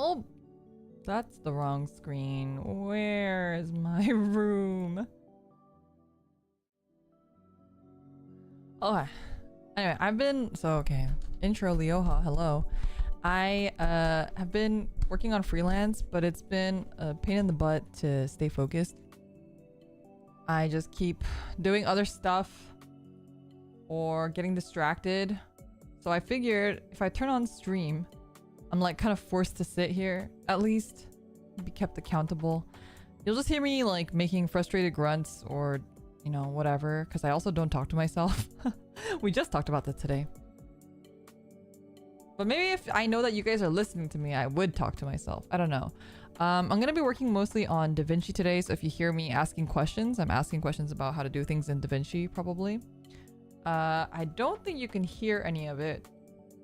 Oh, that's the wrong screen. Where is my room? Oh, anyway, okay. Intro, Leoha, hello. I have been working on freelance, but it's been a pain in the butt to stay focused. I just keep doing other stuff or getting distracted. So I figured if I turn on stream, I'm like kind of forced to sit here, at least be kept accountable. You'll just hear me like making frustrated grunts or, you know, whatever, because I also don't talk to myself. We just talked about that today. But maybe if I know that you guys are listening to me, I would talk to myself. I don't know. I'm going to be working mostly on DaVinci today, so if you hear me asking questions, I'm asking questions about how to do things in DaVinci, probably. I don't think you can hear any of it.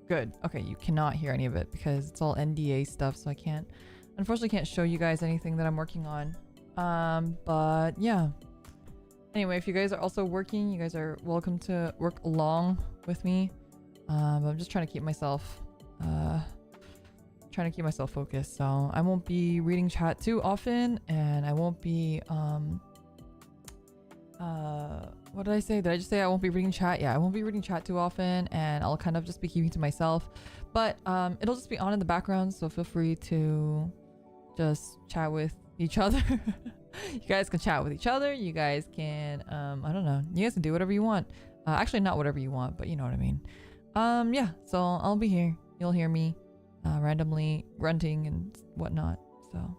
Good. Okay, you cannot hear any of it because it's all NDA stuff, so I unfortunately can't show you guys anything that I'm working on. But yeah. Anyway, if you guys are also working, you guys are welcome to work along with me. I'm just trying to keep myself focused, so I won't be reading chat too often, and I won't be what did I say? Did I just say I won't be reading chat? Yeah, I won't be reading chat too often, and I'll kind of just be keeping to myself. But it'll just be on in the background, so feel free to just chat with each other. You guys can chat with each other. You guys can I don't know. You guys can do whatever you want. Actually, not whatever you want, but you know what I mean. Yeah, so I'll be here. You'll hear me randomly grunting and whatnot, so.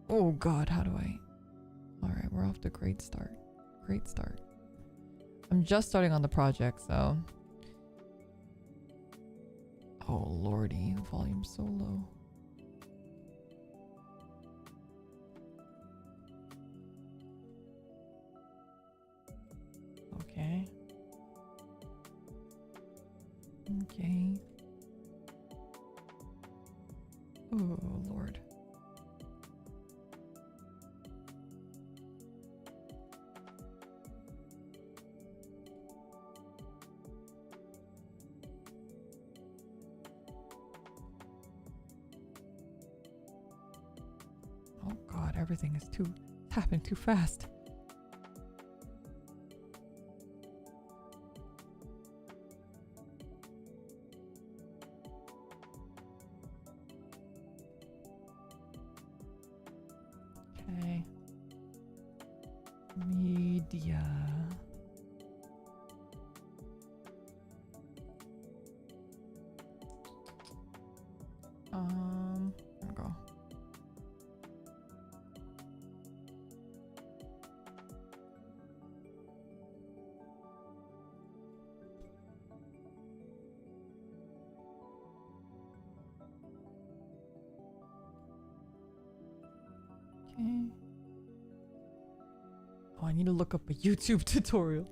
Oh god, how do I? Alright, we're off to a great start. Great start. I'm just starting on the project, so. Oh lordy, the volume's so low. Okay. Okay. Oh lord. Oh god, everything is happening too fast. Okay. Media. There we go. Okay. Oh, I need to look up a YouTube tutorial.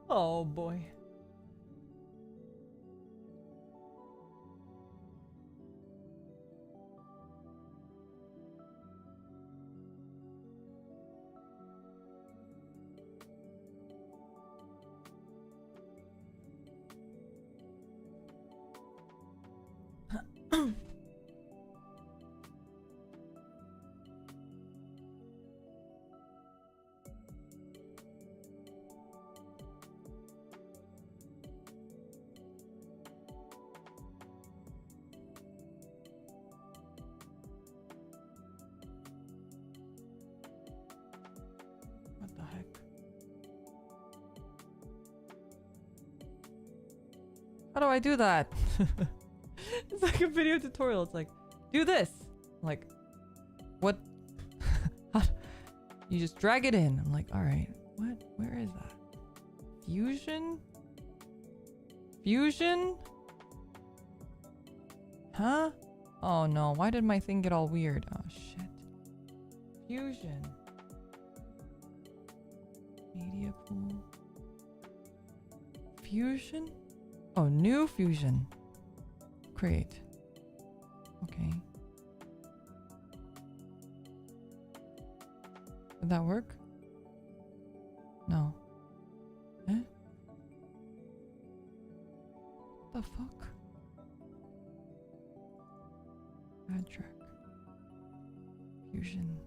Oh boy. What the heck? How do I do that? It's like a video tutorial. It's like, do this. I'm like, what? You just drag it in. I'm like, all right, what? Where is that? Fusion? Fusion? Huh? Oh no, why did my thing get all weird? Oh shit. Fusion. Media pool. Fusion? Oh, new fusion. Create. Okay. Did that work? No. Eh? What the fuck? Add track. Fusion.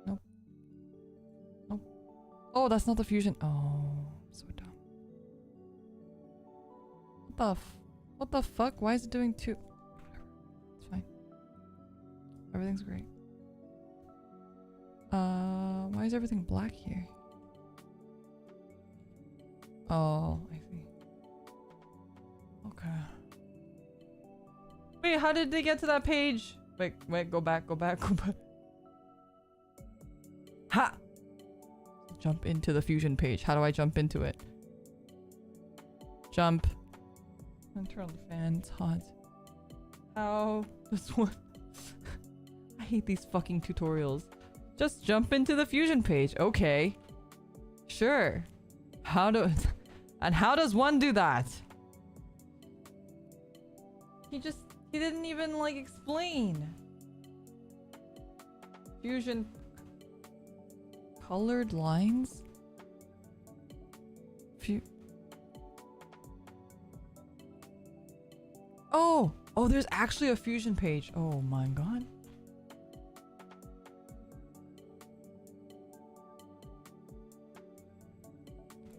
Nope. Nope. Oh, that's not the fusion. Oh, so dumb. What the fuck? Why is it doing two? Whatever. It's fine. Everything's great. Why is everything black here? Oh, I see. Okay. Wait, how did they get to that page? Wait, go back. Ha! Jump into the fusion page. How do I jump into it? Jump. And turn on the fan. It's hot. How? This one. I hate these fucking tutorials. Just jump into the fusion page. Okay. Sure. How does one do that? He didn't even like explain. Fusion colored lines? Oh, there's actually a fusion page. Oh my god.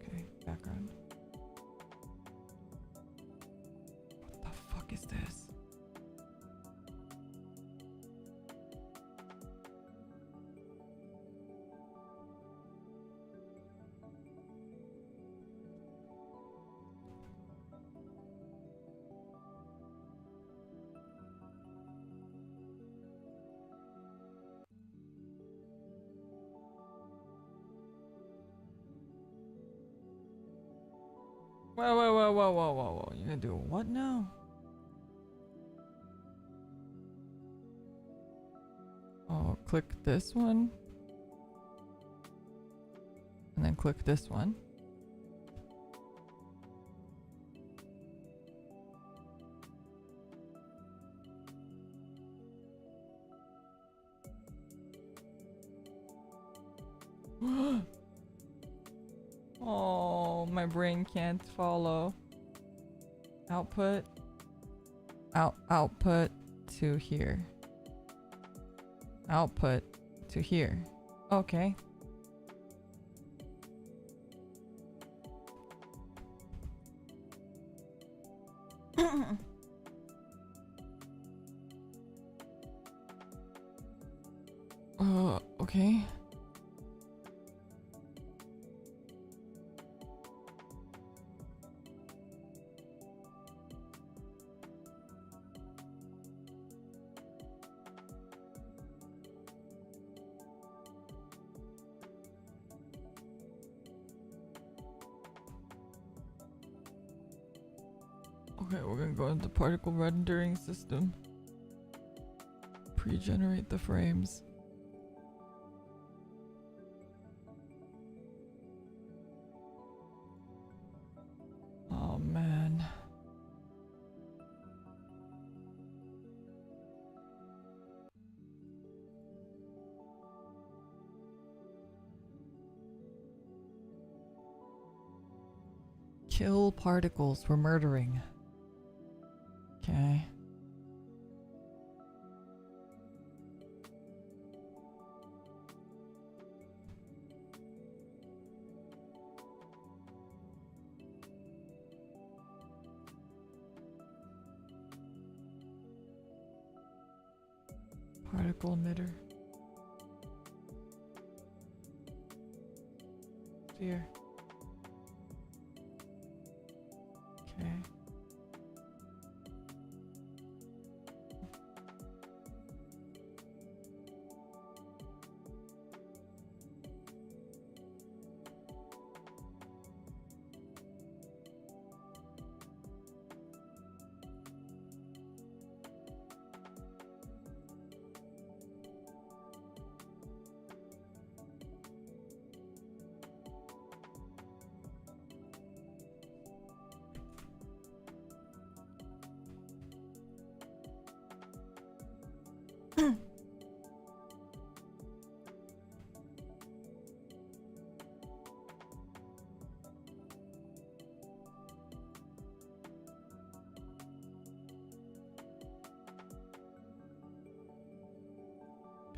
Okay, background. What the fuck is this? Whoa. You're gonna do what now? Oh, click this one. And then click this one. Oh, my brain can't follow. Output. Output to here. Output to here. Okay. Okay. Okay, we're gonna go into particle rendering system. Pre-generate the frames. Oh man. Kill particles for murdering. Okay. Particle emitter. Sphere. Okay.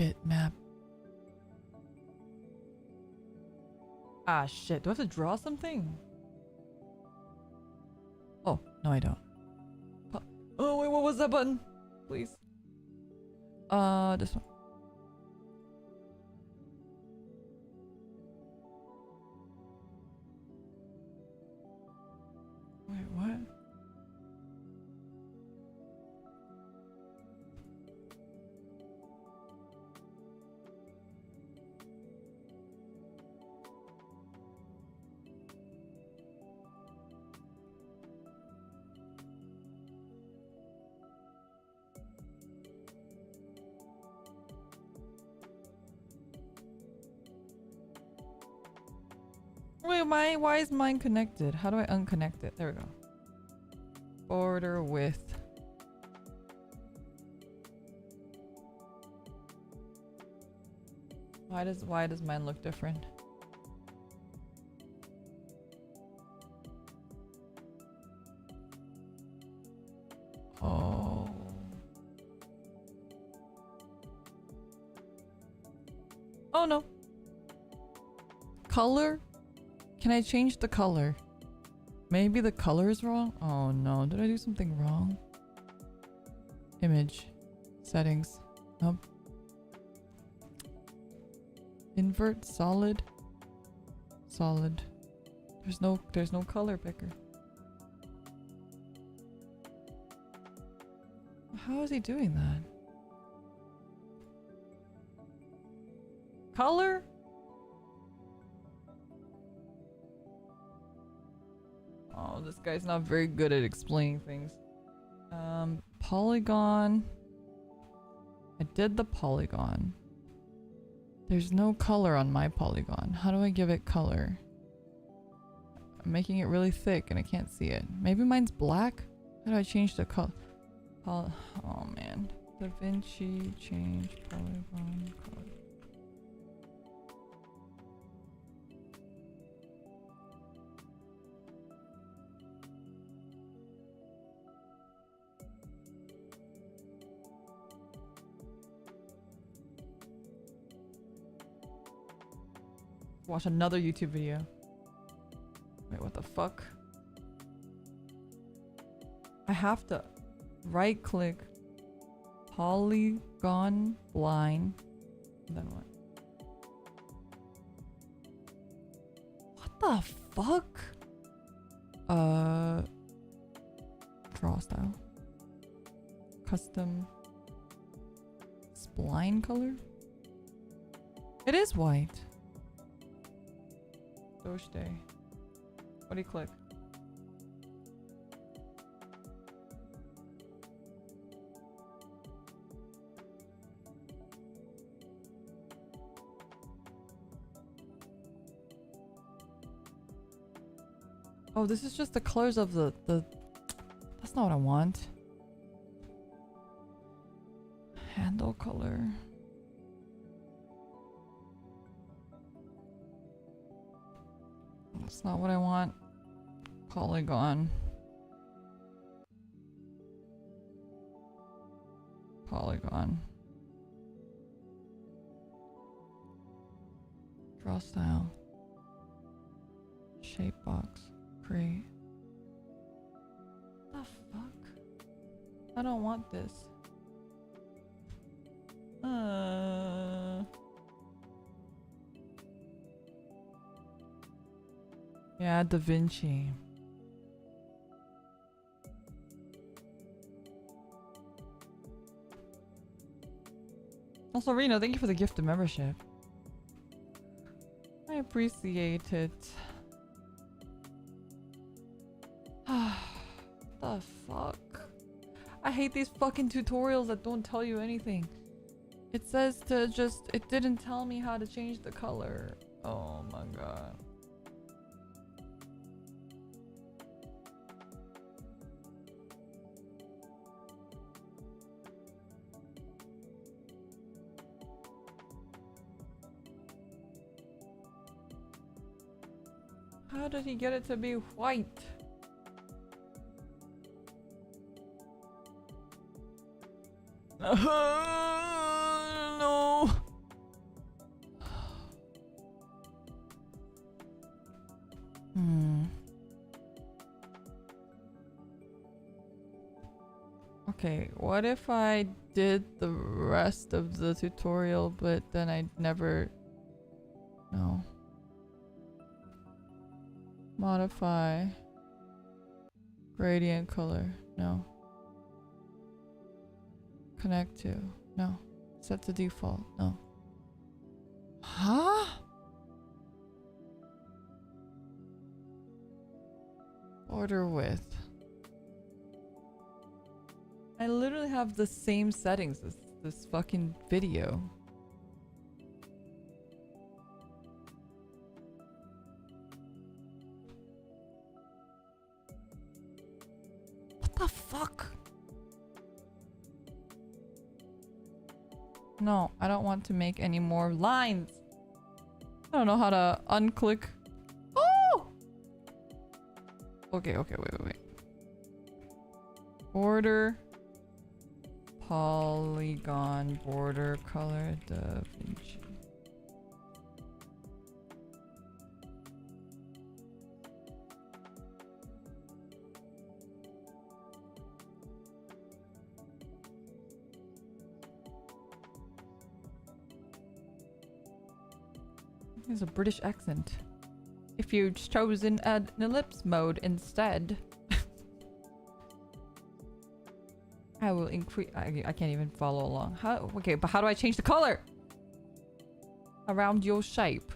Bitmap. Ah, shit. Do I have to draw something? Oh, no, I don't. Oh, wait, what was that button? Please. This one. Wait, what? Wait, why is mine connected? How do I unconnect it? There we go. Border width. Why does mine look different? Oh. Oh no. Color? Can I change the color? Maybe the color is wrong? Oh no, did I do something wrong? Image. Settings. Nope. Invert. Solid. Solid. There's no color picker. How is he doing that? Color? Oh, this guy's not very good at explaining things. Polygon. I did the polygon. There's no color on my polygon. How do I give it color? I'm making it really thick and I can't see it. Maybe mine's black? How do I change the color? Oh man. DaVinci change polygon color. Watch another YouTube video. Wait, what the fuck? I have to right click polygon line. Then what? What the fuck? Draw style. Custom spline color? It is white. Doshte. What do you click? Oh, this is just the colors of the that's not what I want. Handle color. That's not what I want. Polygon. Polygon. Draw style. Shape box. Create. The fuck? I don't want this. Yeah, DaVinci. Also, Reno, thank you for the gift of membership. I appreciate it. The fuck? I hate these fucking tutorials that don't tell you anything. It says to just... It didn't tell me how to change the color. Oh my god. How did he get it to be white? No. Okay, what if I did the rest of the tutorial, but then I never... No. Modify. Gradient color. No. Connect to. No. Set to default. No. Huh? Border width. I literally have the same settings as this fucking video. What the fuck? No, I don't want to make any more lines. I don't know how to unclick. Oh! Okay, wait. Border. Polygon border color Da Vinci. There's a British accent. If you'd chosen an ellipse mode instead. I will increase. I can't even follow along. How? Okay, but how do I change the color around your shape?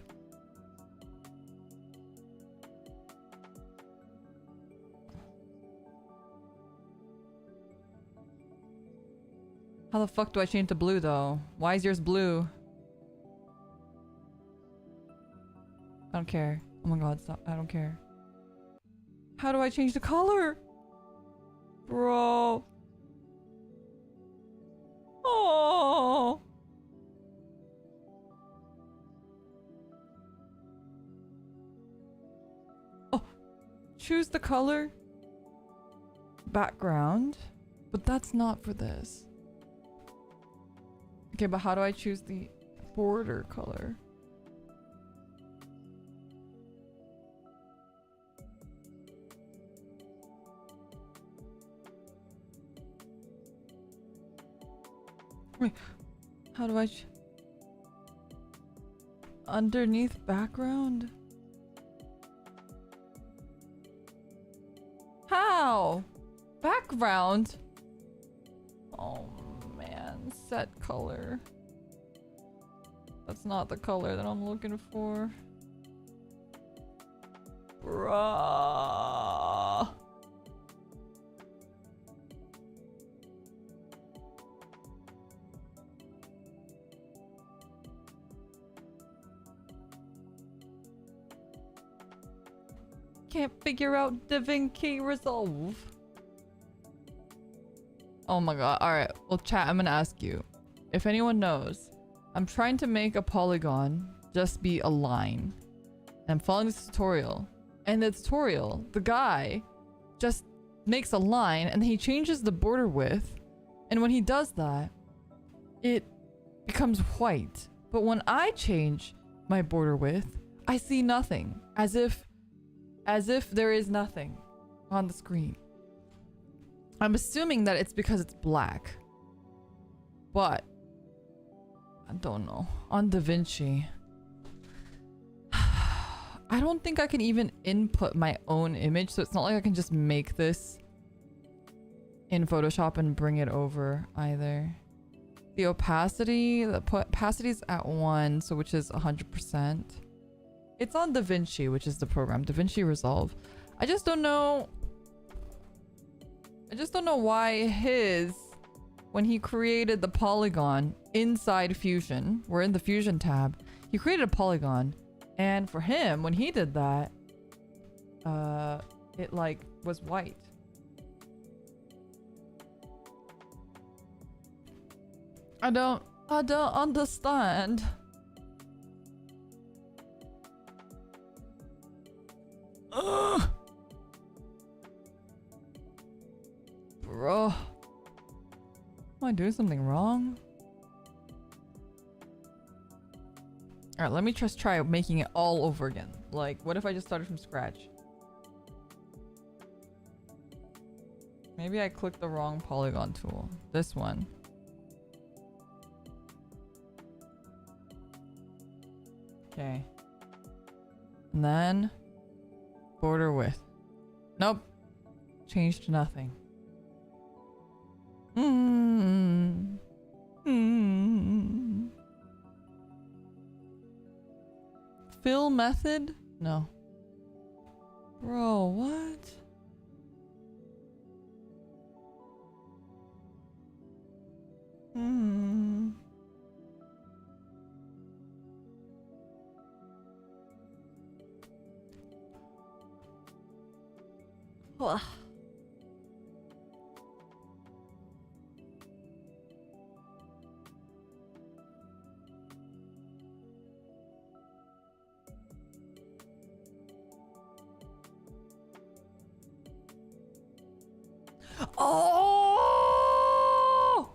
How the fuck do I change to blue though? Why is yours blue? I don't care. Oh my god, stop. I don't care. How do I change the color? Bro. Oh. Oh. Choose the color. Background. But that's not for this. Okay, but how do I choose the border color? Wait, how do I underneath background? How? Background? Oh man, set color. That's not the color that I'm looking for. Bruh. Can't figure out DaVinci Resolve. Oh my god. Alright. Well, chat, I'm gonna ask you. If anyone knows, I'm trying to make a polygon just be a line. And I'm following this tutorial. And the tutorial, the guy just makes a line and he changes the border width. And when he does that, it becomes white. But when I change my border width, I see nothing. As if there is nothing on the screen. I'm assuming that it's because it's black. But I don't know. On DaVinci, I don't think I can even input my own image, so it's not like I can just make this in Photoshop and bring it over either. The opacity is at 1, so which is 100%. It's on DaVinci, which is the program, DaVinci Resolve. I just don't know why his, when he created the polygon inside Fusion, we're in the Fusion tab, he created a polygon, and for him, when he did that, it like was white. I don't understand. Ugh. Bro. Am I doing something wrong? Alright, let me just try making it all over again. Like, what if I just started from scratch? Maybe I clicked the wrong polygon tool. This one. Okay. And then border width. Nope. Changed to nothing. Fill method? No. Bro, what? Ugh. Oh!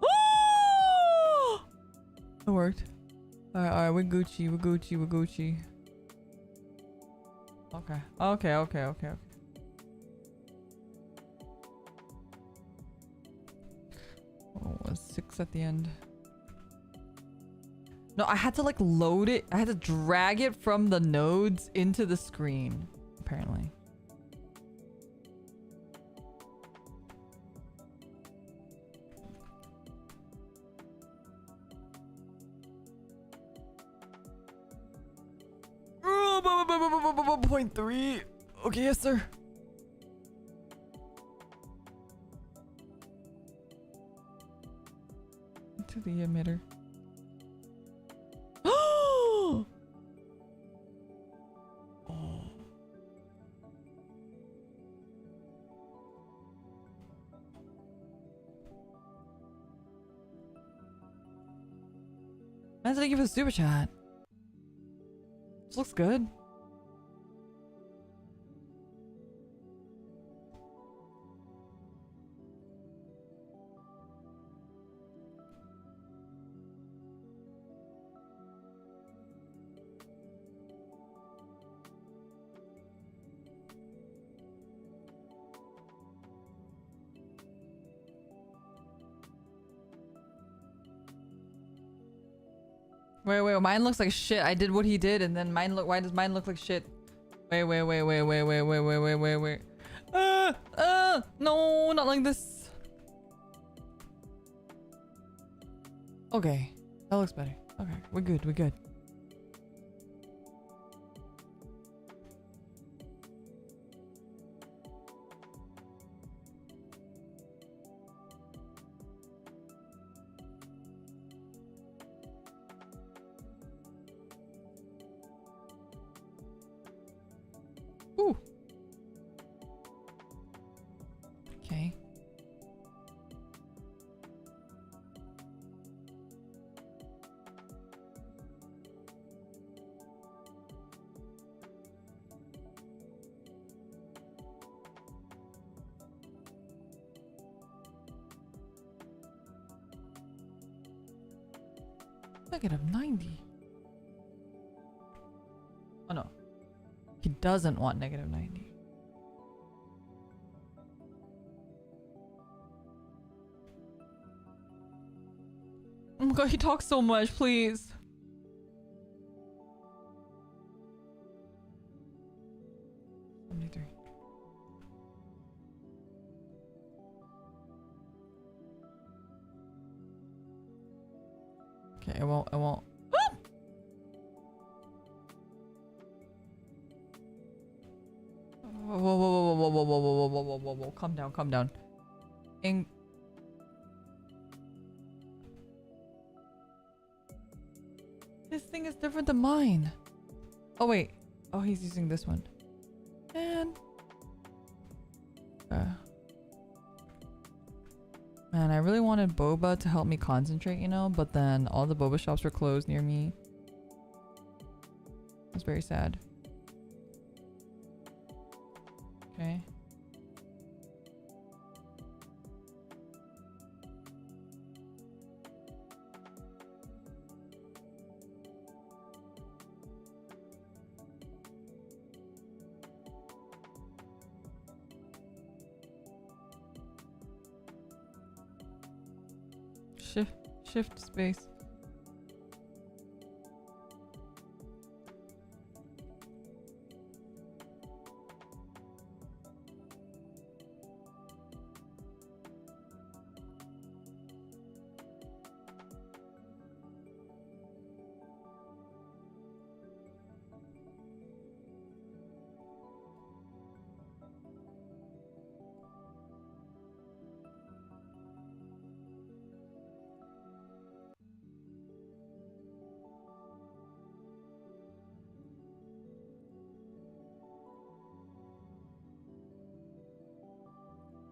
Oh! It worked. Alright, we're Gucci, we're Gucci, we're Gucci. Okay. Okay. Oh, it was 6 at the end. No, I had to like load it. I had to drag it from the nodes into the screen, apparently. Oh, 0.3. Okay, yes, sir. To the emitter. Oh. Man, thank you for the super chat. This looks good. Wait, mine looks like shit. I did what he did and then mine look, why does mine look like shit? Wait. No, not like this. Okay, that looks better. Okay, we're good. Ooh. Okay. -90. Oh no. He doesn't want -90. Oh my god, he talks so much, please. Okay, I won't. Ah! Whoa. Calm down. This thing is different than mine. Oh wait. Oh, he's using this one. Man. Man, I really wanted boba to help me concentrate, you know, but then all the boba shops were closed near me. That's very sad. Okay. Shift space.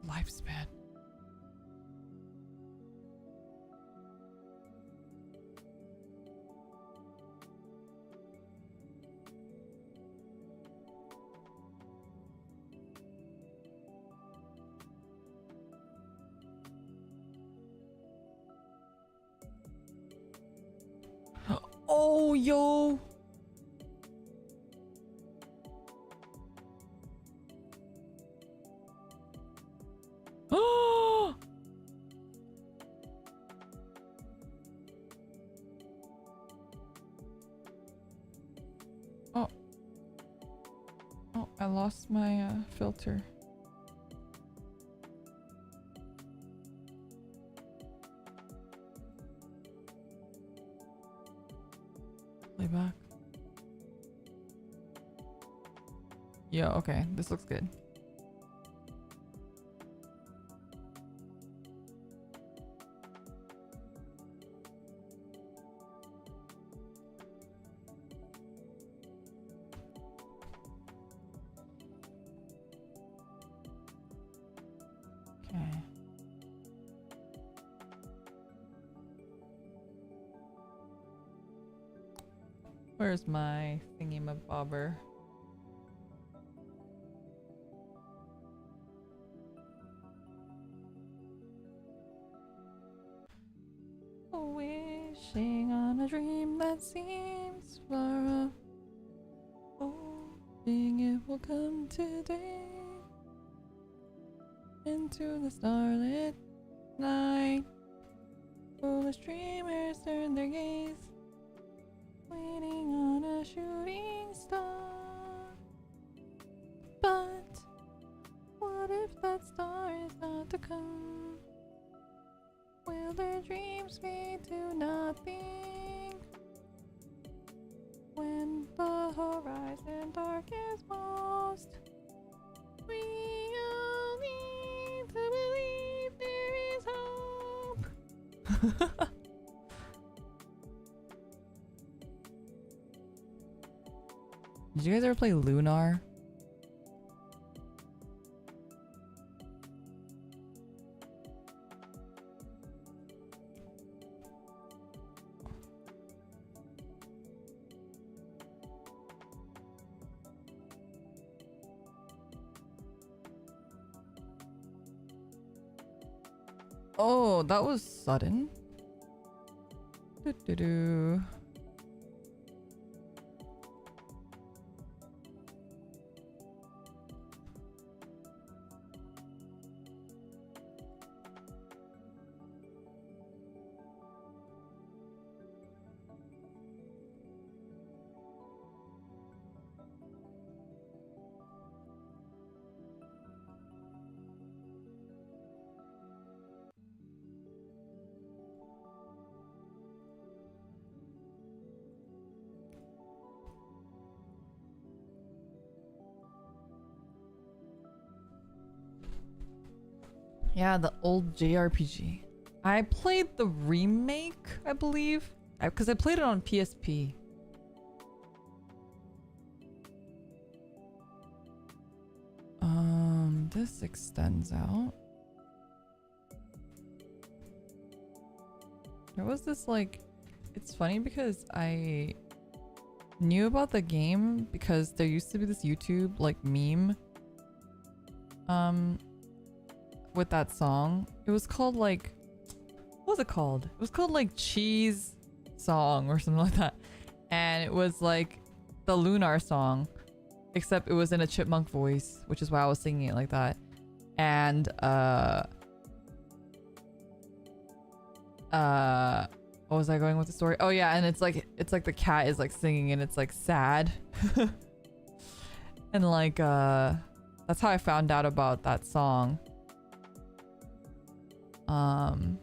Lifespan. Oh, yo. Oh. Oh, I lost my filter. Play back. Yeah, okay. This looks good. Okay. Where's my thingy-mabobber? Wishing on a dream that seems far off, hoping it will come today. Into the starlit night, foolish dreamers turn their gaze, waiting on a shooting star. But what if that star is not to come? Will their dreams fade to nothing when the horizon darkens most? We all need to believe there is hope. Did you guys ever play Lunar? Oh, that was sudden. Doo-doo-doo. Yeah, the old JRPG. I played the remake, I believe. Because I played it on PSP. This extends out. There was this like... It's funny because I knew about the game because there used to be this YouTube like meme. With that song. It was called like... What was it called? It was called like Cheese Song or something like that. And it was like the Lunar song. Except it was in a chipmunk voice, which is why I was singing it like that. And what was I going with the story? Oh yeah, and it's like the cat is like singing and it's like sad. And like that's how I found out about that song. And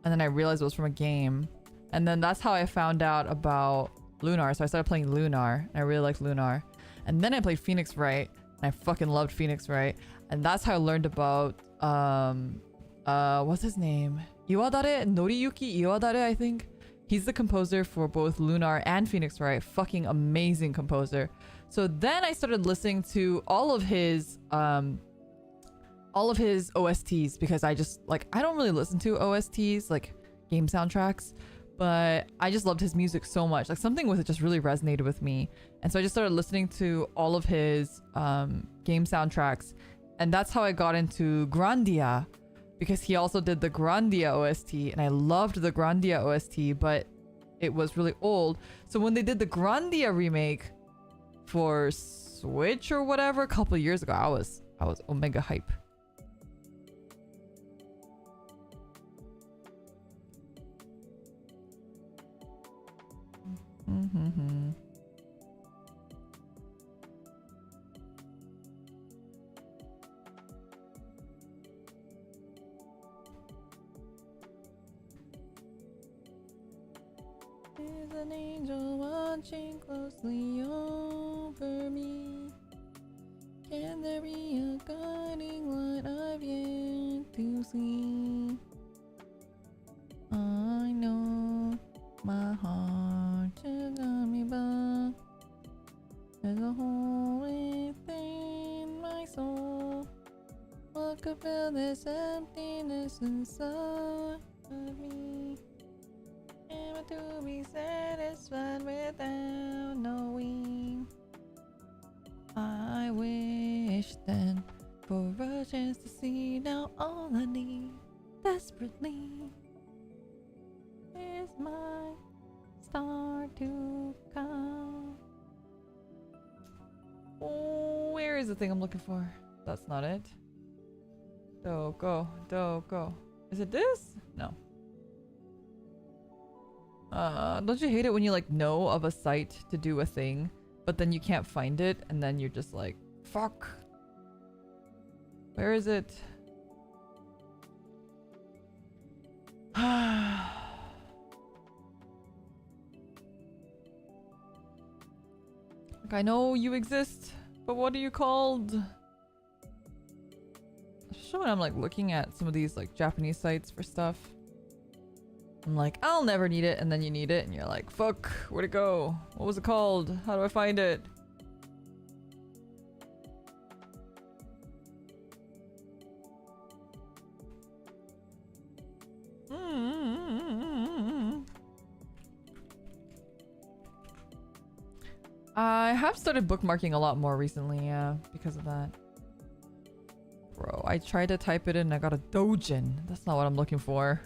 then I realized it was from a game. And then that's how I found out about Lunar. So I started playing Lunar and I really liked Lunar. And then I played Phoenix Wright and I fucking loved Phoenix Wright. And that's how I learned about what's his name? Iwadare? Noriyuki Iwadare, I think. He's the composer for both Lunar and Phoenix Wright. Fucking amazing composer. So then I started listening to all of his OSTs because I just like, I don't really listen to OSTs like game soundtracks, but I just loved his music so much. Like something with it just really resonated with me. And so I just started listening to all of his game soundtracks. And that's how I got into Grandia, because he also did the Grandia OST and I loved the Grandia OST, but it was really old. So when they did the Grandia remake for Switch or whatever a couple of years ago, I was omega hype. Mm-hmm. Is an angel watching closely over me? Can there be a guiding light I've yet to see? I know my heart just got me by. There's a hole within my soul. What could fill this emptiness inside of me? Am I to be satisfied without knowing? I wish then for a chance to see. Now all I need desperately is my star to come. Oh, where is the thing I'm looking for? That's not it. Go. Is it this? No. Don't you hate it when you like know of a site to do a thing, but then you can't find it and then you're just like, fuck. Where is it? Like, I know you exist, but what are you called? Especially when I'm like looking at some of these like Japanese sites for stuff. I'm like, I'll never need it, and then you need it, and you're like, fuck, where'd it go? What was it called? How do I find it? I have started bookmarking a lot more recently, yeah, because of that. Bro, I tried to type it in and I got a dojin. That's not what I'm looking for.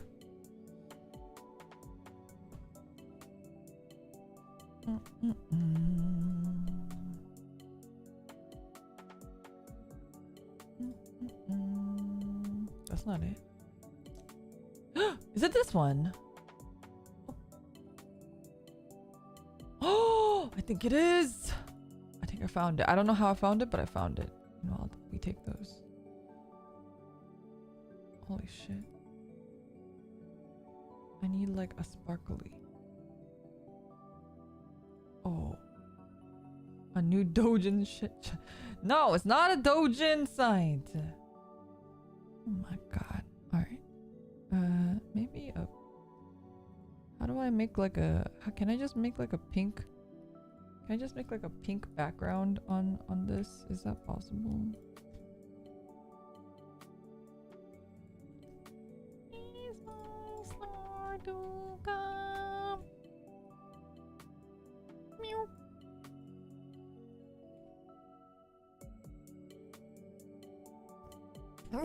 That's not it. Is it this one? Oh, I think it is. I think I found it. I don't know how I found it, but I found it. You know, we take those. Holy shit. I need like a sparkly. Oh. A new dojin shit. No, it's not a dojin site. Oh my god. Alright. Maybe a... How do I make like a... Can I just make like a pink... Can I just make like a pink background on this? Is that possible? Is my star to come? Meow.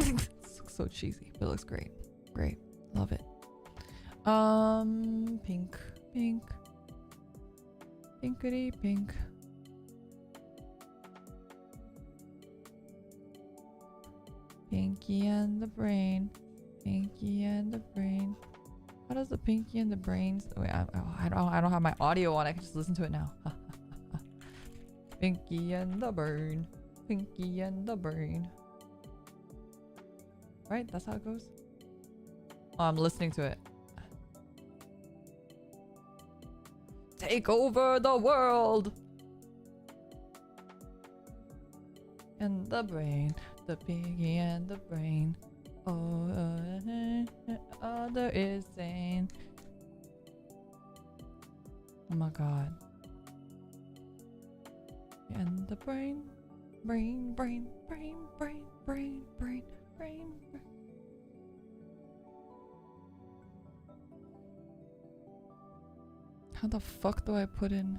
This looks so cheesy, but it looks great. Great. Love it. Pink. Pinkity pink. Pinky and the brain. Pinky and the brain. was the pinky and the brains? Wait, I don't have my audio on. I can just listen to it now. Pinky and the brain. Pinky and the brain. Right? That's how it goes? Oh, I'm listening to it. Take over the world! And the brain. The piggy and the brain. Oh, other is sane. Oh my god. And the brain. Brain, brain, brain, brain, brain, brain, brain, brain. How the fuck do I put in?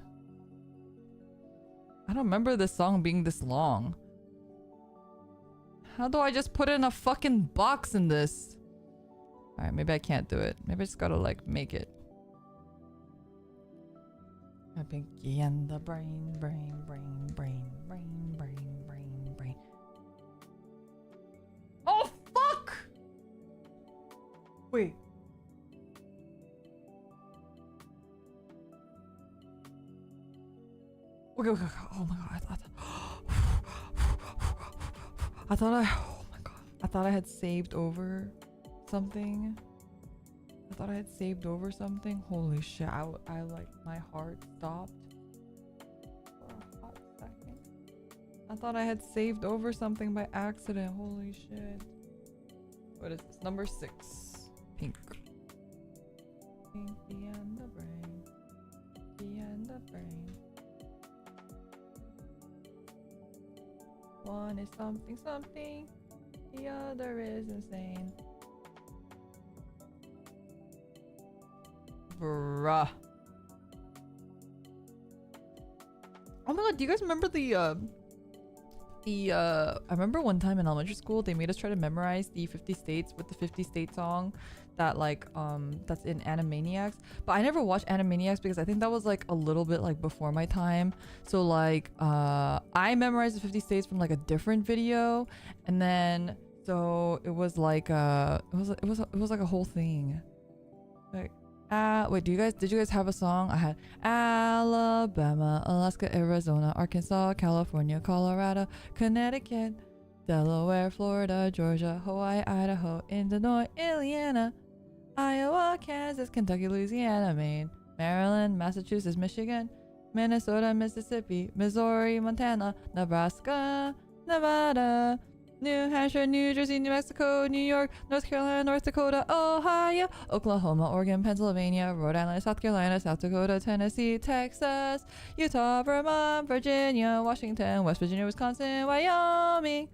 I don't remember this song being this long. How do I just put in a fucking box in this? Alright, maybe I can't do it. Maybe I just gotta like make it. A pinky and the brain, brain, brain, brain, brain, brain, brain, brain. Oh fuck! Wait. Okay, okay, okay. Oh my god, oh my god. I thought I had saved over something. I thought I had saved over something. Holy shit, I like, my heart stopped for a hot second. I thought I had saved over something by accident. Holy shit. What is this? Number 6. Pink. Pinky and the brain. Pinky and the brain. One is something something, the other is insane. Bruh. Oh my god, do you guys remember I remember one time in elementary school they made us try to memorize the 50 states with the 50 state song that like that's in Animaniacs, but I never watched Animaniacs because I think that was like a little bit like before my time. So like I memorized the 50 states from like a different video, and then so it was like it was like a whole thing. Like wait, did you guys have a song? I had Alabama, Alaska, Arizona, Arkansas, California, Colorado, Connecticut, Delaware, Florida, Georgia, Hawaii, Idaho, Illinois, Indiana, Iowa, Kansas, Kentucky, Louisiana, Maine, Maryland, Massachusetts, Michigan, Minnesota, Mississippi, Missouri, Montana, Nebraska, Nevada, New Hampshire, New Jersey, New Mexico, New York, North Carolina, North Dakota, Ohio, Oklahoma, Oregon, Pennsylvania, Rhode Island, South Carolina, South Dakota, Tennessee, Texas, Utah, Vermont, Virginia, Washington, West Virginia, Wisconsin, Wyoming.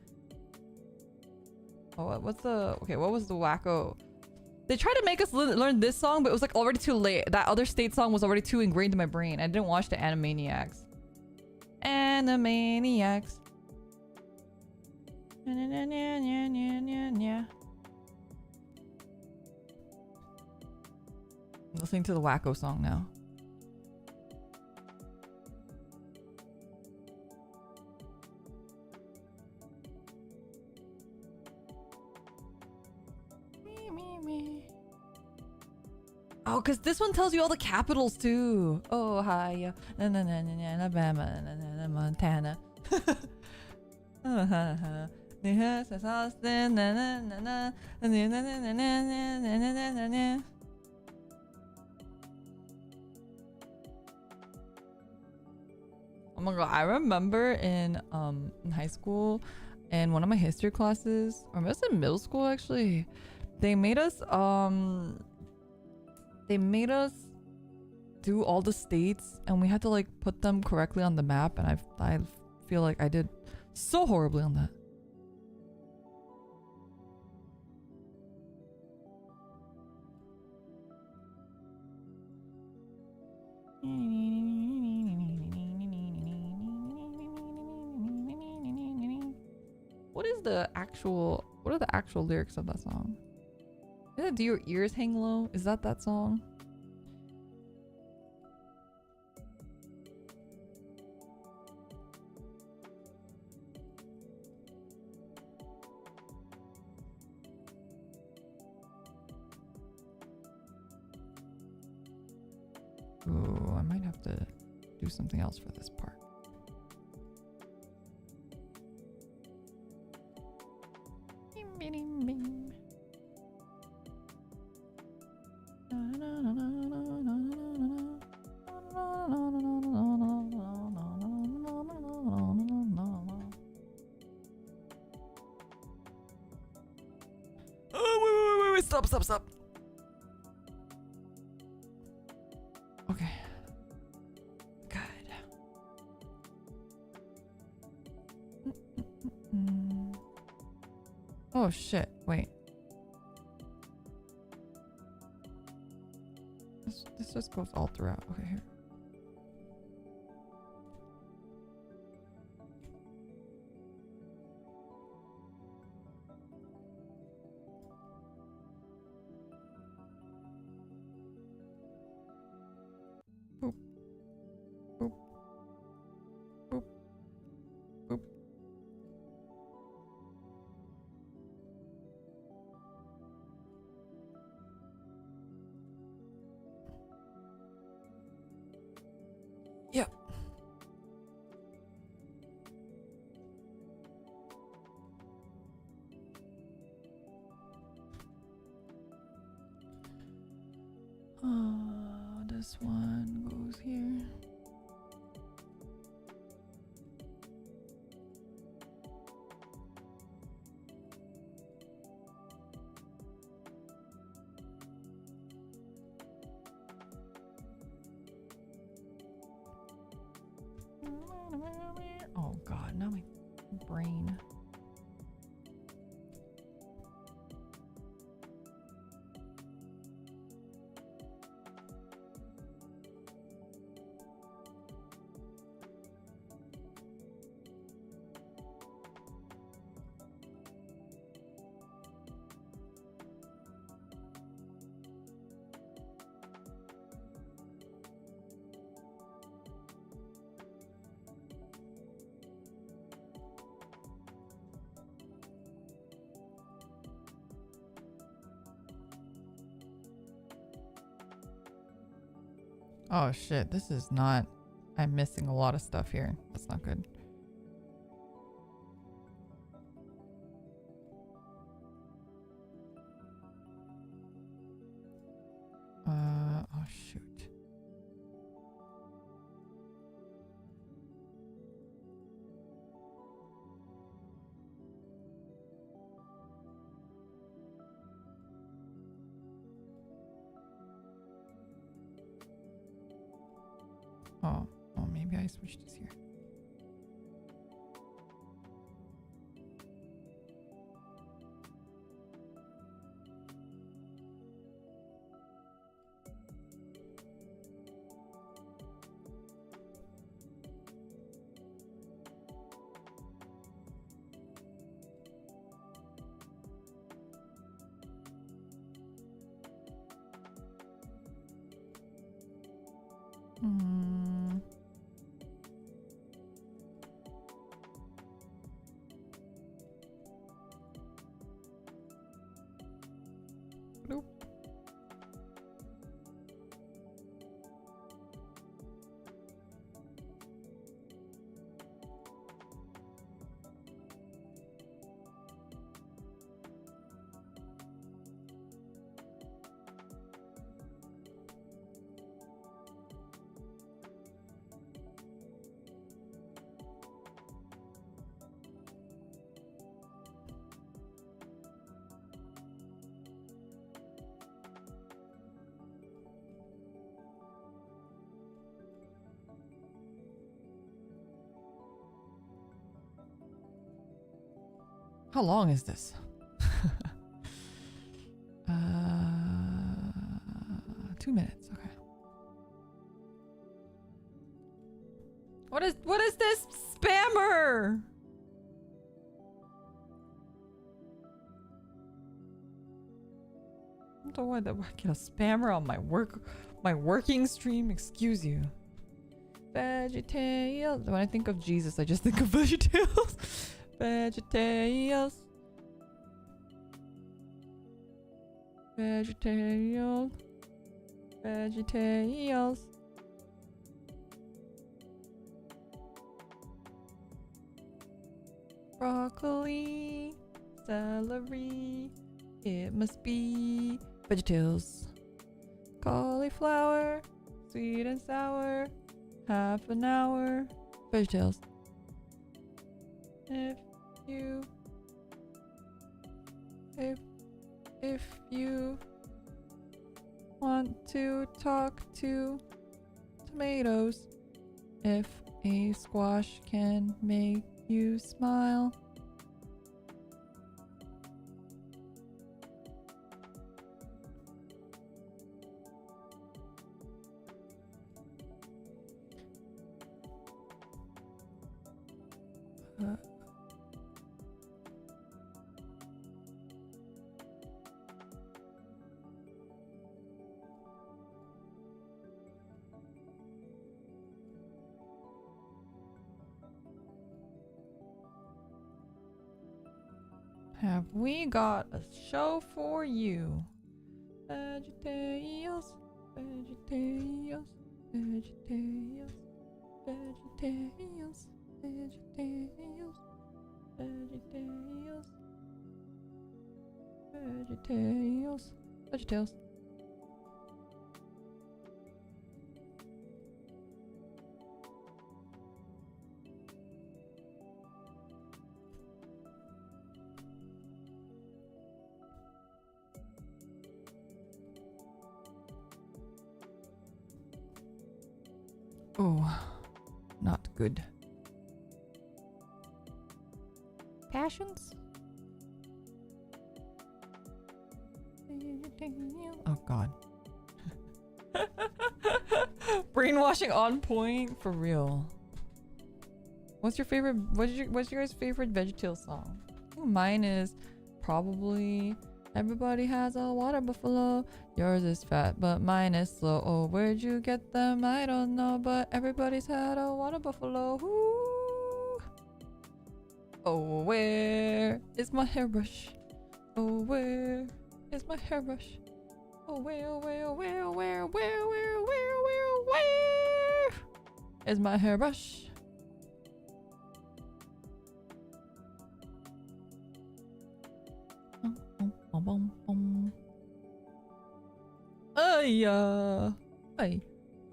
Oh, what was the wacko? They tried to make us learn this song, but it was like already too late. That other state song was already too ingrained in my brain. I didn't watch the Animaniacs. Animaniacs. I'm listening to the wacko song now. Oh, because this one tells you all the capitals too. Ohio, Alabama, Montana. Austin, oh my god, I remember in high school, in one of my history classes, or maybe in middle school actually, they made us do all the states, and we had to like put them correctly on the map, and I feel like I did so horribly on that. What are the actual lyrics of that song? Is it Do Your Ears Hang Low? Is that song? Ooh, I might have to do something else for this part. Oh, wait, stop. Okay. Good. Oh shit, wait. This just goes all throughout. Okay, here. Boop. Boop. Boop. Boop. Yep. Oh, this one goes here. Oh god, now my brain. Oh shit, this is not... I'm missing a lot of stuff here. That's not good. Oh shoot. Oh, maybe I switched this here. Nope. How long is this? 2 minutes. Okay. What is this spammer? I don't know why I get a spammer on my working stream. Excuse you. VeggieTales. When I think of Jesus, I just think of VeggieTales. VeggieTales. VeggieTales. VeggieTales. broccoli, celery. It must be VeggieTales. Cauliflower, sweet and sour. Half an hour. VeggieTales. If you want to talk to tomatoes, if a squash can make you smile. Have we got a show for you? VeggieTales, VeggieTales, VeggieTales, VeggieTales, VeggieTales, VeggieTales, VeggieTales, VeggieTales. Oh, not good. Passions? Oh god. Brainwashing on point for real. What's your favorite? What's your guys' favorite VeggieTales song? I think mine is probably "Everybody Has a Water Buffalo." Yours is fat, but mine is slow. Oh, where'd you get them? I don't know, but everybody's had a water buffalo. Ooh. Oh, where is my hairbrush? Oh, where is my hairbrush? Oh, where is my hairbrush? Ay,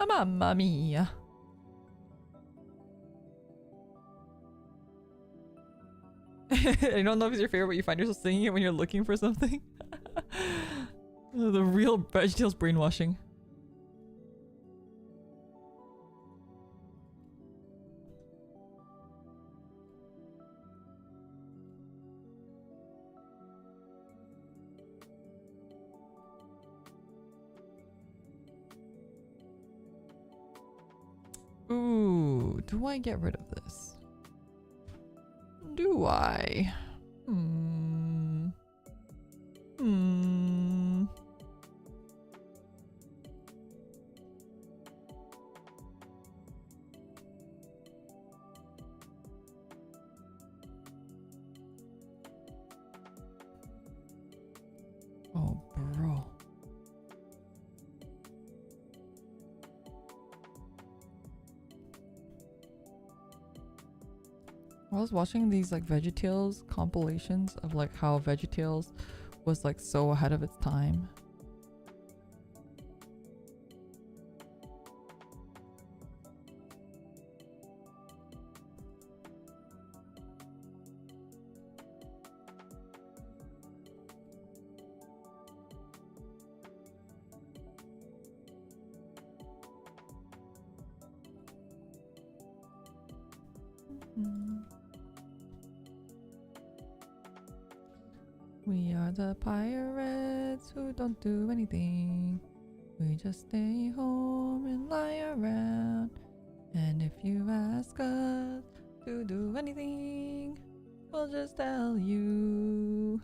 mamma mia. I don't know if it's your favorite, but you find yourself singing it when you're looking for something. The real VeggieTales brainwashing. Ooh, do I get rid of this? Do I? Oh, bro. I was watching these like VeggieTales compilations of like how VeggieTales was like so ahead of its time. We are the pirates who don't do anything. We just stay home and lie around. And if you ask us to do anything, we'll just tell you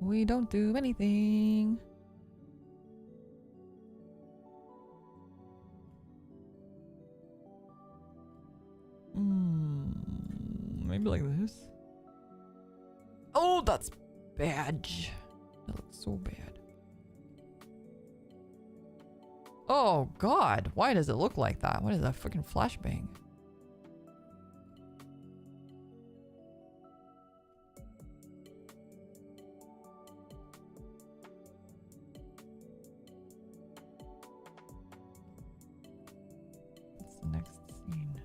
we don't do anything. Maybe like this. Oh, that's bad. That looks so bad. Oh god, why does it look like that? What is that freaking flashbang? the next scene?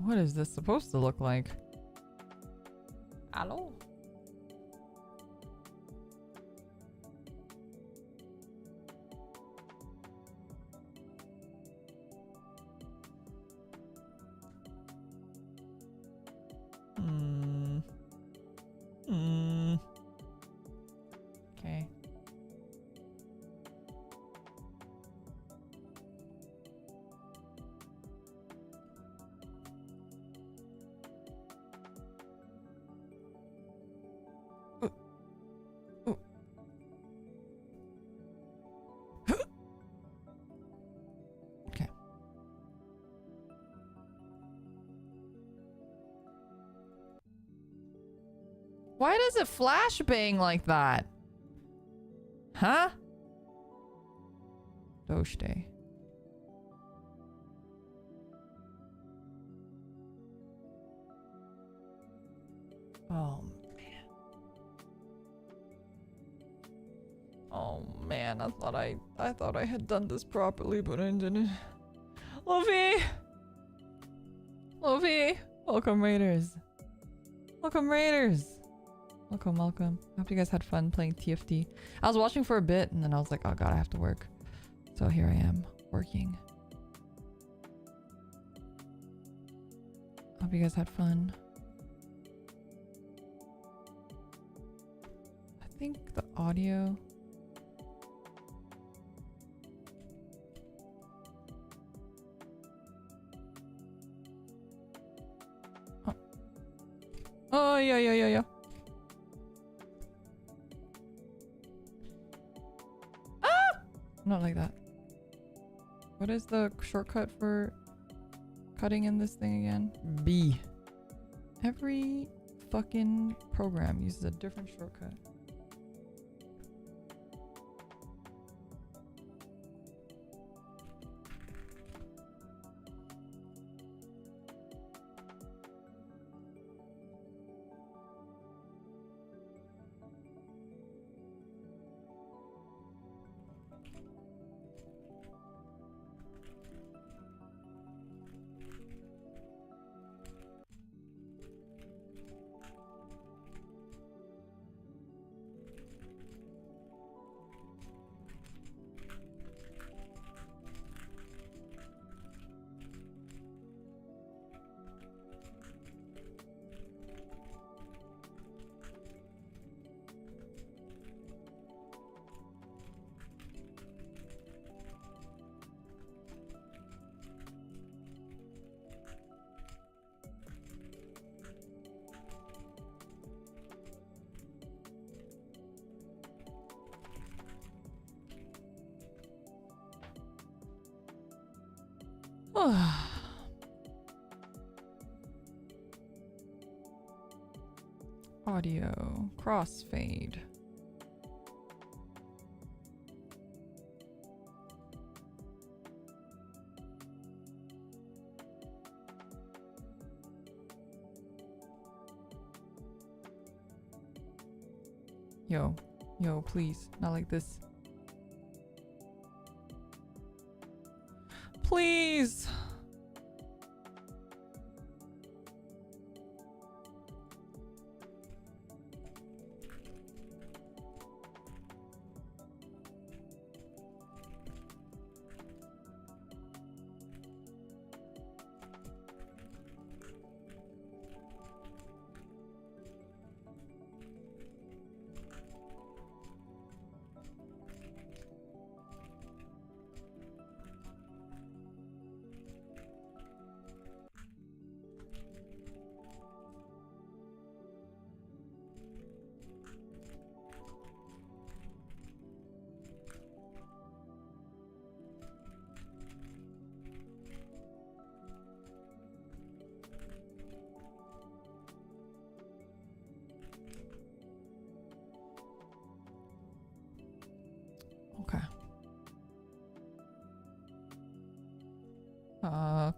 What is this supposed to look like? Hello? Okay. Okay. Why does it flashbang like that? Huh? Doshte. Oh man. Oh man, I thought I had done this properly, but I didn't. Luffy! Luffy! Welcome Raiders. Welcome Raiders. Welcome, welcome. I hope you guys had fun playing TFT. I was watching for a bit and then I was like, oh god, I have to work. So here I am, working. Hope you guys had fun. I think the audio... Oh, yeah. Ah! Not like that. What is the shortcut for cutting in this thing again? B. Every fucking program uses a different shortcut. Audio crossfade. Yo, please, not like this. Please.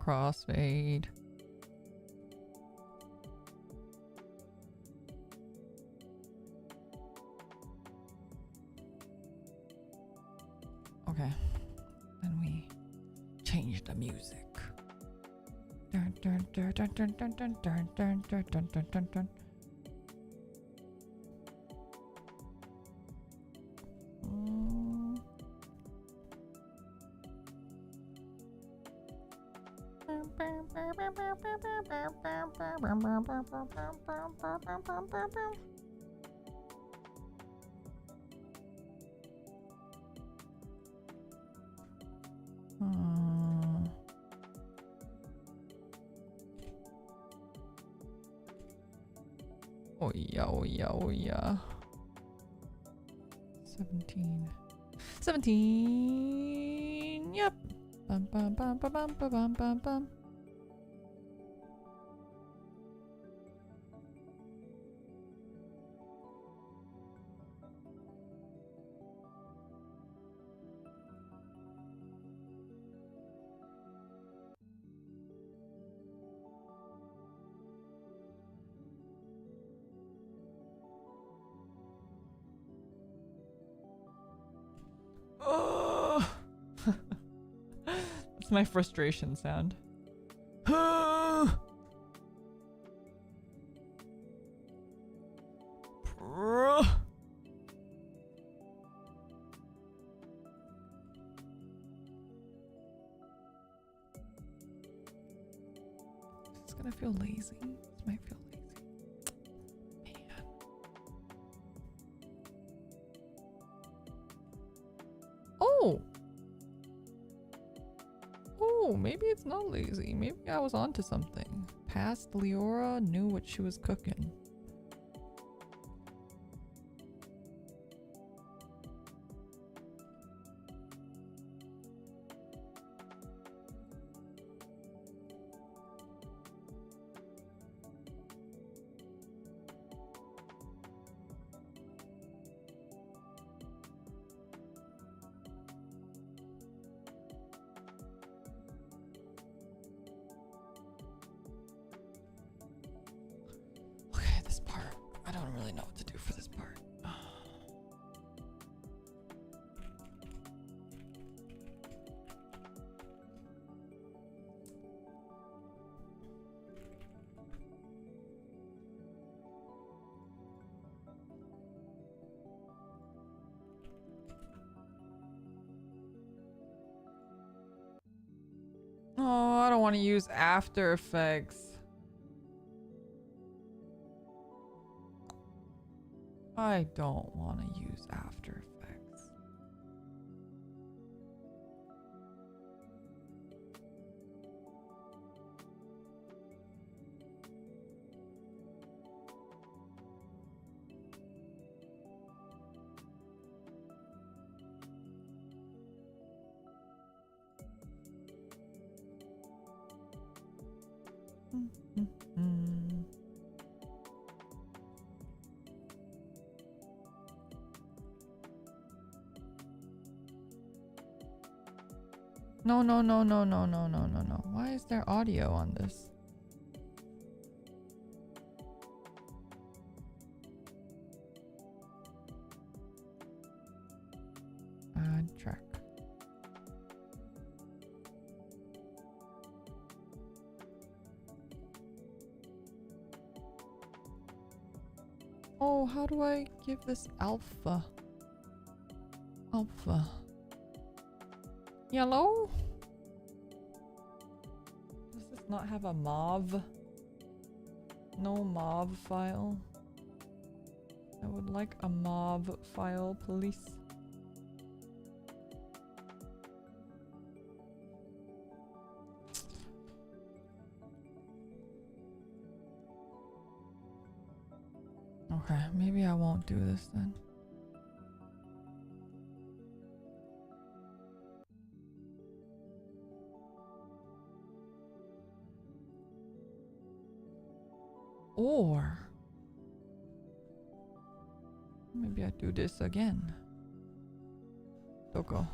Crossfade. Okay. Then we change the music. Dun dun dun dun dun dun dun dun dun dun dun dun dun dun. Oh yeah, oh yeah, oh yeah. 17. 17. Yep. Bum bum bum bum bum bum bum bum. Oh. That's my frustration sound. It's gonna feel lazy. This might feel lazy. Man. Oh! Oh, maybe it's not lazy. Maybe I was onto something. Past Leora knew what she was cooking. Oh, I don't want to use After Effects. I don't want to use After Effects. No, no, no, no, no, no, no, no, no. Why is there audio on this? Add track. Oh, how do I give this alpha? Alpha. Yellow? Does this not have a MOV? No MOV file? I would like a MOV file, please. Okay, maybe I won't do this then. Or maybe I do this again. Doko.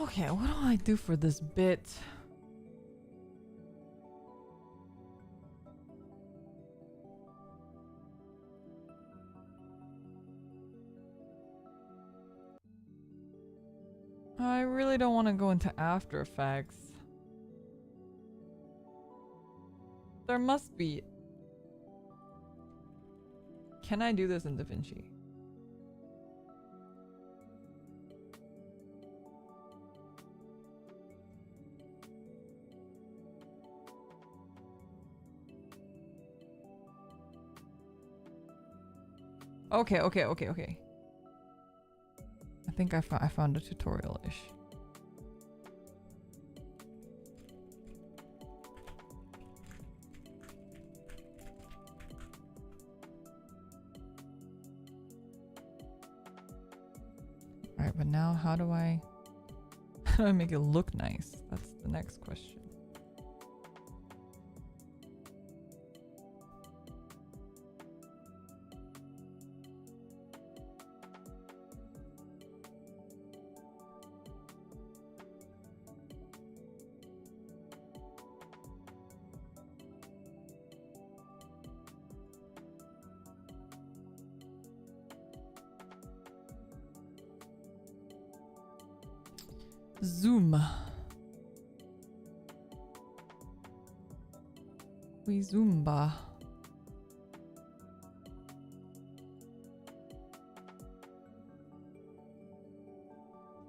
Okay, what do I do for this bit? I really don't want to go into After Effects. There must be. Can I do this in DaVinci? Okay. I think I found a tutorial-ish. Alright, but now how do I make it look nice? That's the next question. Zoom. We Zumba.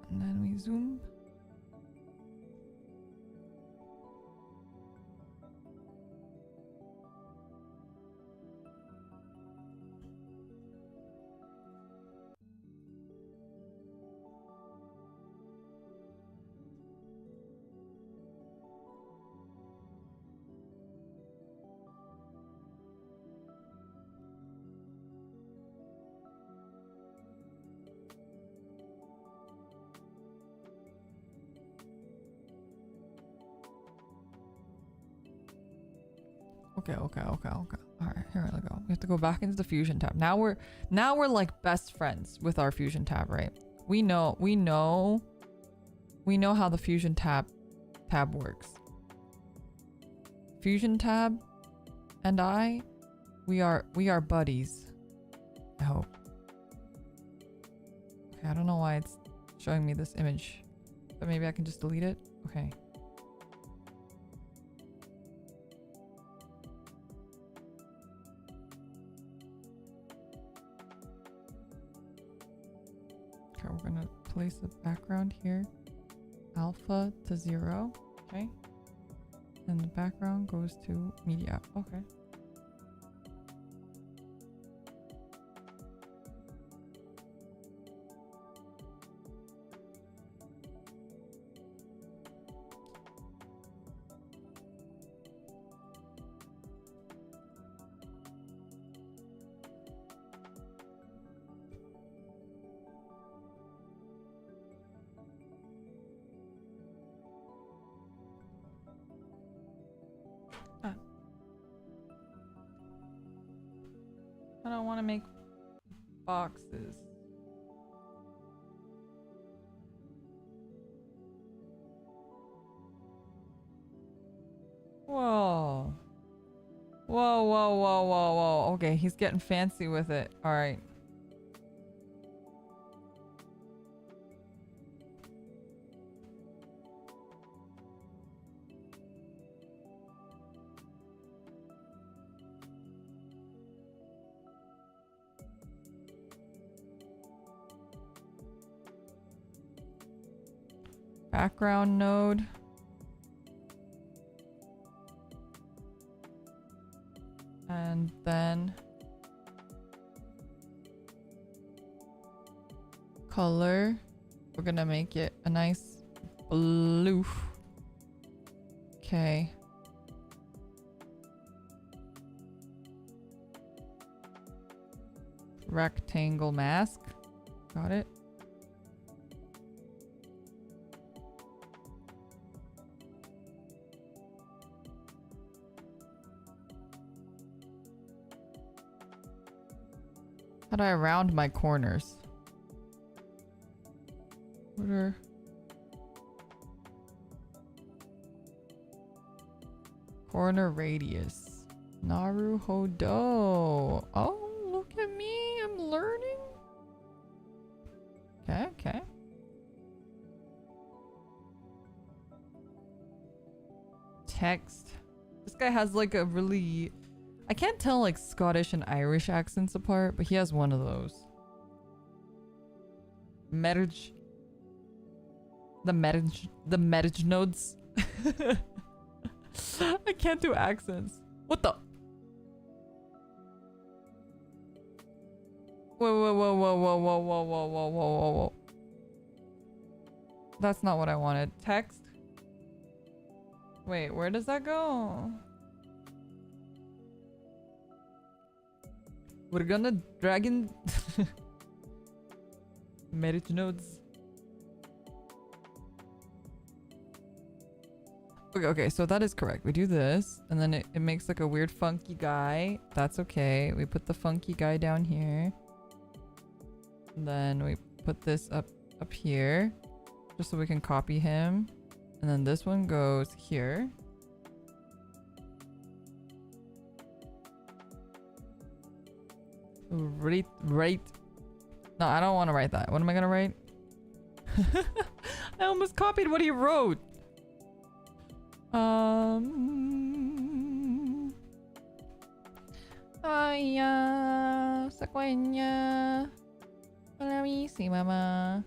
And then we zoom. Okay. All right, here we go. We have to go back into the Fusion tab. Now we're like best friends with our Fusion tab, right? We know how the Fusion tab works. Fusion tab and we are buddies. I hope. Okay, I don't know why it's showing me this image, but maybe I can just delete it. Okay. Okay, we're gonna place the background here. Alpha to 0. Okay. And the background goes to media. Okay. I don't want to make boxes. Whoa. Whoa. Okay, he's getting fancy with it. All right. Background node. And then color. We're gonna make it a nice blue. Okay. Rectangle mask. Got it. How do I round my corners? What are... Corner radius. Naruhodo. Oh, look at me. I'm learning. Okay, okay. Text. This guy has like a really... I can't tell like Scottish and Irish accents apart, but he has one of those. Marriage. The marriage nodes. I can't do accents. What the? Whoa, whoa, whoa, whoa, whoa, whoa, whoa, whoa, whoa, whoa, whoa. That's not what I wanted. Text? Wait, where does that go? We're gonna drag in marriage nodes. Okay, okay, so that is correct. We do this, and then it makes like a weird funky guy. That's okay. We put the funky guy down here. And then we put this up here, just so we can copy him. And then this one goes here. Right. No, I don't want to write that. What am I gonna write? I almost copied what he wrote. Sequoia. Let me see, mama.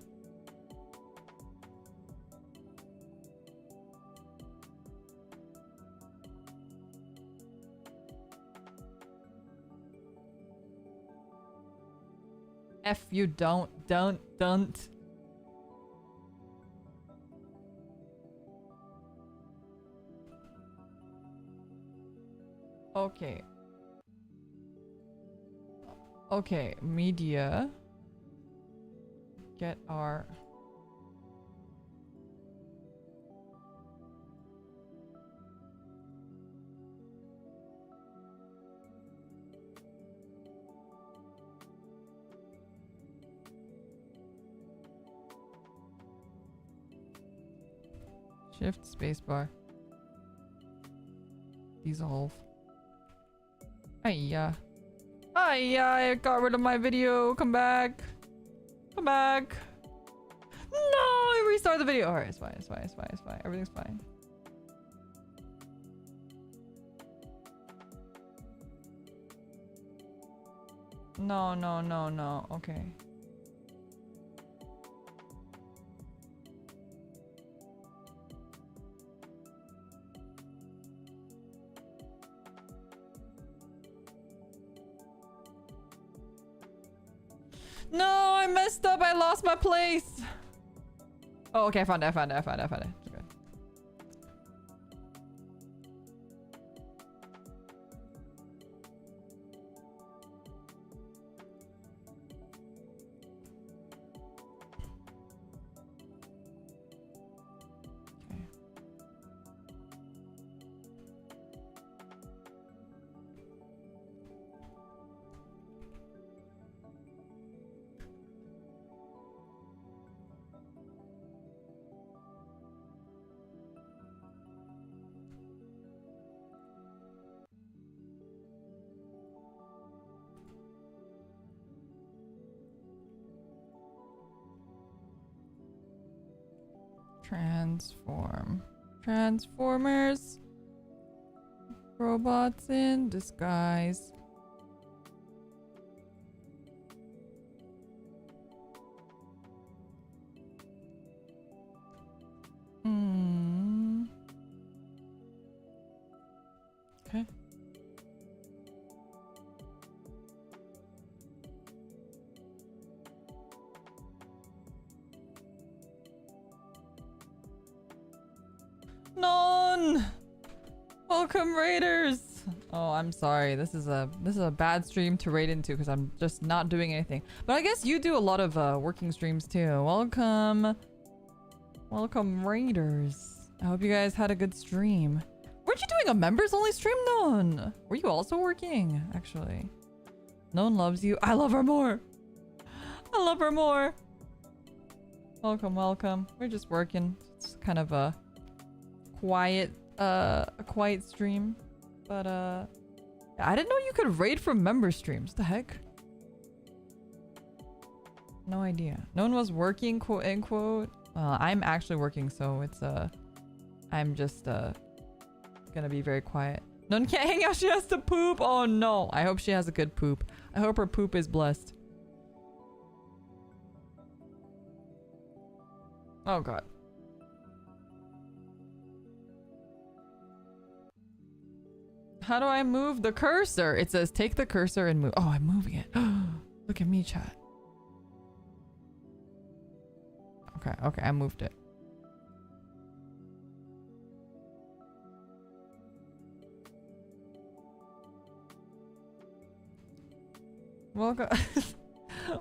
F you don't. Okay. Okay, media. Get our... Shift spacebar. Dissolve. Hiya. Hiya, I got rid of my video. Come back. Come back. No, I restarted the video. Alright, it's fine. Everything's fine. No. Okay. No, I messed up. I lost my place. Oh, okay. I found it. It's good. Okay. Transform. Transformers. Robots in disguise. Okay. None. Welcome raiders. Oh, I'm sorry. This is a bad stream to raid into because I'm just not doing anything. But I guess you do a lot of working streams too. Welcome raiders. I hope you guys had a good stream. Weren't you doing a members only stream, None? Were you also working? Actually, None loves you. I love her more. Welcome. We're just working. It's kind of a quiet a quiet stream, but I didn't know you could raid from member streams. The heck? No idea. No one was working, quote unquote. I'm actually working, so it's I'm just gonna be very quiet. No one can't hang out. She has to poop. Oh no. I hope she has a good poop. I hope her poop is blessed. Oh god. How do I move the cursor? It says take the cursor and move. Oh, I'm moving it. Look at me, chat. Okay, I moved it. Welcome.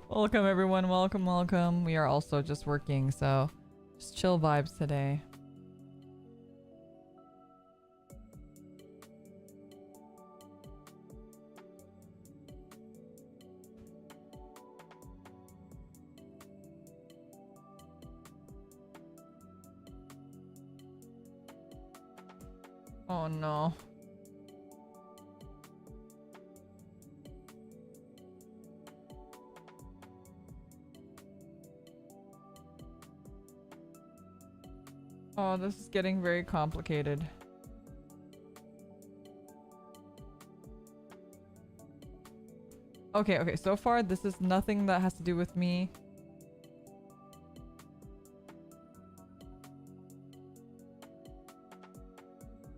Welcome everyone. Welcome. We are also just working, so just chill vibes today. Oh no. Oh, this is getting very complicated. Okay, so far this is nothing that has to do with me.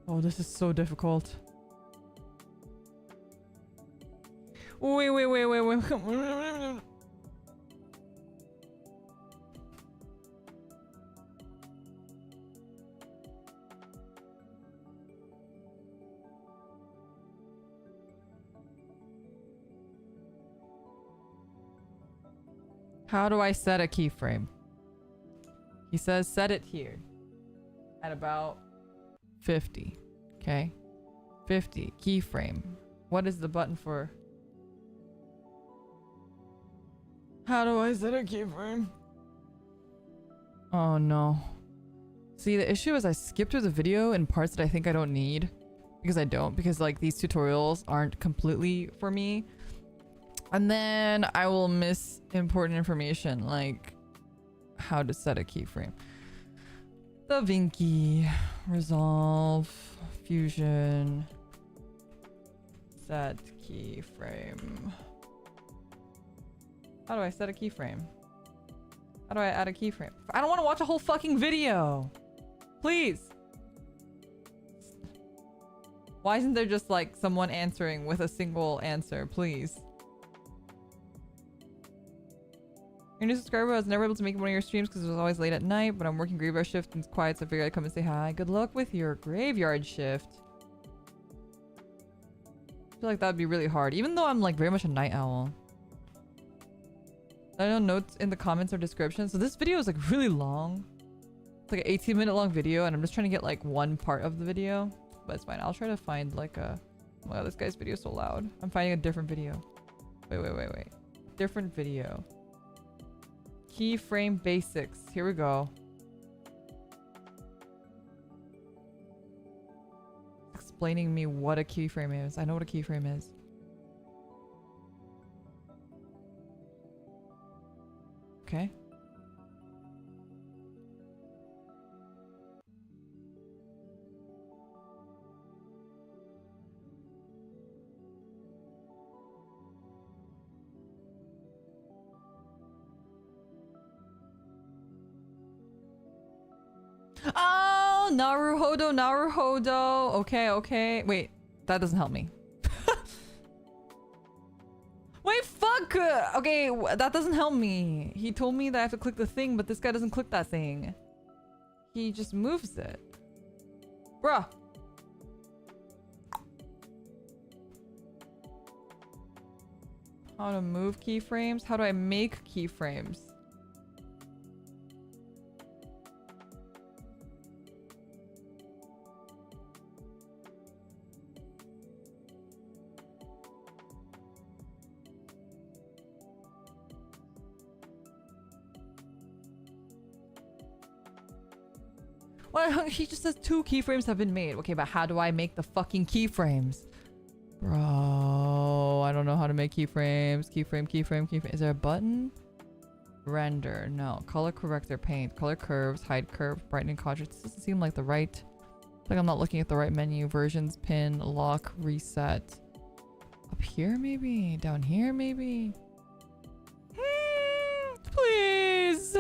Oh, this is so difficult. Wait. How do I set a keyframe? He says set it here at about 50. Okay. 50 keyframe. What is the button for? How do I set a keyframe? Oh no. See, the issue is I skipped through the video in parts that I think I don't need. Because I don't. Because like these tutorials aren't completely for me. And then I will miss important information like how to set a keyframe. The Vinci, Resolve, Fusion, set keyframe. How do I set a keyframe? How do I add a keyframe? I don't want to watch a whole fucking video. Please. Why isn't there just like someone answering with a single answer, please? Your new subscriber. I was never able to make one of your streams because it was always late at night, but I'm working graveyard shift and it's quiet, so I figured I'd come and say hi. Good luck with your graveyard shift. I feel like that would be really hard, even though I'm like very much a night owl. I know notes in the comments or description. So this video is like really long. It's like an 18-minute long video, and I'm just trying to get like one part of the video, but it's fine. I'll try to find like a... Oh my god, this guy's video is so loud. I'm finding a different video. Wait. Different video. Keyframe basics. Here we go. Explaining me what a keyframe is. I know what a keyframe is. Okay. Oh, Naruhodo. Okay. Wait, that doesn't help me. Wait, fuck! Okay, that doesn't help me. He told me that I have to click the thing, but this guy doesn't click that thing. He just moves it. Bruh. How to move keyframes? How do I make keyframes? Well, he just says 2 keyframes have been made. Okay, but how do I make the fucking keyframes? Bro, I don't know how to make keyframes. Keyframe. Is there a button? Render. No. Color corrector, paint. Color curves, hide curve, brightening contrast. This doesn't seem like the right... Like I'm not looking at the right menu. Versions, pin, lock, reset. Up here maybe? Down here maybe? Please!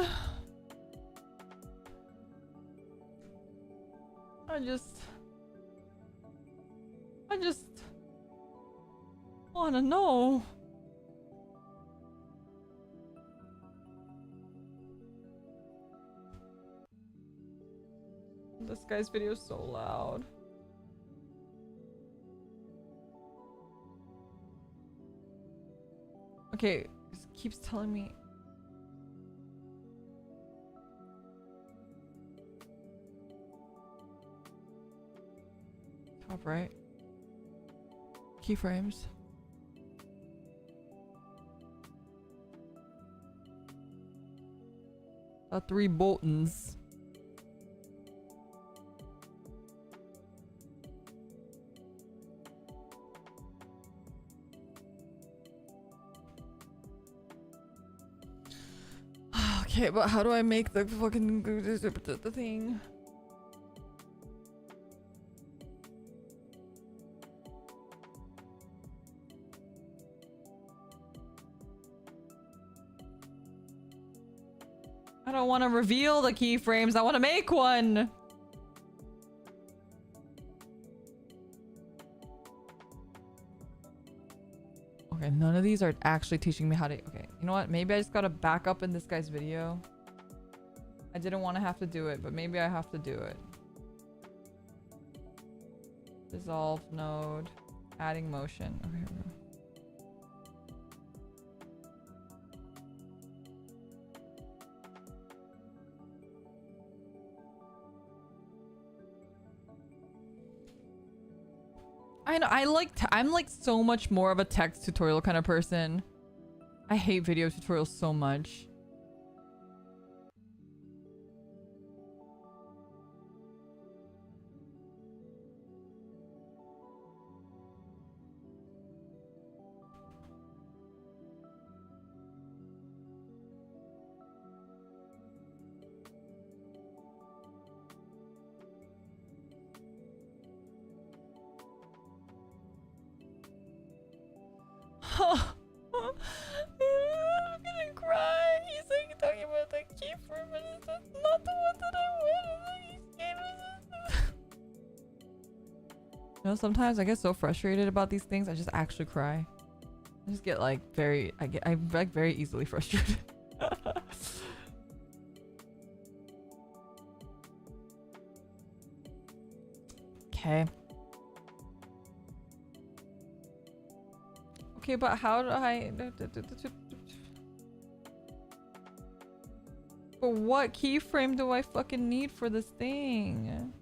I just wanna know. This guy's video is so loud. Okay, it keeps telling me. Top right. Keyframes. The 3 buttons. Okay, but how do I make the fucking the thing? I don't want to reveal the keyframes. I want to make one. Okay, none of these are actually teaching me how to... Okay, you know what? Maybe I just gotta back up in this guy's video. I didn't want to have to do it, but maybe I have to do it. Dissolve node. Adding motion. Okay, here we go. I know, I'm like so much more of a text tutorial kind of person. I hate video tutorials so much. I'm gonna cry. He's like talking about the keyframe, and it's not the one that I wanted. You know, sometimes I get so frustrated about these things, I just actually cry. I just get like I'm like very easily frustrated. Okay. Okay, but how do I... But what keyframe do I fucking need for this thing?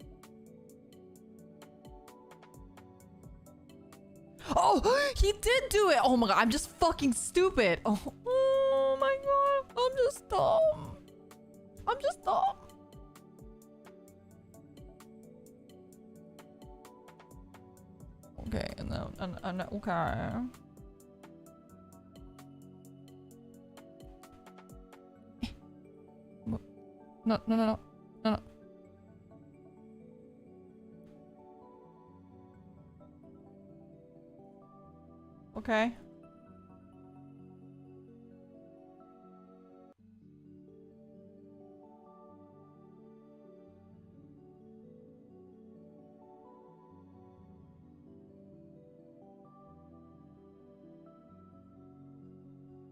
Oh! He did do it! Oh my god, I'm just fucking stupid! Oh my god, I'm just dumb. I'm just dumb. Okay, and then... okay. No. Okay.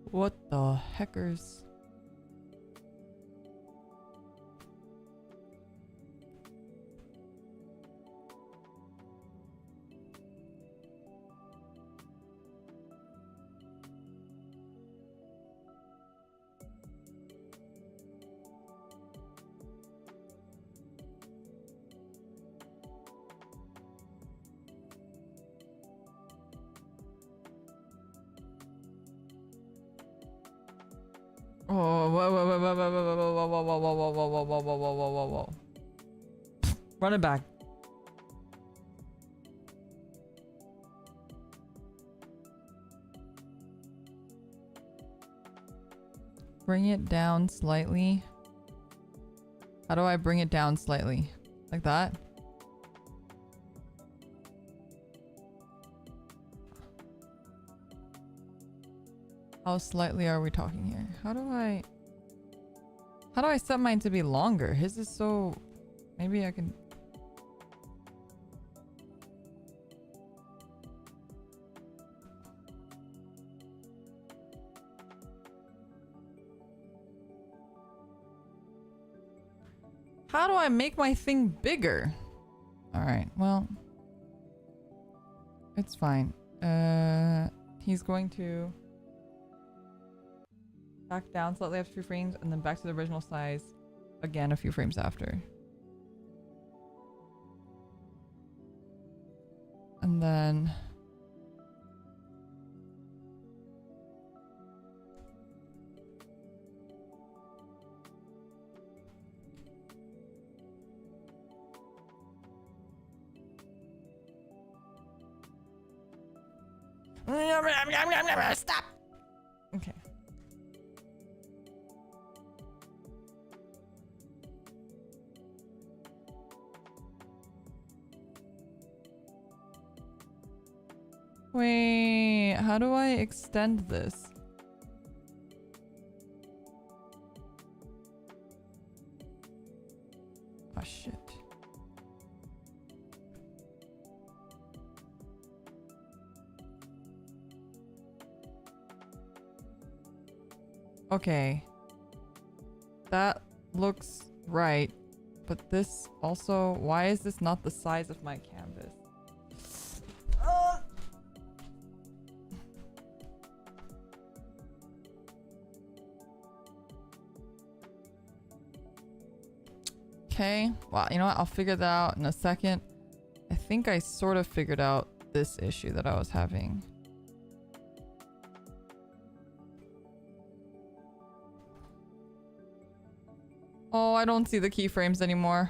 What the heckers? Oh, whoa. Run it back. Bring it down slightly. How do I bring it down slightly? Like that? How slightly are we talking here? How do I set mine to be longer? His is so... Maybe I can... How do I make my thing bigger? Alright, well... It's fine. He's going to... back down slightly after a few frames, and then back to the original size again a few frames after. And then... Stop! Okay. Wait, how do I extend this? Oh shit. Okay. That looks right. But this also... Why is this not the size of my canvas? Okay. Well, you know what? I'll figure that out in a second. I think I sort of figured out this issue that I was having. Oh, I don't see the keyframes anymore.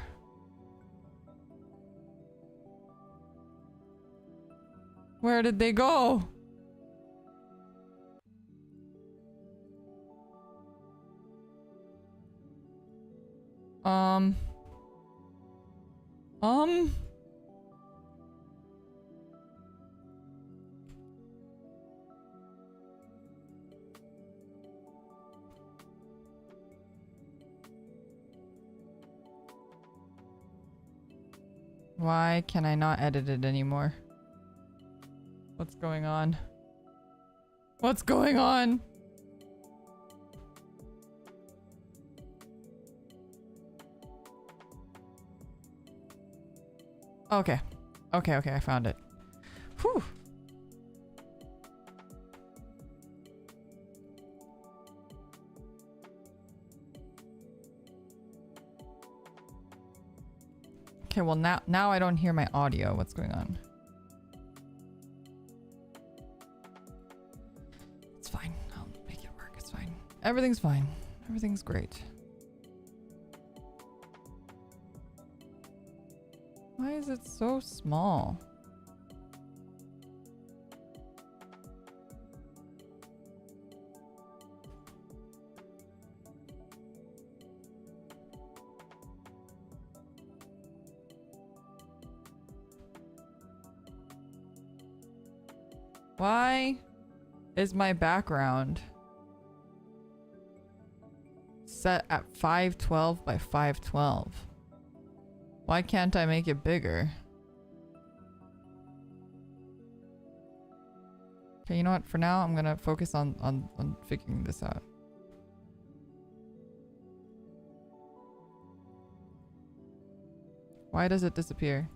Where did they go? Why can I not edit it anymore? What's going on? What's going on? Okay. Okay, I found it. Whew. Okay, well now I don't hear my audio. What's going on? It's fine. I'll make it work. It's fine. Everything's fine. Everything's great. Why is it so small? Why is my background set at 512 by 512? Why can't I make it bigger? Okay, you know what? For now, I'm gonna focus on figuring this out. Why does it disappear?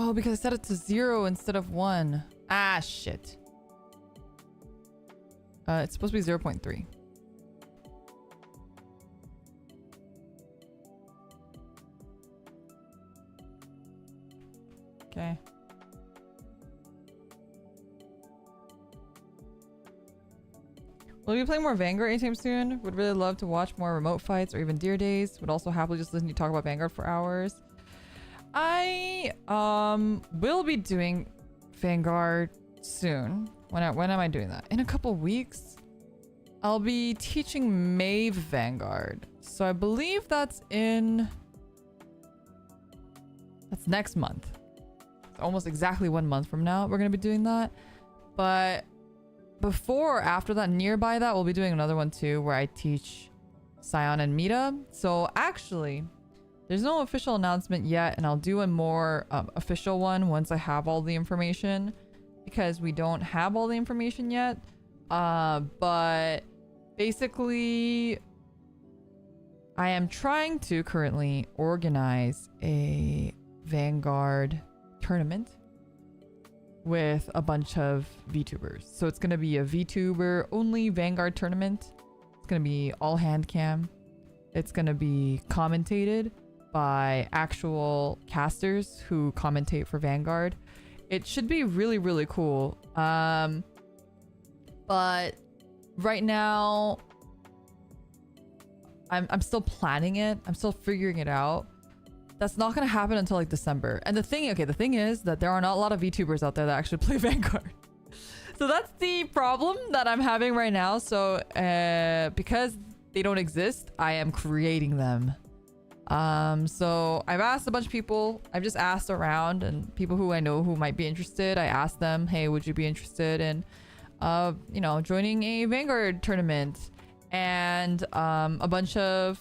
Oh, because I set it to 0 instead of 1. Ah, shit. It's supposed to be 0.3. Okay. Will you be playing more Vanguard anytime soon? Would really love to watch more remote fights or even deer days. Would also happily just listen to you talk about Vanguard for hours. I will be doing Vanguard soon. When am I doing that? In a couple weeks? I'll be teaching Maeve Vanguard. So I believe that's next month. It's almost exactly 1 month from now we're gonna be doing that. But before or after that, nearby that, we'll be doing another one too where I teach Scion and Mita. So actually, there's no official announcement yet, and I'll do a more official one once I have all the information, because we don't have all the information yet. But basically, I am trying to currently organize a Vanguard tournament with a bunch of VTubers. So it's going to be a VTuber only Vanguard tournament. It's going to be all hand cam. It's going to be commentated by actual casters who commentate for Vanguard. It should be really, really cool. But right now, I'm still planning it. I'm still figuring it out. That's not going to happen until like December. And the thing is that there are not a lot of VTubers out there that actually play Vanguard. So that's the problem that I'm having right now. So because they don't exist, I am creating them. So I've asked a bunch of people. I've just asked around, and people who I know who might be interested. I asked them, hey, would you be interested in, joining a Vanguard tournament? And a bunch of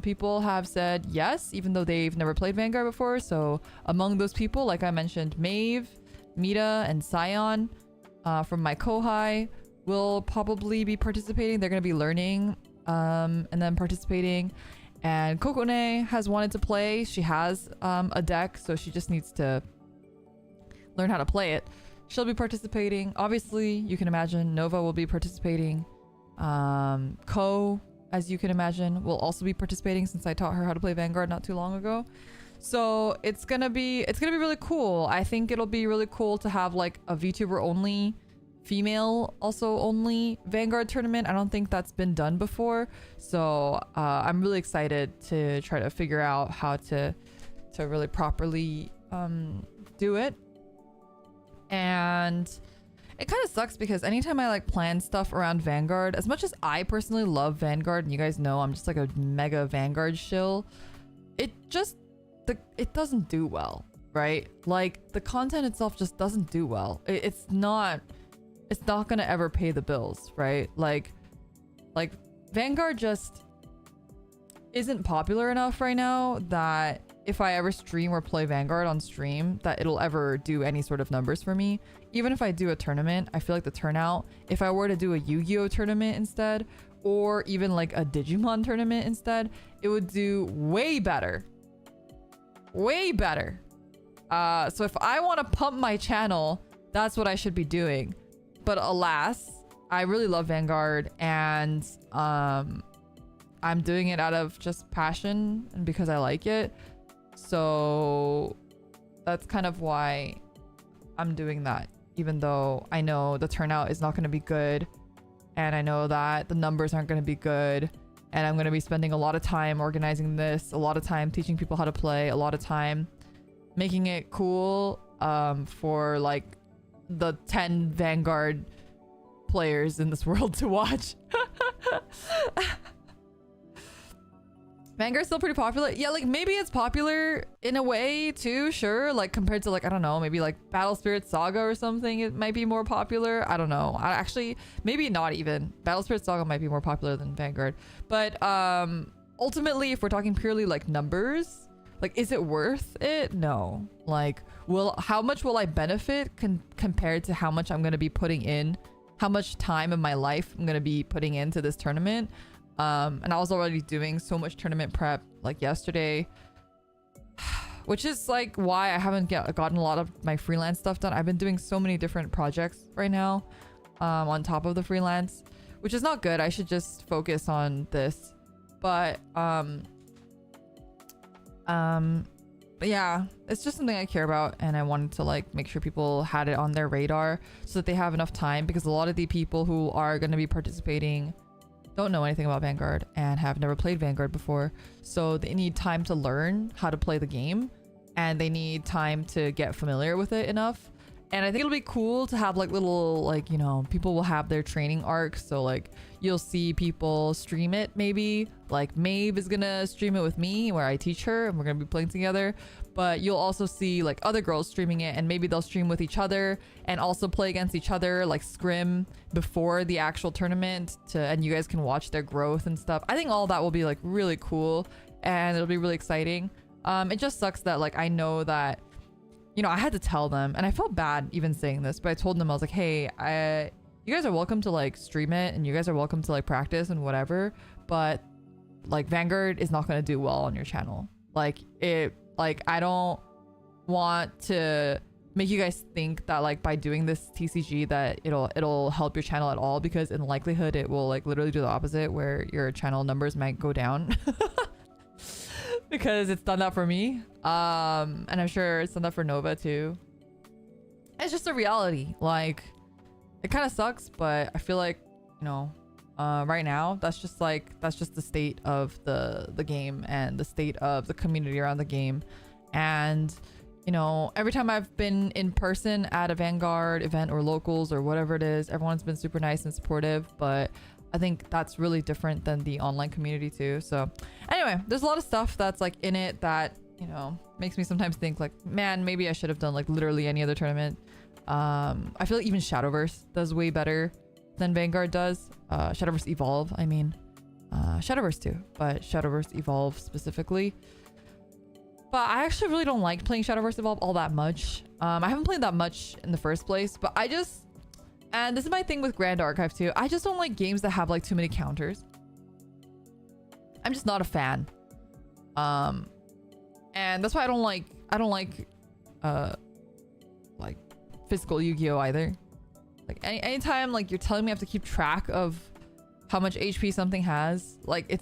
people have said yes, even though they've never played Vanguard before. So among those people, like I mentioned, Maeve, Mita, and Scion from my Kohai will probably be participating. They're going to be learning and then participating. And Kokone has wanted to play. She has a deck, so she just needs to learn how to play it. She'll be participating. Obviously, you can imagine Nova will be participating. Ko, as you can imagine, will also be participating, since I taught her how to play Vanguard not too long ago. So it's gonna be really cool. I think it'll be really cool to have like a VTuber only, female also only Vanguard tournament. I don't think that's been done before. So I'm really excited to try to figure out how to really properly do it. And it kind of sucks because anytime I like plan stuff around Vanguard, as much as I personally love Vanguard, and you guys know I'm just like a mega Vanguard shill, it doesn't do well, right? Like the content itself just doesn't do well. It's not gonna ever pay the bills, right? Like Vanguard just isn't popular enough right now that if I ever stream or play Vanguard on stream, that it'll ever do any sort of numbers for me. Even if I do a tournament, I feel like the turnout, if I were to do a Yu-Gi-Oh tournament instead, or even like a Digimon tournament instead, it would do way better. Way better. So if I want to pump my channel, that's what I should be doing. But alas, I really love Vanguard, and I'm doing it out of just passion and because I like it. So that's kind of why I'm doing that, even though I know the turnout is not going to be good, and I know that the numbers aren't going to be good, and I'm going to be spending a lot of time organizing this, a lot of time teaching people how to play, a lot of time making it cool for like the 10 Vanguard players in this world to watch. Vanguard's still pretty popular. Yeah, like maybe it's popular in a way too, sure. Like compared to like, I don't know, maybe like Battle Spirit Saga or something, it might be more popular. I don't know. Actually, maybe not even. Battle Spirit Saga might be more popular than Vanguard. But ultimately, if we're talking purely like numbers, like is it worth it? No. Like, how much will I benefit compared to how much I'm going to be putting in, how much time of my life I'm going to be putting into this tournament? And I was already doing so much tournament prep like yesterday. which is like why I haven't gotten a lot of my freelance stuff done. I've been doing so many different projects right now, on top of the freelance, which is not good. I should just focus on this. But yeah, it's just something I care about, and I wanted to like make sure people had it on their radar so that they have enough time, because a lot of the people who are going to be participating don't know anything about Vanguard and have never played Vanguard before. So they need time to learn how to play the game, and they need time to get familiar with it enough. And I think it'll be cool to have like little, like, you know, people will have their training arcs. So like you'll see people stream it, maybe like Maeve is gonna stream it with me where I teach her and we're gonna be playing together. But you'll also see like other girls streaming it, and maybe they'll stream with each other and also play against each other, like scrim before the actual tournament, and you guys can watch their growth and stuff. I think all that will be like really cool, and it'll be really exciting. It just sucks that like I know that, you know, I had to tell them, and I felt bad even saying this, but I told them, I was like, hey, you guys are welcome to like stream it, and you guys are welcome to like practice and whatever, but like Vanguard is not going to do well on your channel. Like I don't want to make you guys think that like by doing this TCG that it'll help your channel at all, because in likelihood it will like literally do the opposite, where your channel numbers might go down. Because it's done that for me, and I'm sure it's done that for Nova too. It's just a reality. Like, it kind of sucks, but I feel like, you know, right now that's just the state of the game and the state of the community around the game. And you know, every time I've been in person at a Vanguard event or locals or whatever it is, everyone's been super nice and supportive, but I think that's really different than the online community too. So anyway, there's a lot of stuff that's like in it that, you know, makes me sometimes think like, man, maybe I should have done like literally any other tournament. I feel like even Shadowverse does way better than Vanguard does. Shadowverse Evolve, I mean, Shadowverse too, but Shadowverse Evolve specifically. But I actually really don't like playing Shadowverse Evolve all that much. I haven't played that much in the first place, but and this is my thing with Grand Archive too, I just don't like games that have like too many counters. I'm just not a fan. And that's why I don't like physical Yu-Gi-Oh either. Like anytime like you're telling me I have to keep track of how much HP something has, like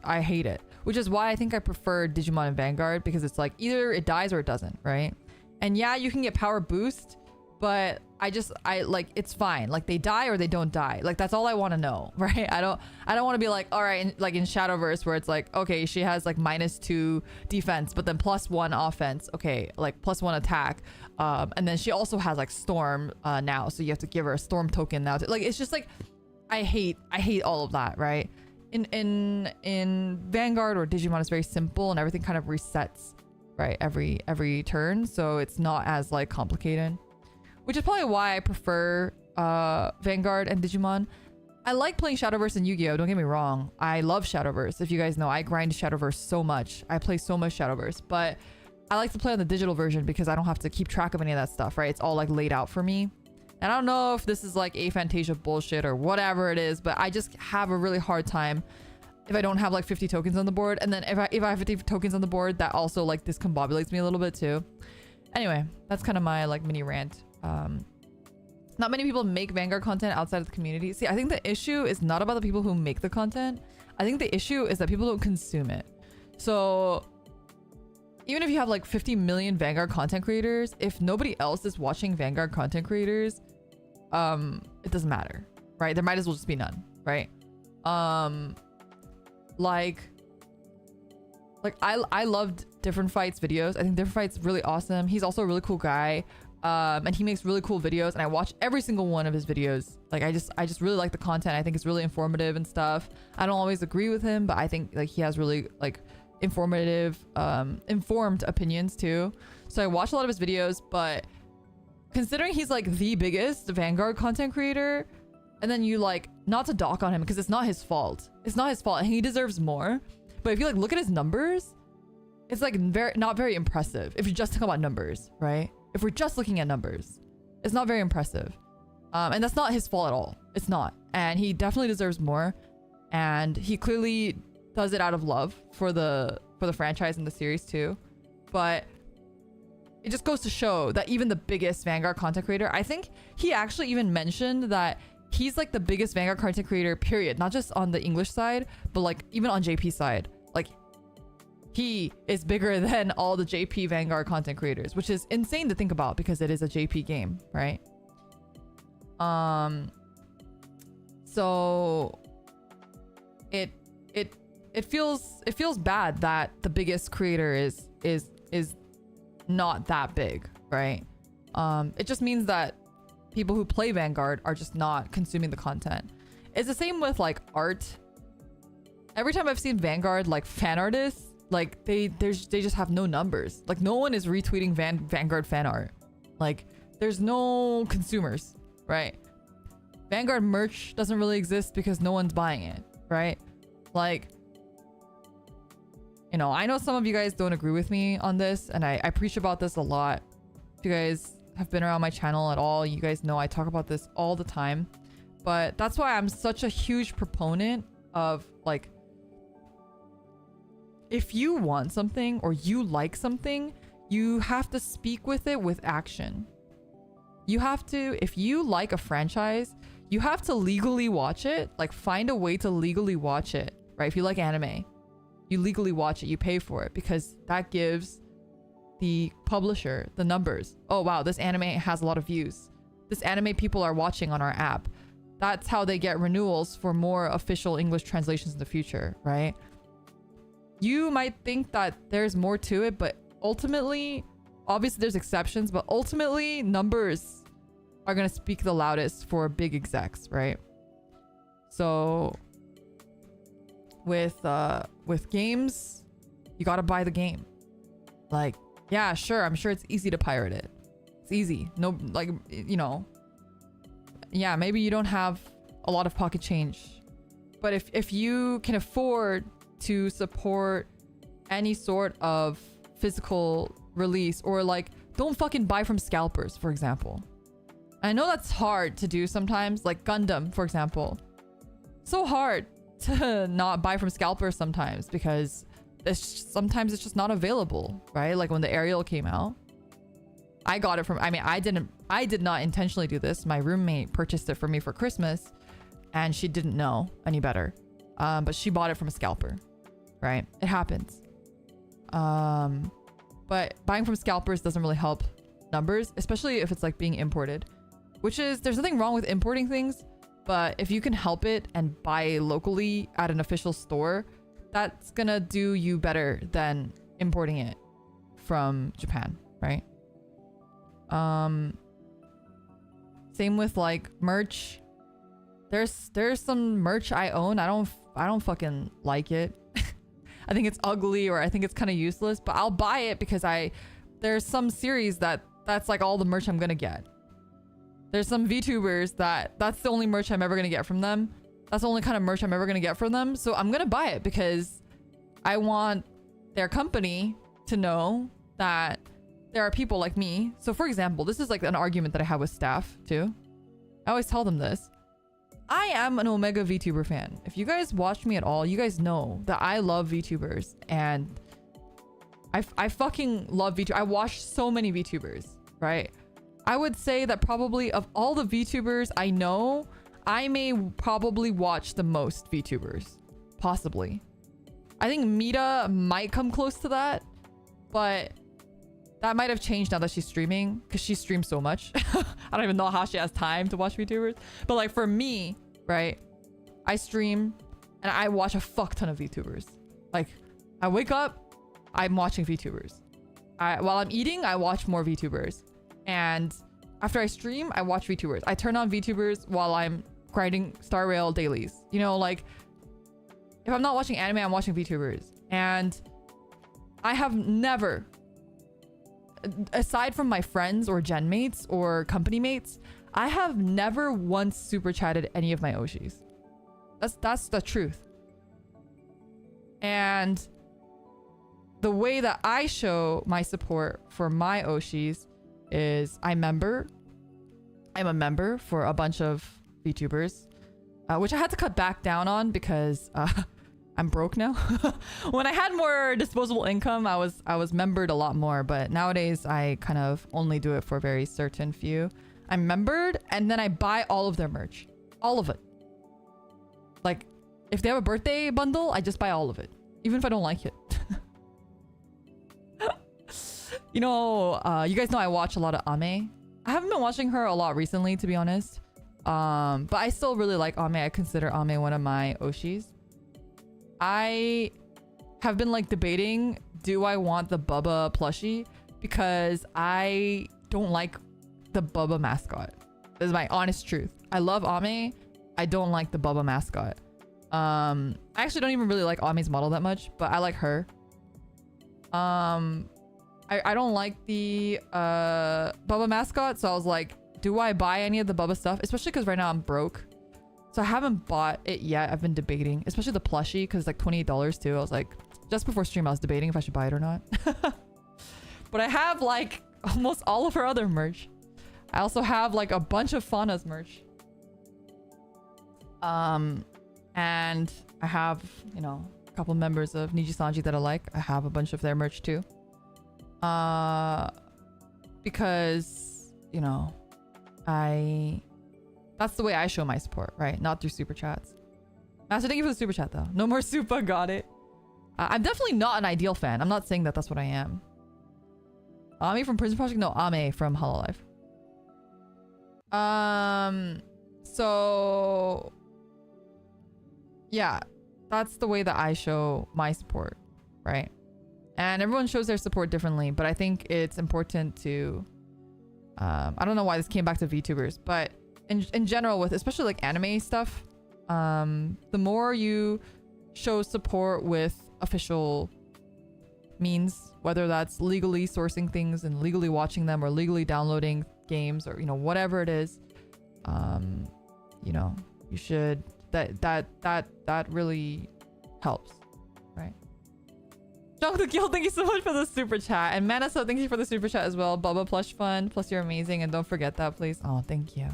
I hate it. Which is why I think I prefer Digimon and Vanguard, because it's like either it dies or it doesn't, right? And yeah, you can get power boost, but I like, it's fine. Like they die or they don't die. Like that's all I want to know, right? I don't want to be like, all right, like in Shadowverse where it's like, okay, she has like -2 defense, but then +1 offense. Okay, like +1 attack. And then she also has like Storm now, so you have to give her a Storm token now. Like it's just like, I hate all of that, right? In Vanguard or Digimon, it's very simple and everything kind of resets, right, every turn, so it's not as like complicated, which is probably why I prefer Vanguard and Digimon. I like playing Shadowverse and Yu-Gi-Oh, don't get me wrong. I love Shadowverse. If you guys know, I grind Shadowverse so much. I play so much Shadowverse, but I like to play on the digital version because I don't have to keep track of any of that stuff, right? It's all like laid out for me. And I don't know if this is like aphantasia bullshit or whatever it is, but I just have a really hard time if I don't have like 50 tokens on the board. And then if I have 50 tokens on the board, that also like discombobulates me a little bit too. Anyway, that's kind of my like mini rant. Not many people make Vanguard content outside of the community. See, I think the issue is not about the people who make the content. I think the issue is that people don't consume it. So even if you have like 50 million Vanguard content creators, if nobody else is watching Vanguard content creators, it doesn't matter, right? There might as well just be none, right? Like I loved Different Fights videos. I think Different Fights really awesome. He's also a really cool guy. And he makes really cool videos, and I watch every single one of his videos. Like I just really like the content. I think it's really informative and stuff. I don't always agree with him, but I think like he has really like informative, informed opinions too. So I watch a lot of his videos, but considering he's like the biggest Vanguard content creator, and then you like, not to dock on him because it's not his fault. It's not his fault, and he deserves more. But if you like look at his numbers, it's like not very impressive. If you just talk about numbers, right? If we're just looking at numbers, it's not very impressive. And that's not his fault at all. It's not. And he definitely deserves more. And he clearly does it out of love for the franchise and the series too. but it just goes to show that even the biggest Vanguard content creator, I think he actually even mentioned that he's like the biggest Vanguard content creator, period. Not just on the English side, but like even on JP side. Like he is bigger than all the JP Vanguard content creators, which is insane to think about because it is a JP game, right? So it feels bad that the biggest creator is not that big, right? It just means that people who play Vanguard are just not consuming the content. It's the same with like art. Every time I've seen Vanguard like fan artists, like they just have no numbers. Like no one is retweeting Vanguard fan art. Like there's no consumers, right? Vanguard merch doesn't really exist because no one's buying it, right? Like, you know, I know some of you guys don't agree with me on this, and I preach about this a lot. If you guys have been around my channel at all, you guys know I talk about this all the time. But that's why I'm such a huge proponent of like, if you want something or you like something, you have to speak with it with action. You have to, if you like a franchise, you have to legally watch it, like find a way to legally watch it, right? If you like anime, you legally watch it, you pay for it, because that gives the publisher the numbers. Oh wow, this anime has a lot of views. This anime people are watching on our app. That's how they get renewals for more official English translations in the future, right? You might think that there's more to it, but ultimately, obviously there's exceptions, but ultimately numbers are going to speak the loudest for big execs, right? So with games, you got to buy the game. Like, yeah, sure, I'm sure it's easy to pirate it. It's easy. No, like, you know, yeah, maybe you don't have a lot of pocket change, but if you can afford to support any sort of physical release, or like, don't fucking buy from scalpers, for example. I know that's hard to do sometimes, like Gundam, for example. So hard to not buy from scalpers sometimes because sometimes it's just not available, right? Like when the Ariel came out, I got it from, I mean, I did not intentionally do this. My roommate purchased it for me for Christmas and she didn't know any better. But she bought it from a scalper, right? It happens. But buying from scalpers doesn't really help numbers, especially if it's like being imported, which is, there's nothing wrong with importing things, but if you can help it and buy locally at an official store, that's gonna do you better than importing it from Japan, right? Same with like merch. There's some merch I own. I don't fucking like it. I think it's ugly, or I think it's kind of useless, but I'll buy it because there's some series that's like all the merch I'm gonna get. There's some VTubers that's the only merch I'm ever gonna get from them. That's the only kind of merch I'm ever gonna get from them. So I'm gonna buy it because I want their company to know that there are people like me. So for example, this is like an argument that I have with staff too. I always tell them this. I am an Omega VTuber fan. If you guys watch me at all, you guys know that I love VTubers, and I fucking love VTubers. I watch so many VTubers, right? I would say that probably of all the VTubers I know, I may probably watch the most VTubers. Possibly. I think Mita might come close to that, but that might have changed now that she's streaming, because she streams so much. I don't even know how she has time to watch VTubers. But like for me, right, I stream and I watch a fuck ton of VTubers. Like I wake up, I'm watching VTubers. While I'm eating, I watch more VTubers. And after I stream, I watch VTubers. I turn on VTubers while I'm grinding Star Rail dailies. You know, like if I'm not watching anime, I'm watching VTubers. And I have never, aside from my friends or gen mates or company mates, I have never once super chatted any of my Oshis. That's the truth. And the way that I show my support for my Oshis is I'm a member for a bunch of VTubers, which I had to cut back down on because I'm broke now. When I had more disposable income, I was membered a lot more, but nowadays I kind of only do it for a very certain few. I'm membered and then I buy all of their merch. All of it. Like, if they have a birthday bundle, I just buy all of it. Even if I don't like it. You know, you guys know I watch a lot of Ame. I haven't been watching her a lot recently, to be honest. But I still really like Ame. I consider Ame one of my Oshis. I have been like debating, do I want the Bubba plushie? Because I don't like the Bubba mascot. This is my honest truth. I love Ame. I don't like the Bubba mascot. I actually don't even really like Ame's model that much, but I like her. I don't like the Bubba mascot, so I was like, do I buy any of the Bubba stuff? Especially because right now I'm broke. So I haven't bought it yet. I've been debating, especially the plushie, because it's like $28 too. I was like, just before stream I was debating if I should buy it or not. But I have like almost all of her other merch. I also have like a bunch of Fauna's merch. And I have, you know, a couple members of Niji Sanji that I like. I have a bunch of their merch too. Because, you know, that's the way I show my support, right? Not through super chats. Master, thank you for the super chat though. No more super, got it. I'm definitely not an Ideal fan. I'm not saying that that's what I am. Ami from Prison Project? No, Ame from Hololive. So yeah, that's the way that I show my support, right? And everyone shows their support differently, but I think it's important to I don't know why this came back to VTubers, but in general, with especially like anime stuff, the more you show support with official means, whether that's legally sourcing things and legally watching them or legally downloading games or, you know, whatever it is, you know, you should, that really helps, right? Junk the Guild, thank you so much for the super chat. And Manasa, thank you for the super chat as well. Bubba plush fun, plus you're amazing, and don't forget that, please. Oh, thank you.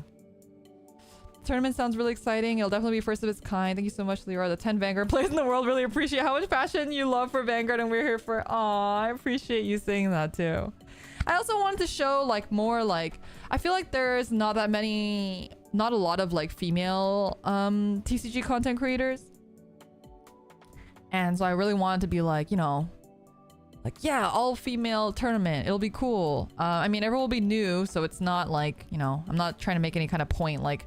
Tournament sounds really exciting. It'll definitely be first of its kind. Thank you so much, Leora. The 10 Vanguard players in the world really appreciate how much passion you love for Vanguard, and we're here for. Aw, I appreciate you saying that too. I also wanted to show like more like, I feel like there's not a lot of like female TCG content creators, and so I really wanted to be like, you know, like, yeah, all female tournament, it'll be cool. I mean, everyone will be new, so it's not like, you know, I'm not trying to make any kind of point like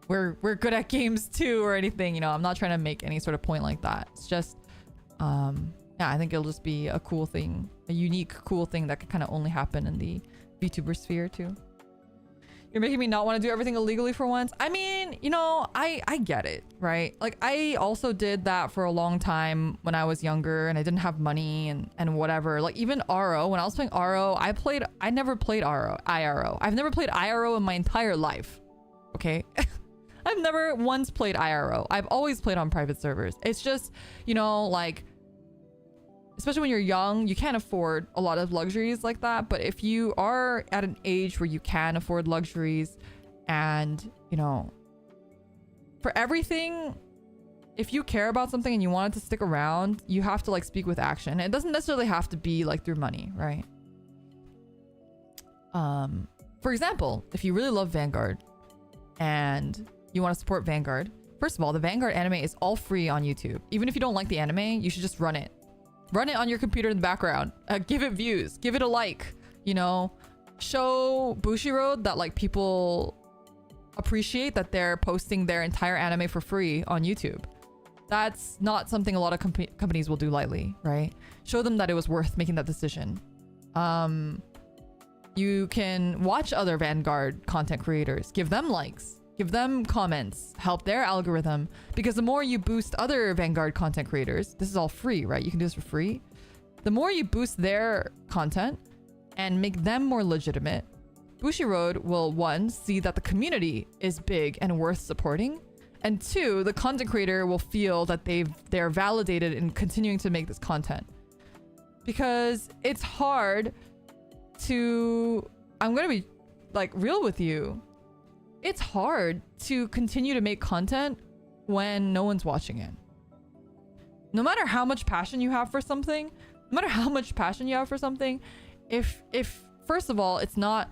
we're good at games too or anything, you know. I'm not trying to make any sort of point like that. It's just yeah, I think it'll just be a cool thing, a unique cool thing that could kind of only happen in the VTuber sphere too. You're making me not want to do everything illegally for once. I mean, you know, I get it, right? Like, I also did that for a long time when I was younger and I didn't have money and whatever. Like, even RO, when I was playing RO, I never played IRO. I've never played IRO in my entire life, okay? I've never once played IRO. I've always played on private servers. It's just, you know, like, especially when you're young, you can't afford a lot of luxuries like that. But if you are at an age where you can afford luxuries and, you know, for everything, if you care about something and you want it to stick around, you have to like speak with action. It doesn't necessarily have to be like through money, right? For example, if you really love Vanguard and you want to support Vanguard, first of all, the Vanguard anime is all free on YouTube. Even if you don't like the anime, you should just run it. Run it on your computer in the background. Give it views. Give it a like. You know, show Bushiroad that like people appreciate that they're posting their entire anime for free on YouTube. That's not something a lot of companies will do lightly, right? Show them that it was worth making that decision. You can watch other Vanguard content creators. Give them likes. Give them comments, help their algorithm, because the more you boost other Vanguard content creators, this is all free, right? You can do this for free. The more you boost their content and make them more legitimate, Bushiroad will, one, see that the community is big and worth supporting, and two, the content creator will feel that they're validated in continuing to make this content. Because it's hard to, I'm gonna be like real with you, it's hard to continue to make content when no one's watching it. no matter how much passion you have for something, no matter how much passion you have for something, if first of all, it's not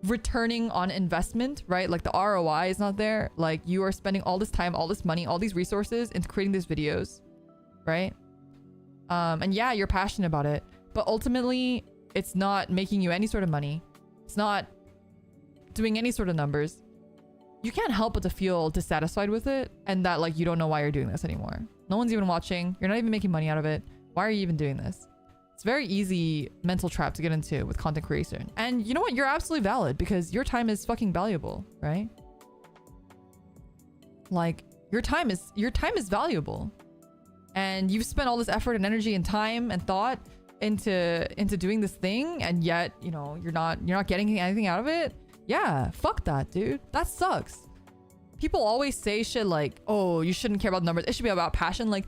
returning on investment, right? Like the ROI is not there. Like you are spending all this time, all this money, all these resources into creating these videos, right? And yeah, you're passionate about it, but ultimately it's not making you any sort of money. It's not doing any sort of numbers. You can't help but to feel dissatisfied with it, and that like you don't know why you're doing this anymore. No one's even watching. You're not even making money out of it. Why are you even doing this? It's a very easy mental trap to get into with content creation. And you know what? You're absolutely valid, because your time is fucking valuable, right? Like your time is valuable. And you've spent all this effort and energy and time and thought into doing this thing, and yet, you know, you're not getting anything out of it. Yeah, fuck that, dude. That sucks. People always say shit like, "Oh, you shouldn't care about numbers. It should be about passion." Like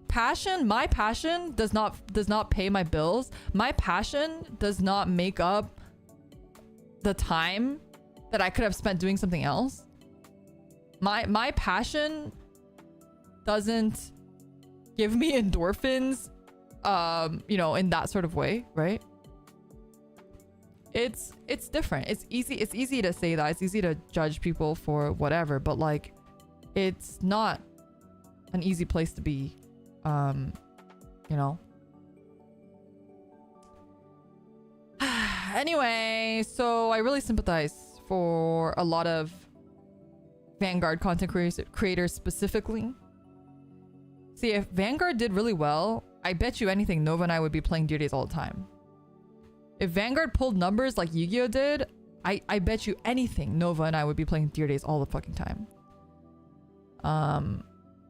passion, my passion does not pay my bills. My passion does not make up the time that I could have spent doing something else. My passion doesn't give me endorphins, you know, in that sort of way, right? It's different. It's easy to say that. It's easy to judge people for whatever, but like it's not an easy place to be, you know. Anyway, so I really sympathize for a lot of Vanguard content creators specifically. See, if Vanguard did really well, I bet you anything Nova and I would be playing Dear Days all the time. If Vanguard pulled numbers like Yu-Gi-Oh did, I bet you anything Nova and I would be playing Dear Days all the fucking time.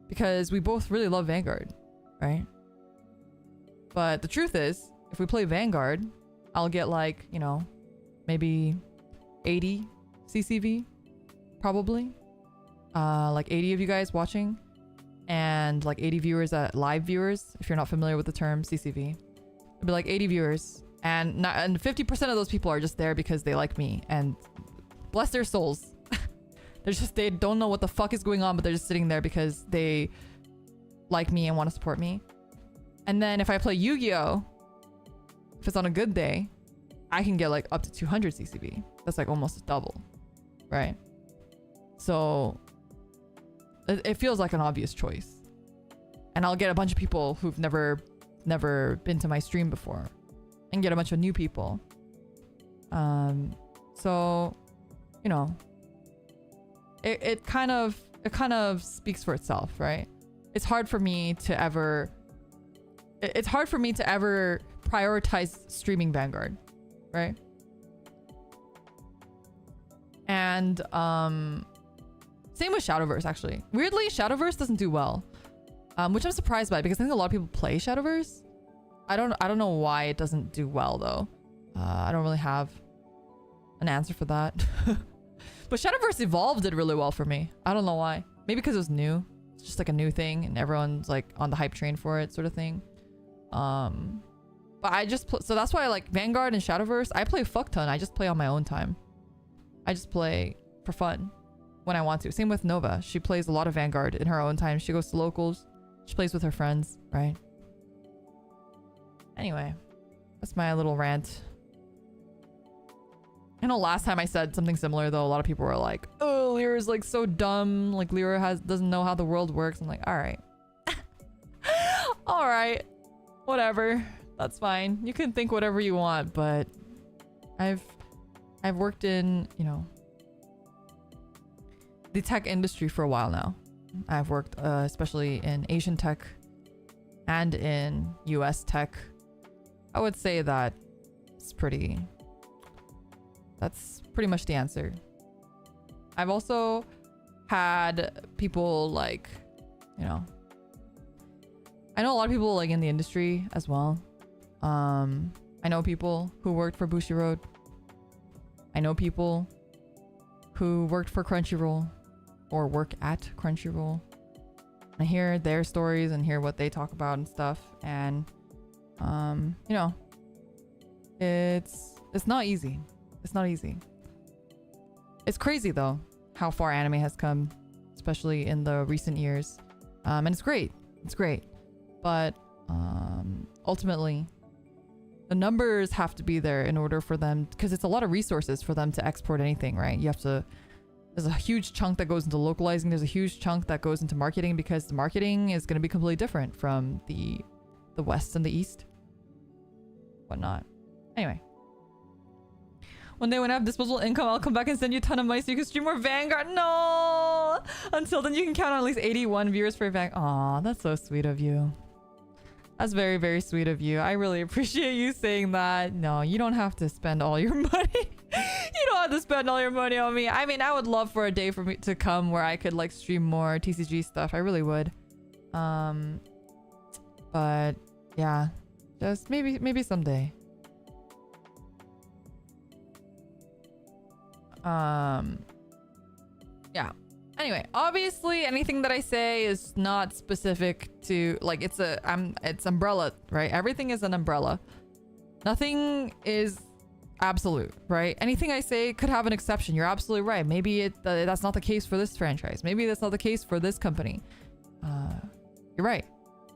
Because we both really love Vanguard, right? But the truth is, if we play Vanguard, I'll get like, you know, maybe 80 CCV, probably. Like 80 of you guys watching, and like 80 viewers, live viewers, if you're not familiar with the term CCV. It'd be like 80 viewers. And 50% of those people are just there because they like me, and bless their souls. They don't know what the fuck is going on, but they're just sitting there because they like me and want to support me. And then if I play Yu-Gi-Oh, if it's on a good day, I can get like up to 200 CCV. That's like almost double, right? So it feels like an obvious choice. And I'll get a bunch of people who've never been to my stream before, and get a bunch of new people. So, you know, it kind of speaks for itself, right? It's hard for me to ever prioritize streaming Vanguard, right? And same with Shadowverse, actually. Weirdly, Shadowverse doesn't do well, which I'm surprised by, because I think a lot of people play Shadowverse. I don't know why it doesn't do well though. I don't really have an answer for that. But Shadowverse Evolved did really well for me. I don't know why. Maybe because it was new. It's just like a new thing, and everyone's like on the hype train for it, sort of thing. But I just so that's why I like Vanguard and Shadowverse. I play a fuck ton. I just play on my own time. I just play for fun when I want to. Same with Nova. She plays a lot of Vanguard in her own time. She goes to locals. She plays with her friends, right? Anyway, that's my little rant. I know last time I said something similar though, a lot of people were like, "Oh, Lyra's like so dumb. Like Lyra doesn't know how the world works." I'm like, all right. All right. Whatever. That's fine. You can think whatever you want, but I've worked in, you know, the tech industry for a while now. I've worked especially in Asian tech and in US tech. I would say that's pretty much the answer. I've also had people like, you know, I know a lot of people like in the industry as well. I know people who worked for Bushiroad. I know people who worked for Crunchyroll or work at Crunchyroll. I hear their stories and hear what they talk about and stuff, and you know, it's not easy. It's not easy. It's crazy though how far anime has come. It's especially in the recent years. And it's great. It's great. But ultimately, the numbers have to be there in order for them, because it's a lot of resources for them to export anything, right? You have to, there's a huge chunk that goes into localizing. There's a huge chunk that goes into marketing, because the marketing is going to be completely different from the West and the East. Whatnot. Anyway. One day when I have disposable income, I'll come back and send you a ton of money so you can stream more Vanguard. No! Until then, you can count on at least 81 viewers for Vanguard. Aw, that's so sweet of you. That's very, very sweet of you. I really appreciate you saying that. No, you don't have to spend all your money. You don't have to spend all your money on me. I mean, I would love for a day for me to come where I could like stream more TCG stuff. I really would. But yeah, just maybe someday. Yeah. Anyway, obviously anything that I say is not specific to like it's umbrella, right? Everything is an umbrella. Nothing is absolute, right? Anything I say could have an exception. You're absolutely right. Maybe that's not the case for this franchise. Maybe that's not the case for this company. You're right.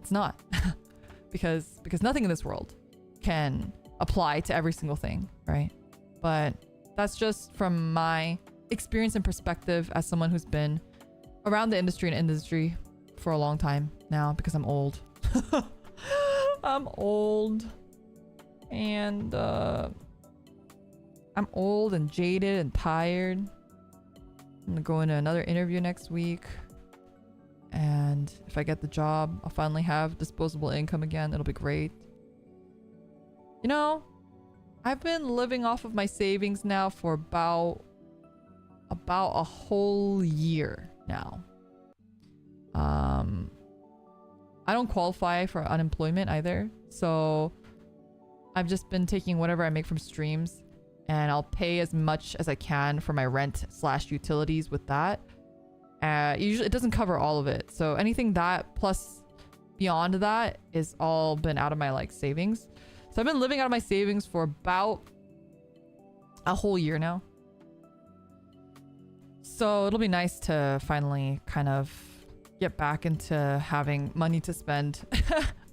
It's not. because nothing in this world can apply to every single thing, right? But that's just from my experience and perspective as someone who's been around the industry for a long time now, because I'm old. I'm old. And I'm old and jaded and tired. I'm gonna go into another interview next week. And if I get the job, I'll finally have disposable income again. It'll be great. You know, I've been living off of my savings now for about a whole year now. I don't qualify for unemployment either, so I've just been taking whatever I make from streams, and I'll pay as much as I can for my rent / utilities with that. Usually it doesn't cover all of it, so anything that plus beyond that is all been out of my like savings. So I've been living out of my savings for about a whole year now. So it'll be nice to finally kind of get back into having money to spend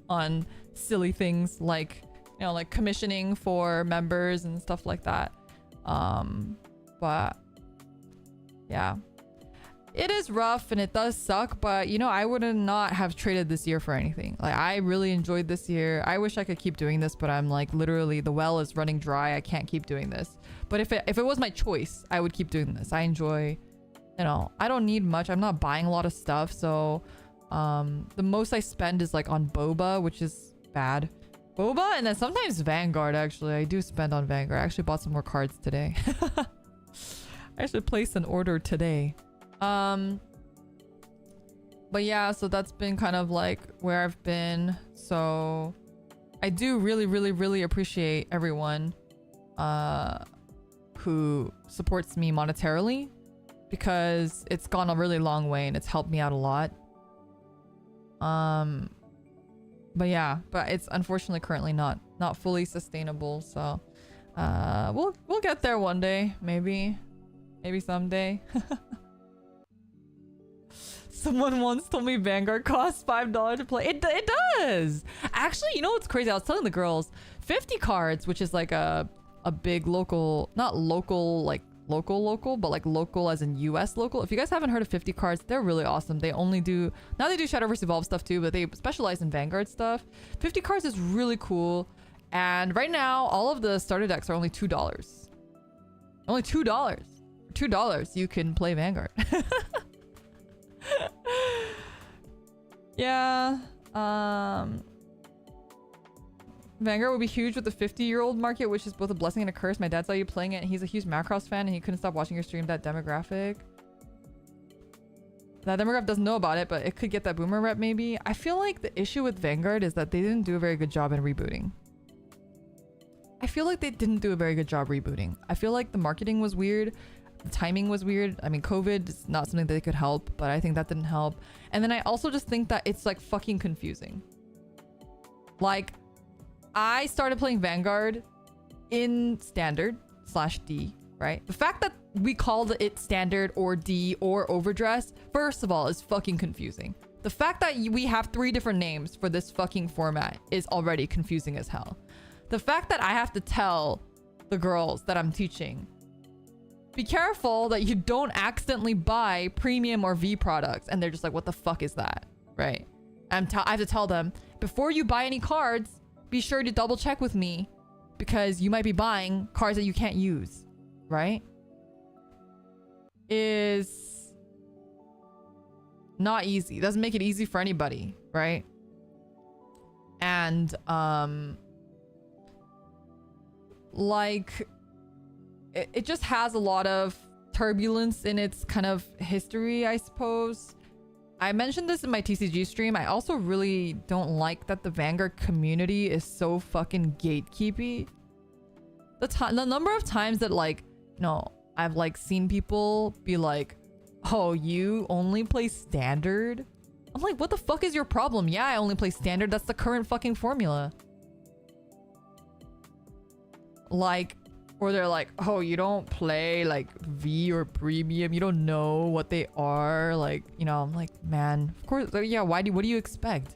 on silly things like, you know, like commissioning for members and stuff like that. But yeah, it is rough and it does suck, but you know, I would not have traded this year for anything. Like, I really enjoyed this year. I wish I could keep doing this, but I'm like, literally the well is running dry. I can't keep doing this. But if it was my choice, I would keep doing this. I enjoy, you know, I don't need much. I'm not buying a lot of stuff. So the most I spend is like on boba, which is bad. Boba, and then sometimes Vanguard. Actually, I do spend on Vanguard. I actually bought some more cards today. I actually placed an order today. But yeah, so that's been kind of like where I've been. So I do really appreciate everyone who supports me monetarily, because it's gone a really long way and it's helped me out a lot. But yeah, but it's unfortunately currently not fully sustainable. So we'll get there one day, maybe someday. Someone once told me Vanguard costs $5 to play. It does. Actually, you know what's crazy? I was telling the girls, 50 cards, which is like a big local, not local like local, but like local as in US local. If you guys haven't heard of 50 cards, they're really awesome. They only do, now they do Shadowverse Evolve stuff too, but they specialize in Vanguard stuff. 50 cards is really cool. And right now, all of the starter decks are only $2. Only $2. $2 you can play Vanguard. Yeah. Vanguard would be huge with the 50-year-old market, which is both a blessing and a curse. My dad saw you playing it, and he's a huge Macross fan, and he couldn't stop watching your stream. That demographic doesn't know about it, but it could get that boomer rep maybe. I feel like the issue with Vanguard is that they didn't do a very good job in rebooting. I feel like the marketing was weird. The timing was weird. I mean, COVID is not something that they could help, but I think that didn't help. And then I also just think that it's like fucking confusing. Like, I started playing Vanguard in standard / D, right? The fact that we called it standard or D or overdress, first of all, is fucking confusing. The fact that we have 3 different names for this fucking format is already confusing as hell. The fact that I have to tell the girls that I'm teaching, be careful that you don't accidentally buy premium or V products, and they're just like, what the fuck is that, right? I have to tell them, before you buy any cards, be sure to double check with me, because you might be buying cards that you can't use, right? Is not easy. Doesn't make it easy for anybody, right? And like it just has a lot of turbulence in its kind of history, I suppose. I mentioned this in my TCG stream. I also really don't like that the Vanguard community is so fucking gatekeepy. The number of times that, like, you know, I've like seen people be like, oh, you only play standard? I'm like, what the fuck is your problem? Yeah, I only play standard. That's the current fucking formula. Like, or they're like, oh, you don't play like V or premium. You don't know what they are. Like, you know, I'm like, man, of course. Like, yeah, what do you expect?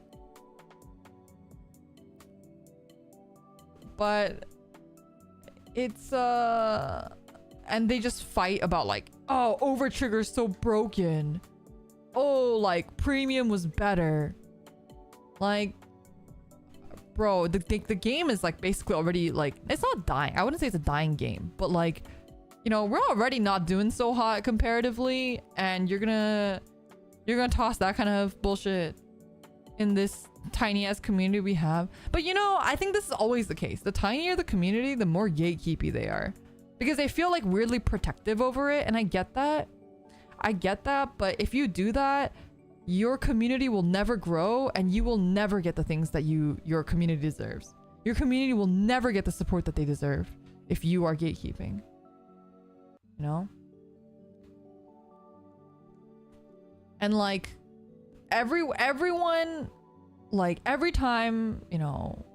But it's and they just fight about like, oh, Overtrigger's so broken. Oh, like premium was better. Like, bro, the game is like basically already like, it's not dying. I wouldn't say it's a dying game, but like, you know, we're already not doing so hot comparatively, and you're gonna toss that kind of bullshit in this tiny ass community we have. But you know, I think this is always the case. The tinier the community, the more gatekeepy they are, because they feel like weirdly protective over it. And I get that, but if you do that, your community will never grow, and you will never get the things that your community deserves. Your community will never get the support that they deserve if you are gatekeeping. You know? And like everyone, like every time, you know,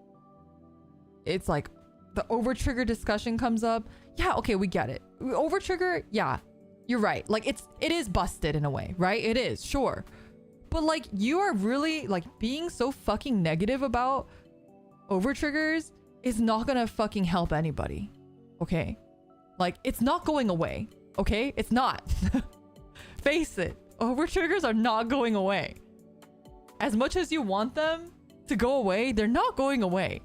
it's like the Overtrigger discussion comes up. Yeah, okay, we get it. Overtrigger, yeah, you're right. Like it is busted in a way, right? It is, sure. But like, you are really like being so fucking negative about Overtriggers is not gonna fucking help anybody. Okay? Like, it's not going away. Okay? It's not. Face it. Overtriggers are not going away. As much as you want them to go away, they're not going away.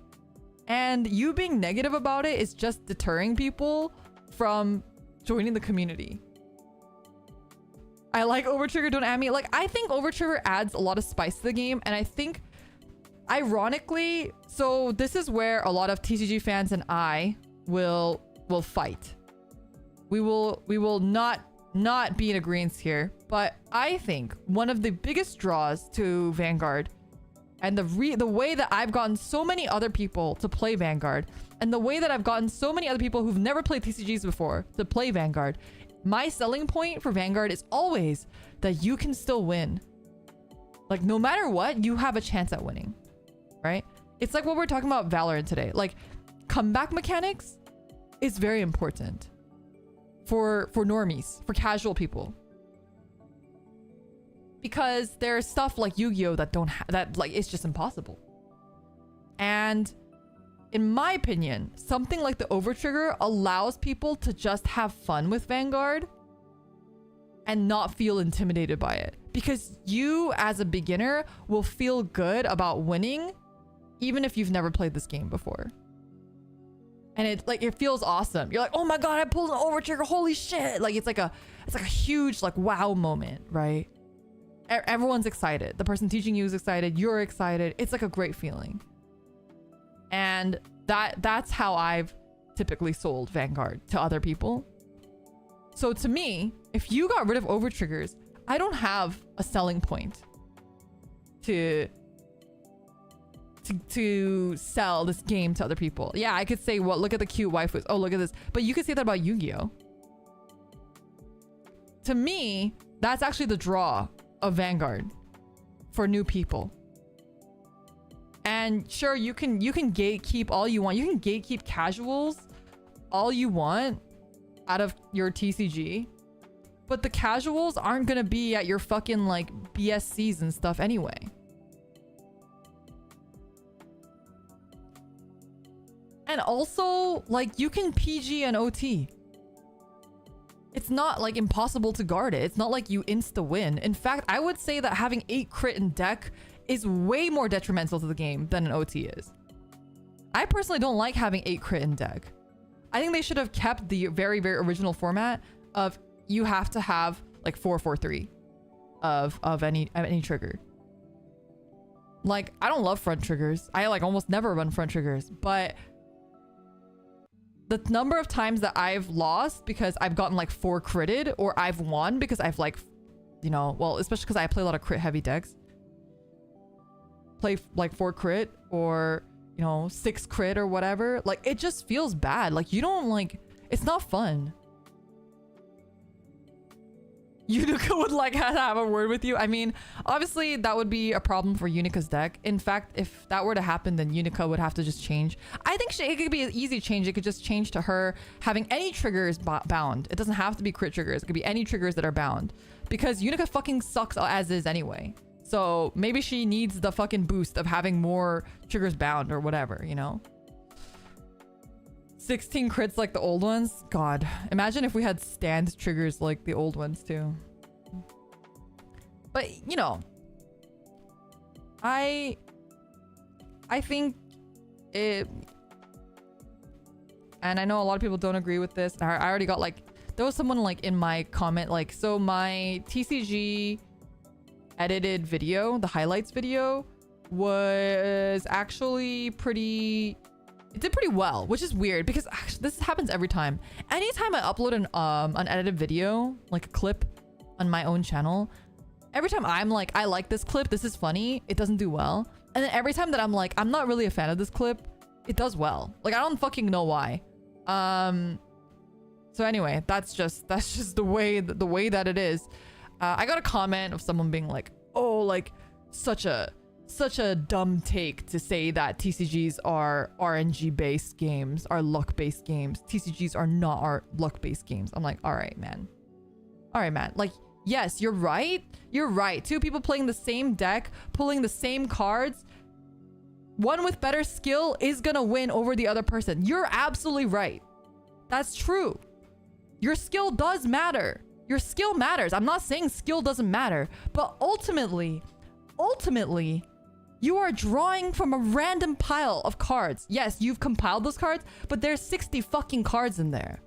And you being negative about it is just deterring people from joining the community. I like Overtrigger, don't add me. Like, I think Overtrigger adds a lot of spice to the game, and I think, ironically, so this is where a lot of TCG fans and I will fight. We will not be in agreement here, but I think one of the biggest draws to Vanguard, and the way that I've gotten so many other people to play Vanguard, and the way that I've gotten so many other people who've never played TCGs before to play Vanguard, my selling point for Vanguard is always that you can still win. Like, no matter what, you have a chance at winning, right? It's like what we're talking about Valorant today. Like, comeback mechanics is very important for normies, for casual people. Because there's stuff like Yu-Gi-Oh! That like, it's just impossible. And in my opinion, something like the Overtrigger allows people to just have fun with Vanguard and not feel intimidated by it. Because you, as a beginner, will feel good about winning even if you've never played this game before. And it feels awesome. You're like, oh my god, I pulled an Overtrigger, holy shit! Like, it's like a huge like wow moment, right? Everyone's excited. The person teaching you is excited. You're excited. It's like a great feeling. And that's how I've typically sold Vanguard to other people. So to me, if you got rid of Overtriggers, I don't have a selling point to sell this game to other people. Yeah, I could say, well, look at the cute waifus. Oh, look at this. But you could say that about Yu-Gi-Oh! To me, that's actually the draw of Vanguard for new people. And sure, you can gatekeep all you want. You can gatekeep casuals all you want. out of your TCG. But the casuals aren't gonna be at your fucking like BSCs and stuff anyway. And also, like, you can PG and OT. It's not like impossible to guard it. It's not like you insta win. In fact, I would say that having 8 crit in deck is way more detrimental to the game than an OT is. I personally don't like having 8 crit in deck. I think they should have kept the very, very original format of you have to have like 4/4/3 of any trigger. Like, I don't love front triggers. I like almost never run front triggers, but the number of times that I've lost because I've gotten like 4 critted, or I've won because I've like, you know, well, especially because I play a lot of crit heavy decks. Play like 4 crit or, you know, 6 crit or whatever. Like, it just feels bad. Like, you don't like, it's not fun. Unica would like have a word with you. I mean, obviously that would be a problem for Unica's deck. In fact, if that were to happen, then Unica would have to just change. I think it could be an easy change. It could just change to her having any triggers bound. It doesn't have to be crit triggers. It could be any triggers that are bound, because Unica fucking sucks as is anyway. So maybe she needs the fucking boost of having more triggers bound or whatever, you know? 16 crits like the old ones. God, imagine if we had stand triggers like the old ones too. But, you know, I think it, and I know a lot of people don't agree with this. I already got like, there was someone like in my comment, like, so my TCG edited video, the highlights video, was actually pretty, it did pretty well, which is weird because actually, this happens every time. Anytime I upload an unedited video, like a clip on my own channel, every time I'm like, I like this clip, this is funny, it doesn't do well. And then every time that I'm like, I'm not really a fan of this clip, it does well. Like, I don't fucking know why. So anyway, that's just the way that it is. I got a comment of someone being like, oh, like such a dumb take to say that TCGs are RNG based games, are luck based games. TCGs are not our luck based games. I'm like, all right, man. Like, yes, you're right. You're right. 2 people playing the same deck, pulling the same cards, one with better skill is gonna win over the other person. You're absolutely right. That's true. Your skill does matter. Your skill matters. I'm not saying skill doesn't matter, but ultimately, you are drawing from a random pile of cards. Yes, you've compiled those cards, but there's 60 fucking cards in there.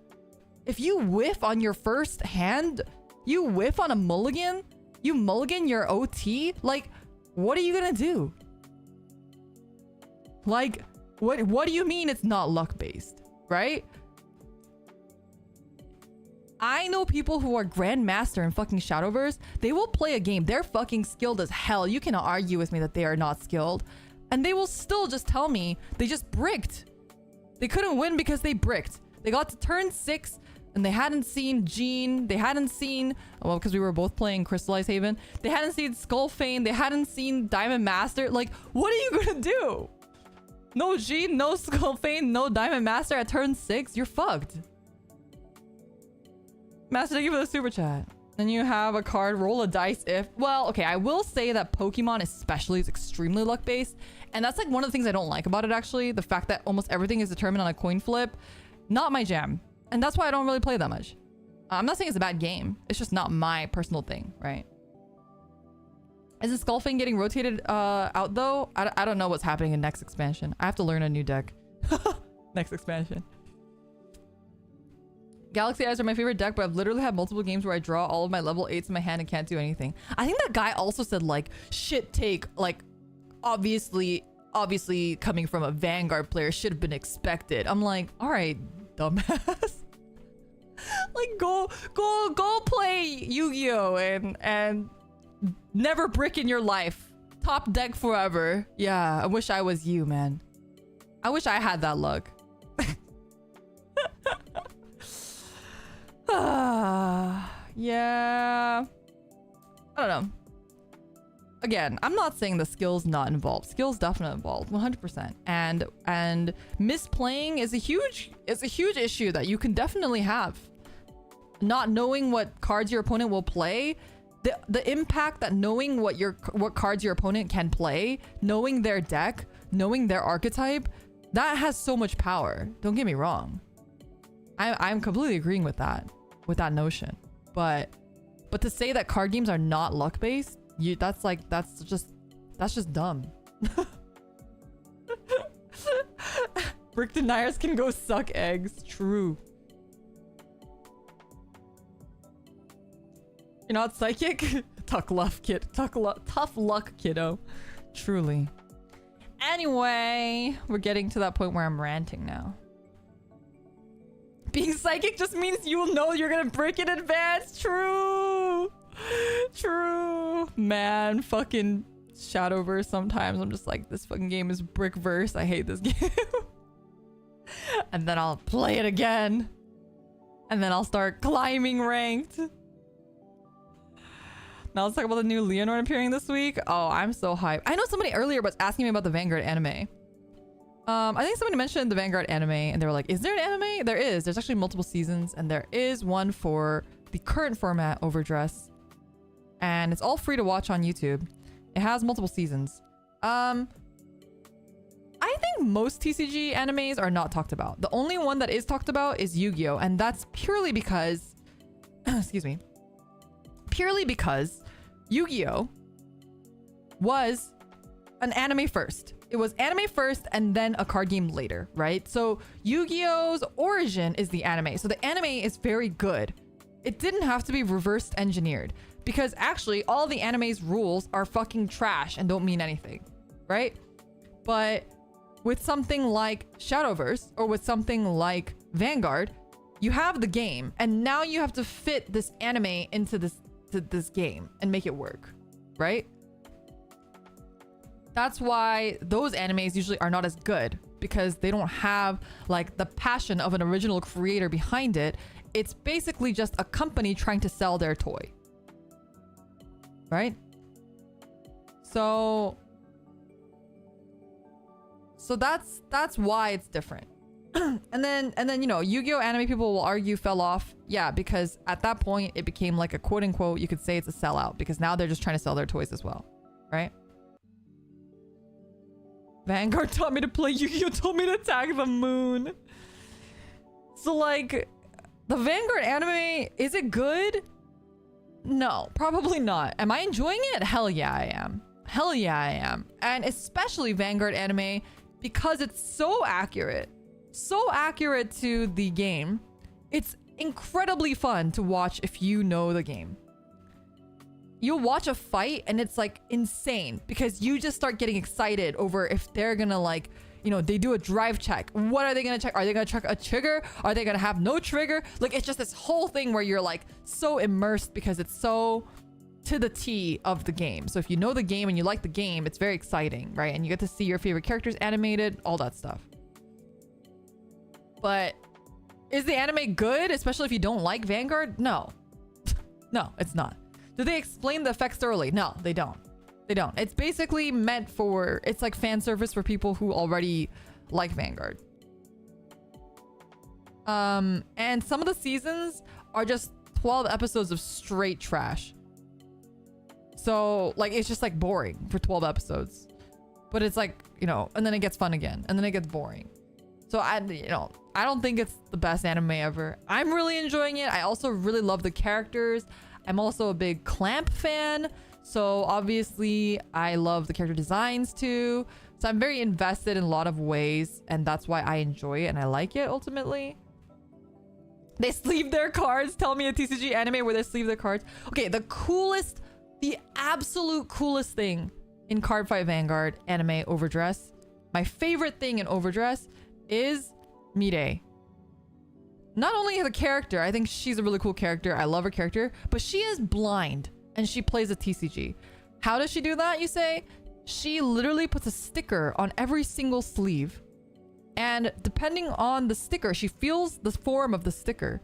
If you whiff on your first hand, you whiff on a mulligan, you mulligan your OT, like, what are you gonna do? Like, what do you mean it's not luck based, right? I know people who are grandmaster in fucking Shadowverse. They will play a game. They're fucking skilled as hell. You cannot argue with me that they are not skilled. And they will still just tell me they just bricked. They couldn't win because they bricked. They got to turn 6 and they hadn't seen Jean. They hadn't seen, well, because we were both playing Crystallized Haven. They hadn't seen Skullfane. They hadn't seen Diamond Master. Like, what are you gonna do? No Jean, no Skullfane, no Diamond Master at turn 6. You're fucked. Master, thank you for the super chat. Then you have a card, roll a dice if... Well, okay, I will say that Pokemon especially is extremely luck-based. And that's like one of the things I don't like about it, actually. The fact that almost everything is determined on a coin flip. Not my jam. And that's why I don't really play that much. I'm not saying it's a bad game. It's just not my personal thing, right? Is the Skullfang getting rotated out, though? I don't know what's happening in next expansion. I have to learn a new deck. Next expansion. Galaxy Eyes are my favorite deck, but I've literally had multiple games where I draw all of my level 8s in my hand and can't do anything. I think that guy also said, like, shit take, like, obviously coming from a Vanguard player should have been expected. I'm like, all right, dumbass. Like, go play Yu-Gi-Oh! and never brick in your life. Top deck forever. Yeah, I wish I was you, man. I wish I had that luck. Yeah, I don't know. Again, I'm not saying the skill's not involved. Skill's definitely involved, 100%. And misplaying is a huge issue that you can definitely have. not knowing what cards your opponent will play, the impact that knowing what cards your opponent can play, knowing their deck, knowing their archetype, that has so much power. Don't get me wrong. I'm completely agreeing with that notion. But to say that card games are not luck based, that's just dumb. Brick deniers can go suck eggs. True. You're not psychic? Tough luck, kiddo. Truly. Anyway, we're getting to that point where I'm ranting now. Being psychic just means you will know you're gonna break in advance. True. True. Man, fucking Shadowverse sometimes. I'm just like, this fucking game is brickverse. I hate this game. And then I'll play it again. And then I'll start climbing ranked. Now let's talk about the new Leonore appearing this week. Oh, I'm so hyped. I know somebody earlier was asking me about the Vanguard anime. I think somebody mentioned the Vanguard anime and they were like, is there an anime? There is. There's actually multiple seasons and there is one for the current format, Overdress. And it's all free to watch on YouTube. It has multiple seasons. I think most TCG animes are not talked about. The only one that is talked about is Yu-Gi-Oh! And that's purely because... excuse me. Purely because Yu-Gi-Oh! Was an anime first. It was anime first and then a card game later, right? So Yu-Gi-Oh's origin is the anime. So the anime is very good. It didn't have to be reverse engineered because actually all the anime's rules are fucking trash and don't mean anything, right? But with something like Shadowverse or with something like Vanguard, you have the game and now you have to fit this anime into this game and make it work, right? That's why those animes usually are not as good because they don't have like the passion of an original creator behind it. It's basically just a company trying to sell their toy, right? So that's why it's different. and then you know, Yu-Gi-Oh anime people will argue fell off, yeah, because at that point it became like a quote unquote, you could say it's a sellout because now they're just trying to sell their toys as well, right? Vanguard taught me to play Yu-Gi-Oh! Told me to attack the moon. So like, the Vanguard anime, is it good? No, probably not. Am I enjoying it? Hell yeah, I am. Hell yeah, I am. And especially Vanguard anime because it's so accurate to the game. It's incredibly fun to watch if you know the game. You'll watch a fight and it's like insane because you just start getting excited over if they're gonna like, you know, they do a drive check. What are they gonna check? Are they gonna check a trigger? Are they gonna have no trigger? Like, it's just this whole thing where you're like so immersed because it's so to the T of the game. So if you know the game and you like the game, it's very exciting, right? And you get to see your favorite characters animated, all that stuff. But is the anime good, especially if you don't like Vanguard? No. No, it's not. Do they explain the effects thoroughly? No, they don't. They don't. It's basically meant for, it's like fan service for people who already like Vanguard. And some of the seasons are just 12 episodes of straight trash. So like, it's just like boring for 12 episodes. But it's like, you know, and then it gets fun again. And then it gets boring. So I don't think it's the best anime ever. I'm really enjoying it. I also really love the characters. I'm also a big Clamp fan, so obviously I love the character designs too. So I'm very invested in a lot of ways, and that's why I enjoy it and I like it ultimately. They sleeve their cards. Tell me a TCG anime where they sleeve their cards. Okay, the absolute coolest thing in Cardfight Vanguard anime Overdress, my favorite thing in Overdress is Mirei. Not only the character, I think she's a really cool character. I love her character, but she is blind and she plays a TCG. How does she do that, you say? She literally puts a sticker on every single sleeve. And depending on the sticker, she feels the form of the sticker.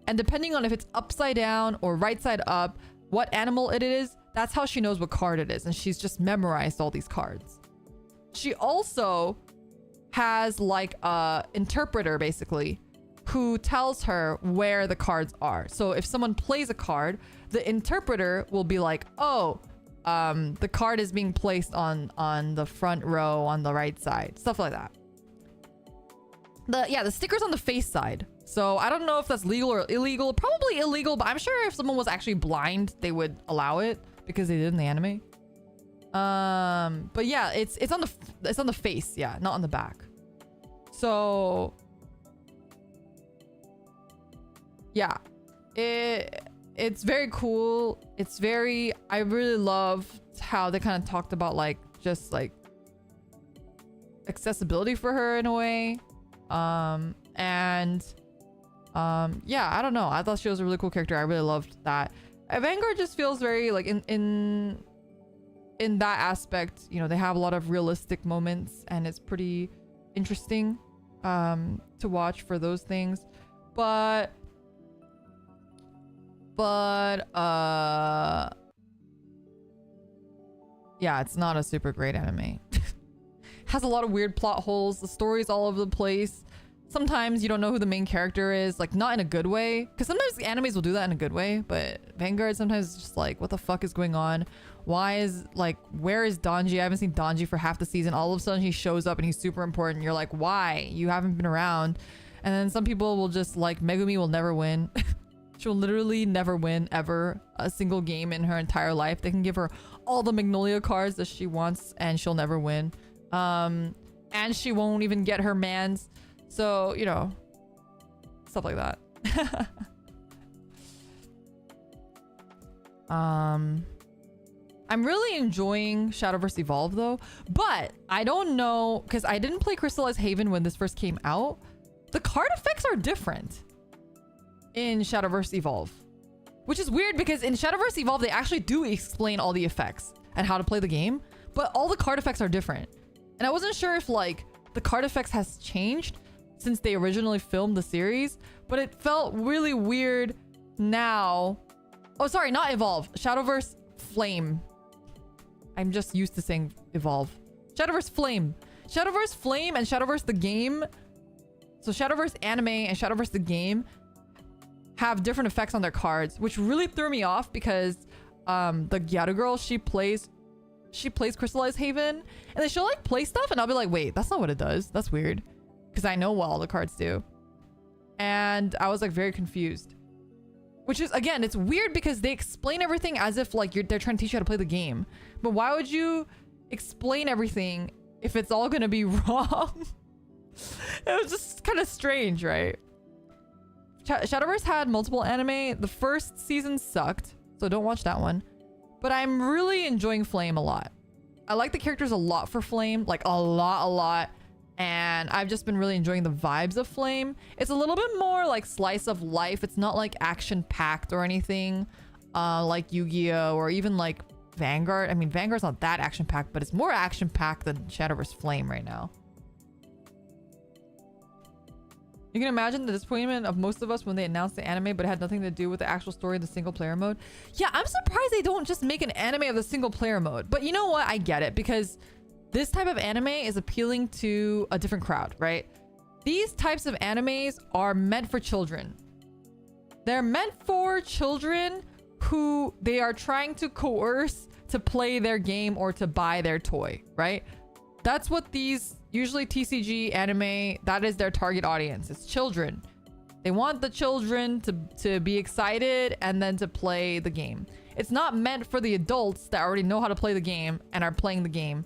And depending on if it's upside down or right side up, what animal it is, that's how she knows what card it is. And she's just memorized all these cards. She also has like a interpreter basically, who tells her where the cards are. So if someone plays a card, the interpreter will be like, oh, the card is being placed on the front row on the right side, stuff like that. The sticker's on the face side. So I don't know if that's legal or illegal. Probably illegal, but I'm sure if someone was actually blind, they would allow it because they did in the anime. But yeah, it's on the face, yeah, not on the back. So yeah, it's very cool. I really love how they kind of talked about like just like accessibility for her in a way. Yeah, I don't know. I thought she was a really cool character. I really loved that. Vanguard just feels very like in that aspect, you know, they have a lot of realistic moments and it's pretty interesting to watch for those things. But yeah, it's not a super great anime. Has a lot of weird plot holes. The story's all over the place. Sometimes you don't know who the main character is, like not in a good way, because sometimes animes will do that in a good way, but Vanguard sometimes is just like, what the fuck is going on? Why is like, where is Donji? I haven't seen Donji for half the season. All of a sudden he shows up and he's super important. You're like, why? You haven't been around. And then some people will just like, Megumi will never win. She'll literally never win ever a single game in her entire life. They can give her all the Magnolia cards that she wants and she'll never win. And she won't even get her mans. So, you know, stuff like that. I'm really enjoying Shadowverse Evolve though, but I don't know, because I didn't play Crystallized Haven when this first came out. The card effects are different in Shadowverse Evolve, which is weird because in Shadowverse Evolve they actually do explain all the effects and how to play the game, but all the card effects are different. And I wasn't sure if like the card effects has changed since they originally filmed the series, but it felt really weird now. Oh, sorry, not Evolve. Shadowverse Flame. I'm just used to saying Evolve. Shadowverse Flame. Shadowverse Flame and Shadowverse the game. So Shadowverse Anime and Shadowverse the game have different effects on their cards, which really threw me off because the Gyaru girl, she plays Crystallized Haven, and then she'll like play stuff and I'll be like, wait, that's not what it does. That's weird. Because I know what all the cards do. And I was like very confused. Which is, again, it's weird because they explain everything as if like they're trying to teach you how to play the game. But why would you explain everything if it's all gonna be wrong? It was just kind of strange, right? Shadowverse had multiple anime. The first season sucked, so don't watch that one. But I'm really enjoying Flame a lot. I like the characters a lot for Flame, like a lot. And I've just been really enjoying the vibes of Flame. It's a little bit more like slice of life. It's not like action packed or anything like Yu-Gi-Oh or even like Vanguard. I mean, Vanguard's not that action packed, but it's more action packed than Shadowverse Flame right now. You can imagine the disappointment of most of us when they announced the anime, but it had nothing to do with the actual story of the single player mode. Yeah, I'm surprised they don't just make an anime of the single player mode. But you know what? I get it, because this type of anime is appealing to a different crowd, right? These types of animes are meant for children. They're meant for children who they are trying to coerce to play their game or to buy their toy, right? That's what these usually TCG anime, that is their target audience. It's children. They want the children to be excited and then to play the game. It's not meant for the adults that already know how to play the game and are playing the game.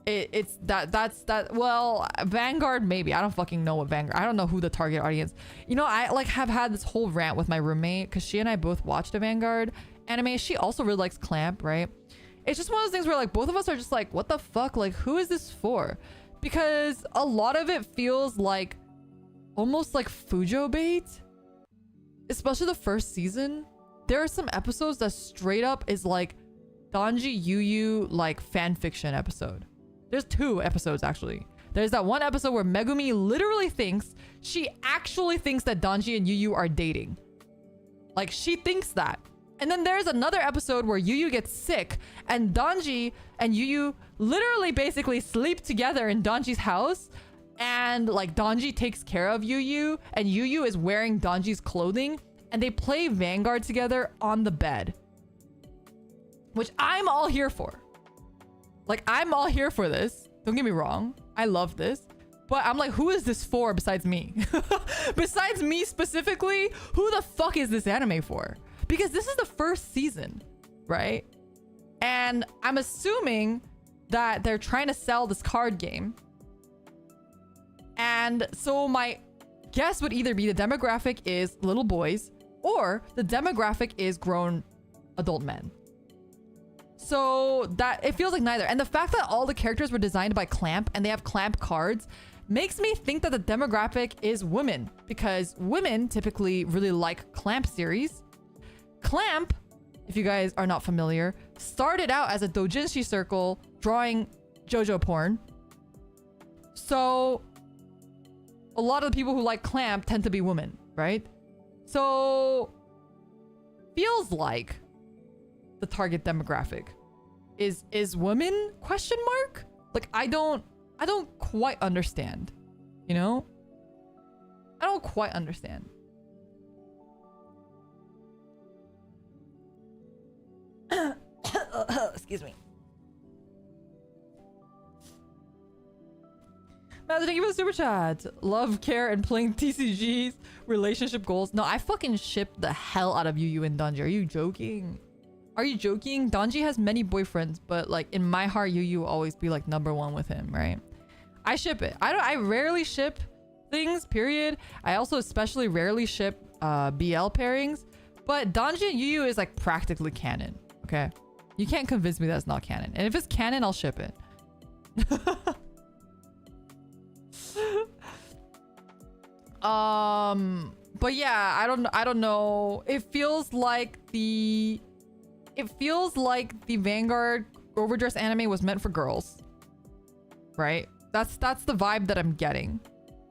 It's that well, Vanguard maybe. I don't fucking know what Vanguard, I don't know who the target audience. You know, I like have had this whole rant with my roommate because she and I both watched a Vanguard anime. She also really likes Clamp, right? It's just one of those things where like both of us are just like, what the fuck, like who is this for? Because a lot of it feels like almost like Fujo bait, especially the first season. There are some episodes that straight up is like Donji Yu like fan fiction episode. There's 2 episodes actually. There's that one episode where Megumi literally thinks, she actually thinks that Donji and Yu are dating. Like she thinks that. And then there's another episode where Yu gets sick and Donji and Yu literally basically sleep together in Donji's house and like Donji takes care of Yu Yu, and Yu Yu is wearing Donji's clothing, and they play Vanguard together on the bed, which I'm all here for. Like, I'm all here for this. Don't get me wrong. I love this. But I'm like, who is this for besides me? Besides me specifically, who the fuck is this anime for? Because this is the first season, right? And I'm assuming that they're trying to sell this card game. And so my guess would either be the demographic is little boys, or the demographic is grown adult men. So that it feels like neither. And the fact that all the characters were designed by Clamp and they have Clamp cards makes me think that the demographic is women, because women typically really like Clamp series. Clamp, if you guys are not familiar, started out as a doujinshi circle drawing JoJo porn. So a lot of the people who like Clamp tend to be women, right? So feels like the target demographic is women, question mark? Like, I don't quite understand, you know? I don't quite understand. Excuse me. Master, thank you for the super chat. Love, care, and playing TCGs. Relationship goals. No, I fucking ship the hell out of Yu Yu and Donji. Are you joking? Are you joking? Donji has many boyfriends, but like in my heart, Yu Yu will always be like #1 with him, right? I ship it. I rarely ship things, period. I also especially rarely ship BL pairings, but Donji and Yu Yu is like practically canon, okay? You can't convince me that's not canon. And if it's canon, I'll ship it. But yeah, I don't know. It feels like the Vanguard overdress anime was meant for girls, right? That's the vibe that I'm getting.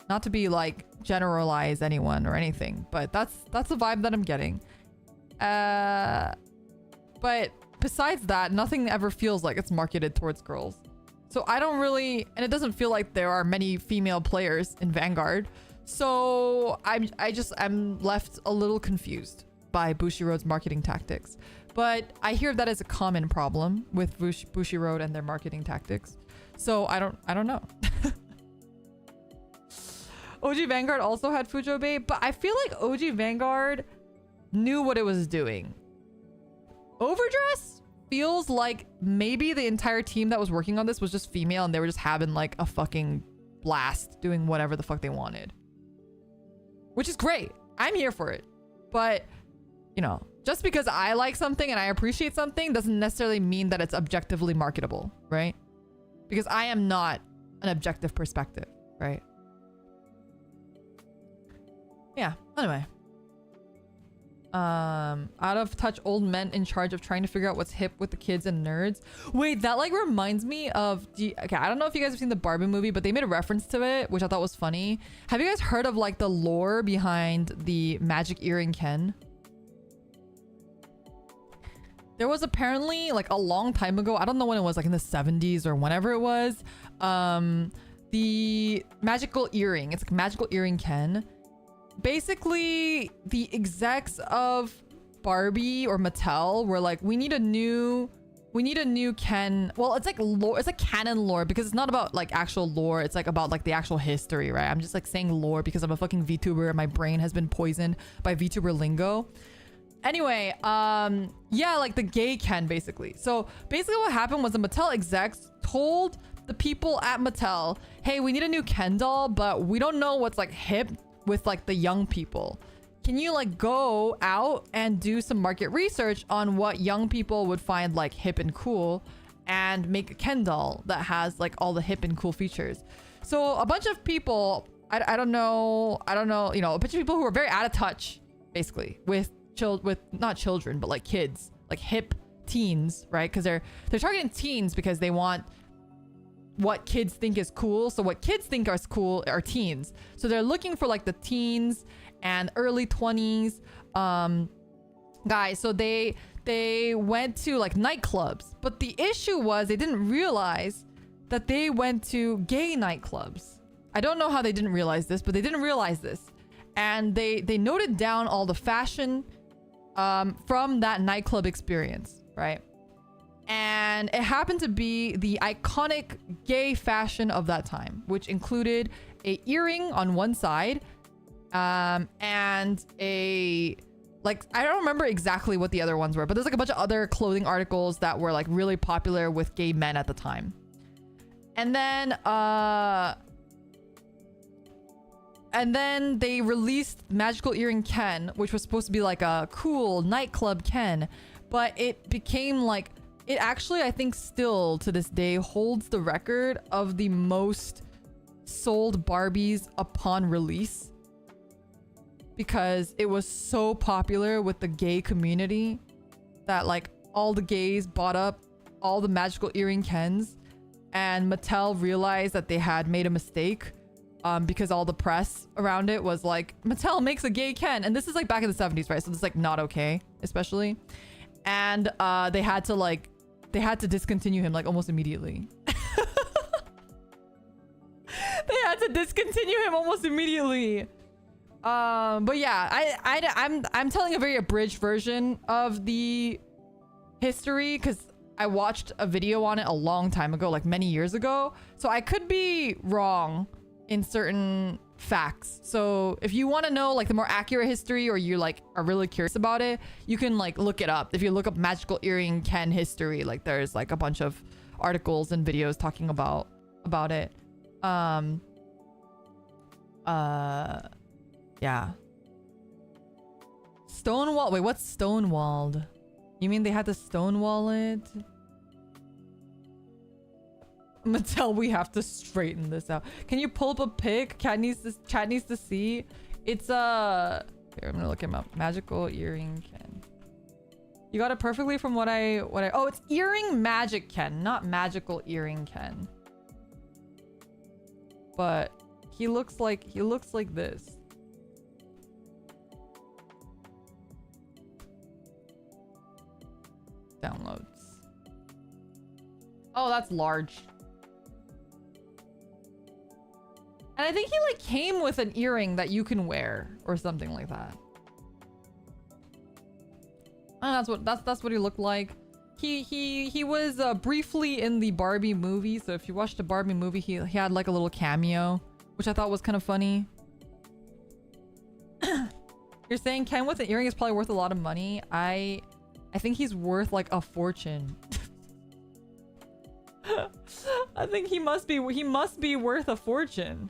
Not to be like generalize anyone or anything, but that's the vibe that I'm getting. But besides that, nothing ever feels like it's marketed towards girls. So I don't really, and it doesn't feel like there are many female players in Vanguard. So I'm left a little confused by Bushiroad's marketing tactics. But I hear that is a common problem with Bushiroad and their marketing tactics. So I don't know. OG Vanguard also had Fujobe, but I feel like OG Vanguard knew what it was doing. Overdress feels like maybe the entire team that was working on this was just female and they were just having like a fucking blast doing whatever the fuck they wanted. Which is great. I'm here for it. But, you know, just because I like something and I appreciate something doesn't necessarily mean that it's objectively marketable, right? Because I am not an objective perspective, right? Yeah, anyway. Out of touch old men in charge of trying to figure out what's hip with the kids and nerds. Wait, that like reminds me of okay, I don't know if you guys have seen the Barbie movie, but they made a reference to it, which I thought was funny. Have you guys heard of like the lore behind the magic earring Ken? There was apparently like a long time ago, I don't know when it was, like in the 70s or whenever it was, the magical earring. It's like magical earring Ken. Basically, the execs of Barbie or Mattel were like, we need a new Ken. Well, it's like lore, it's like canon lore, because it's not about like actual lore, it's like about like the actual history, right? I'm just like saying lore because I'm a fucking VTuber and my brain has been poisoned by VTuber lingo. Anyway, yeah, like the gay Ken, basically. So basically what happened was the Mattel execs told the people at Mattel, hey, we need a new Ken doll, but we don't know what's like hip with like the young people. Can you like go out and do some market research on what young people would find like hip and cool and make a Ken doll that has like all the hip and cool features? So a bunch of people, I don't know, you know, a bunch of people who are very out of touch basically with not children, but like kids, like hip teens, right? Because they're targeting teens because they want what kids think is cool. So what kids think is cool are teens. So they're looking for like the teens and early 20s guys. So they went to like nightclubs, but the issue was they didn't realize that they went to gay nightclubs. I don't know how they didn't realize this, but they didn't realize this. And they noted down all the fashion from that nightclub experience, right? And it happened to be the iconic gay fashion of that time, which included a earring on one side, and a, like, I don't remember exactly what the other ones were, but there's like a bunch of other clothing articles that were like really popular with gay men at the time. And then they released Magical Earring Ken, which was supposed to be like a cool nightclub Ken, but it became like, it actually, I think still to this day holds the record of the most sold Barbies upon release, because it was so popular with the gay community that like all the gays bought up all the Magical Earring Kens, and Mattel realized that they had made a mistake. Because all the press around it was like, Mattel makes a gay Ken. And this is like back in the 70s, right? So this is like not okay, especially. And they had to discontinue him like almost immediately. They had to discontinue him almost immediately. But yeah, I'm telling a very abridged version of the history because I watched a video on it a long time ago, like many years ago. So I could be wrong in certain facts. So if you want to know like the more accurate history, or you like are really curious about it, you can like look it up. If you look up Magical Earring Ken history, like there's like a bunch of articles and videos talking about it. Yeah. Stonewall. Wait, what's stonewalled? You mean they had to stonewall it? Mattel, we have to straighten this out. Can you pull up a pic? Chat needs to see. It's here, I'm gonna look him up. Magical Earring Ken. You got it perfectly from what I oh, it's Earring Magic Ken, not Magical Earring Ken. But he looks like this. Downloads. Oh, that's large. And I think he like came with an earring that you can wear or something like that. And that's what he looked like. He was briefly in the Barbie movie. So if you watched the Barbie movie, he had like a little cameo, which I thought was kind of funny. You're saying Ken with an earring is probably worth a lot of money. I think he's worth like a fortune. I think he must be worth a fortune.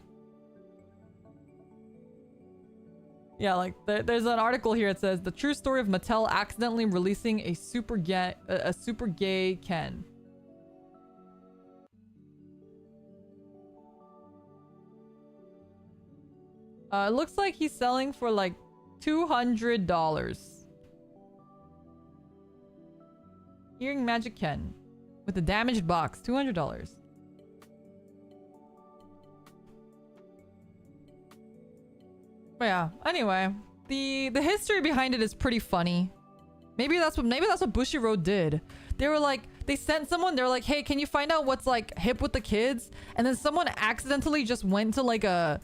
Yeah, like there's an article here. It says the true story of Mattel accidentally releasing a super gay Ken. It looks like he's selling for like $200. Earring Magic Ken with a damaged box, $200. But yeah, anyway, the history behind it is pretty funny. Maybe that's what Bushiroad did. They were like, they sent someone, they were like, hey, can you find out what's like hip with the kids? And then someone accidentally just went to like a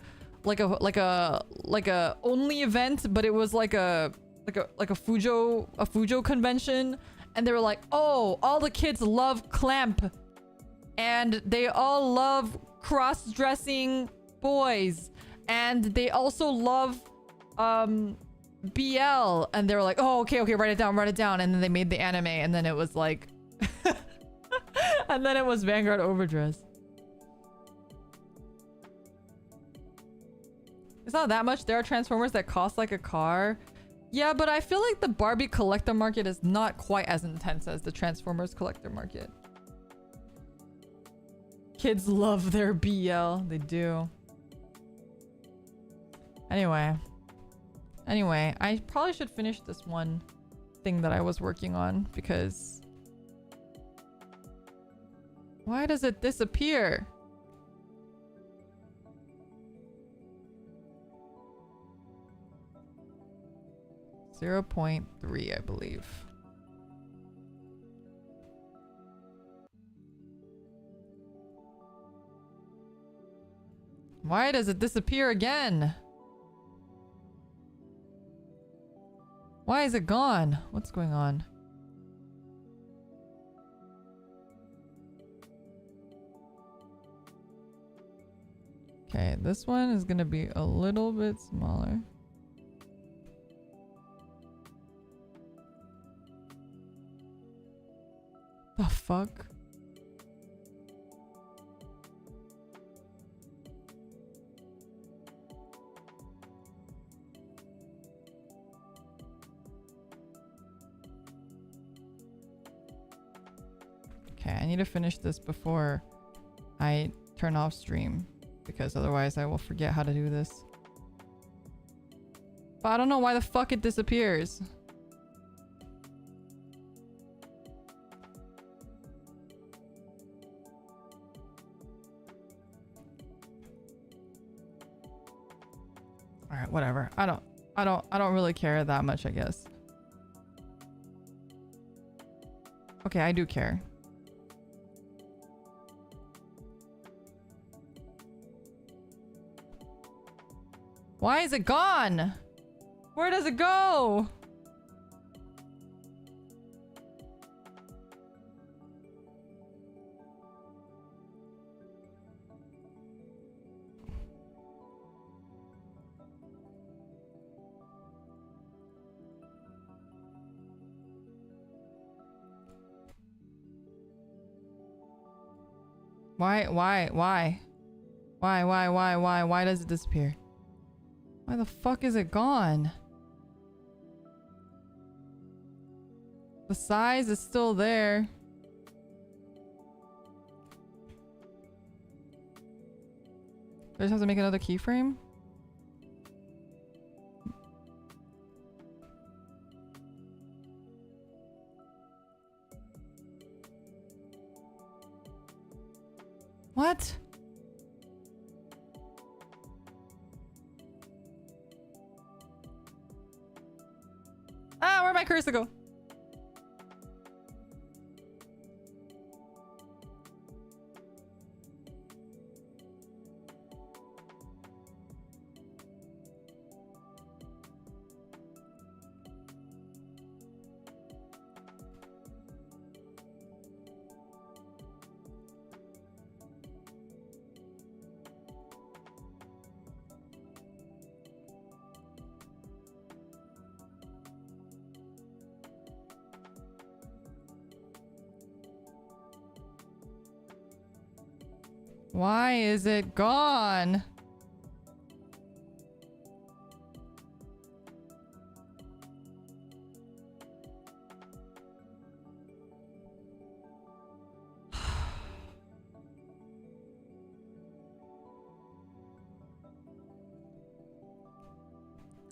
only event, but it was like a Fujo convention. And they were like, oh, all the kids love Clamp. And they all love cross-dressing boys. And they also love BL. And they were like, oh, okay, write it down. And then they made the anime. And then it was like... and then it was Vanguard Overdress. It's not that much. There are Transformers that cost like a car. Yeah, but I feel like the Barbie collector market is not quite as intense as the Transformers collector market. Kids love their BL. They do. Anyway, I probably should finish this one thing that I was working on because... Why does it disappear? .3, I believe. Why does it disappear again? Why is it gone? What's going on? Okay, this one is gonna be a little bit smaller. The fuck? Okay, I need to finish this before I turn off stream, because otherwise I will forget how to do this. But I don't know why the fuck it disappears. Alright, whatever. I don't really care that much, I guess. Okay, I do care. Why is it gone? Where does it go? Why does it disappear? Why the fuck is it gone? The size is still there. I just have to make another keyframe? What? Ah, where'd my cursor go? Why is it gone?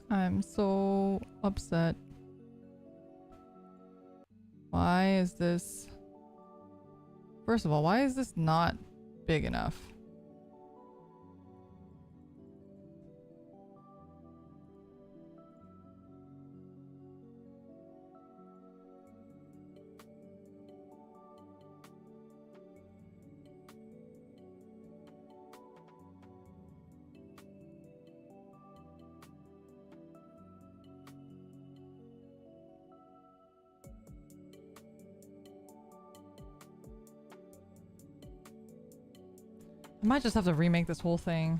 I'm so upset. Why is this... First of all, why is this not big enough? I might just have to remake this whole thing.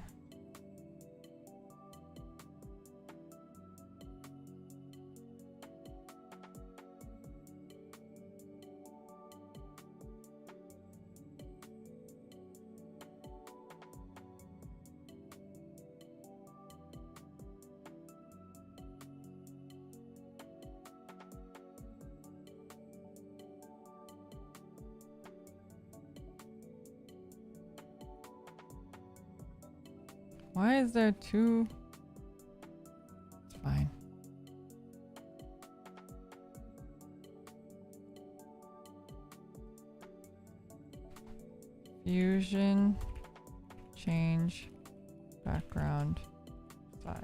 Why is there two? It's fine. Fusion, change, background, size.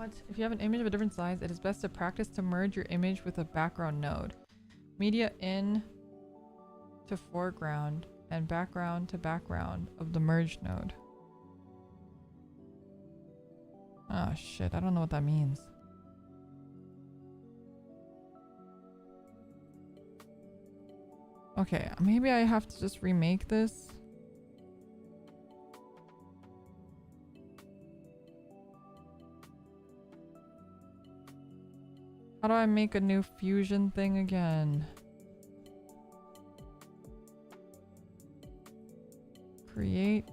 What? If you have an image of a different size, it is best to practice to merge your image with a background node. Media in to foreground and background to background of the merge node. Oh shit, I don't know what that means. Okay, maybe I have to just remake this. How do I make a new fusion thing again? Create.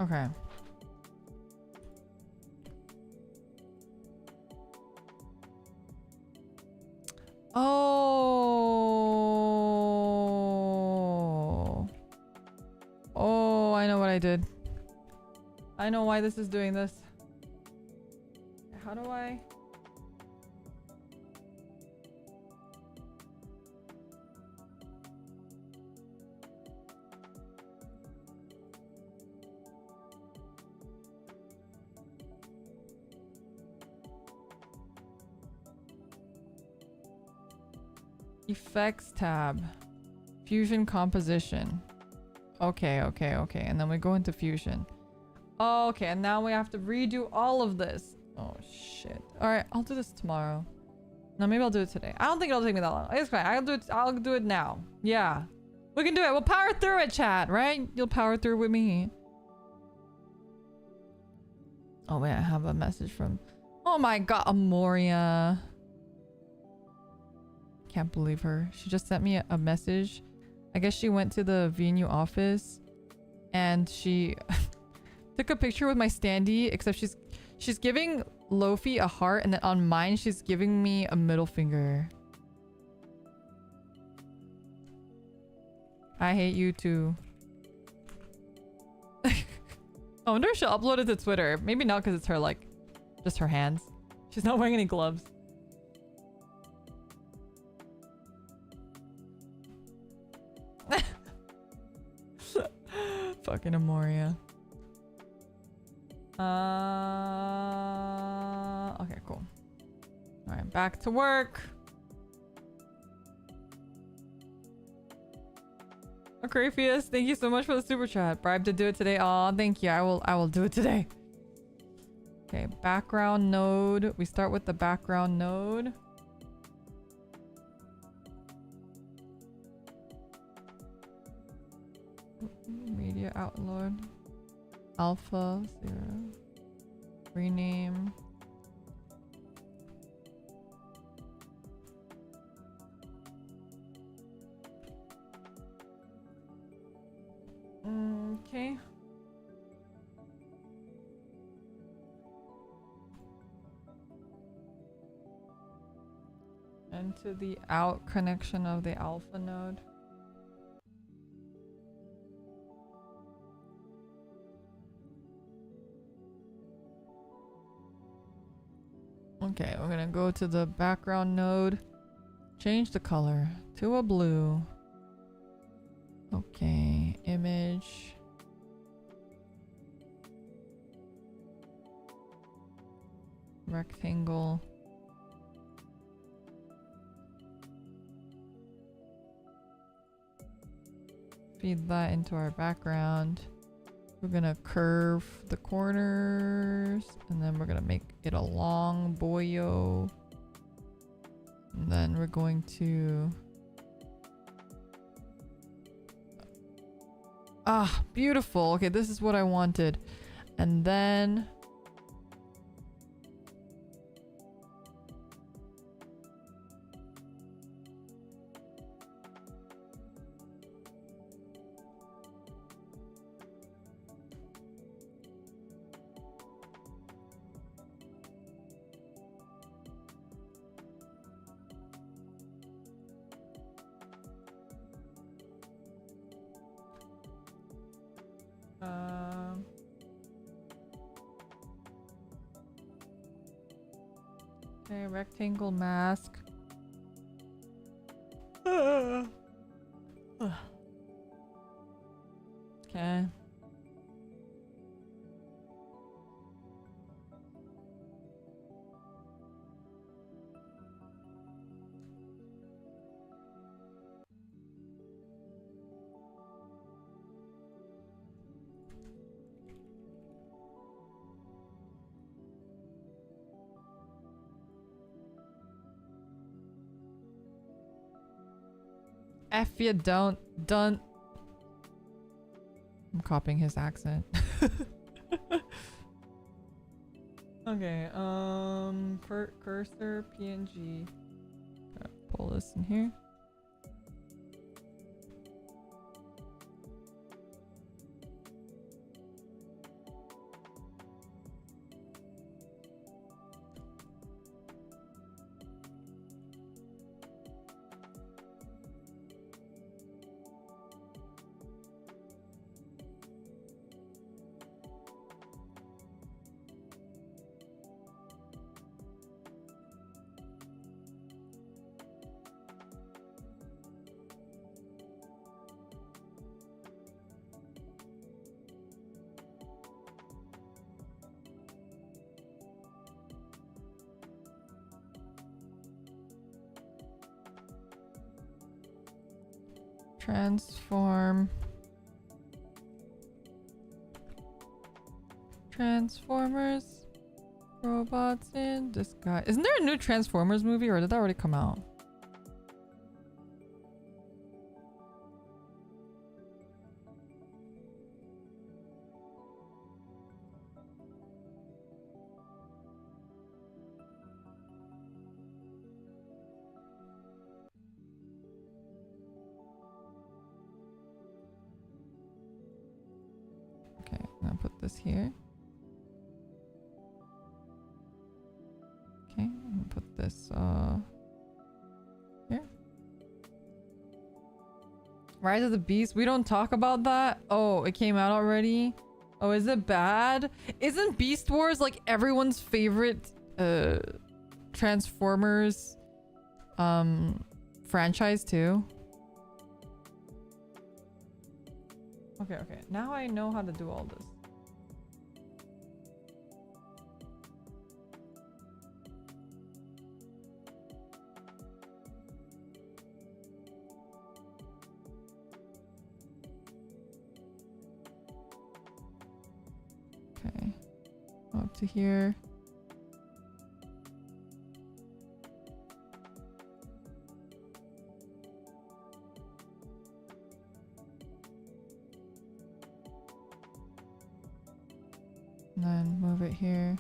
Okay. Oh. Oh, I know what I did. I know why this is doing this. How do I? Effects tab. Fusion composition. Okay. And then we go into fusion. Okay, and now we have to redo all of this. Oh, shit. Alright, I'll do this tomorrow. No, maybe I'll do it today. I don't think it'll take me that long. It's fine. I'll do it now. Yeah. We can do it. We'll power through it, chat, right? You'll power through with me. Oh, wait. I have a message from... Oh my god, Amoria. Can't believe her. She just sent me a message. I guess she went to the VNU office and she took a picture with my standee, except she's giving Lofi a heart, and then on mine she's giving me a middle finger. I hate you too. I wonder if she'll upload it to Twitter. Maybe not, because it's her, like, just her hands. She's not wearing any gloves. Fucking Amoria. Okay, cool. Alright, back to work. Acrafius, thank you so much for the super chat. Bribe to do it today. Aw, thank you. I will do it today. Okay, background node. We start with the background node. Media outload. Alpha 0. Rename. Okay. And to the out connection of the alpha node. Okay, we're gonna go to the background node. Change the color to a blue. Okay, image. Rectangle. Feed that into our background. We're gonna curve the corners, and then we're gonna make it a long boyo. And then we're going to... Ah, beautiful. Okay, this is what I wanted. And then... okay, rectangle mask. F you don't. I'm copying his accent. Okay, cursor, PNG. Pull this in here. Transform. Transformers. Robots in disguise. Isn't there a new Transformers movie or did that already come out? Okay, I'm gonna put this here. Okay, I'm gonna put this here. Rise of the Beast. We don't talk about that. Oh, it came out already. Oh, is it bad? Isn't Beast Wars like everyone's favorite Transformers franchise too? Okay, now I know how to do all this. Okay, up to here. And then move it here.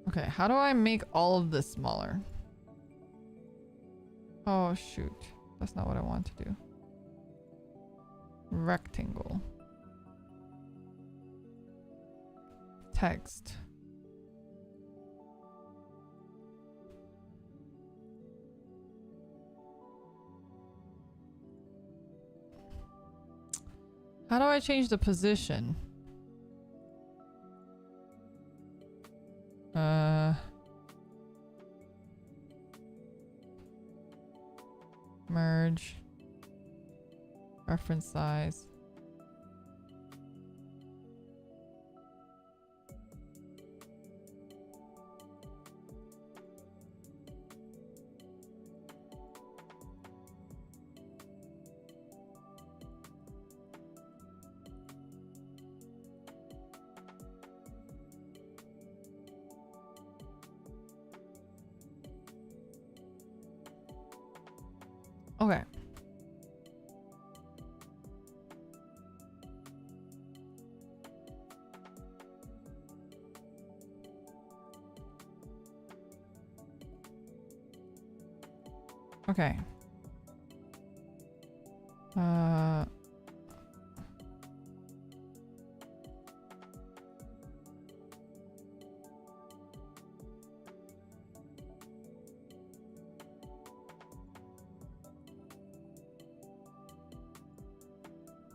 Okay, how do I make all of this smaller? Oh shoot, that's not what I want to do. Rectangle. Text. How do I change the position? Merge. Reference size. Okay. Okay.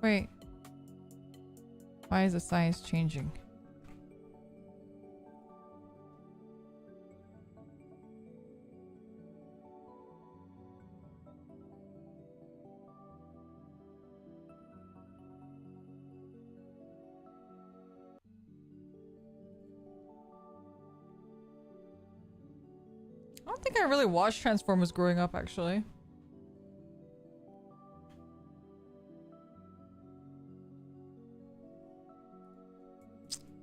Wait. Why is the size changing? I don't think I really watched Transformers growing up, actually.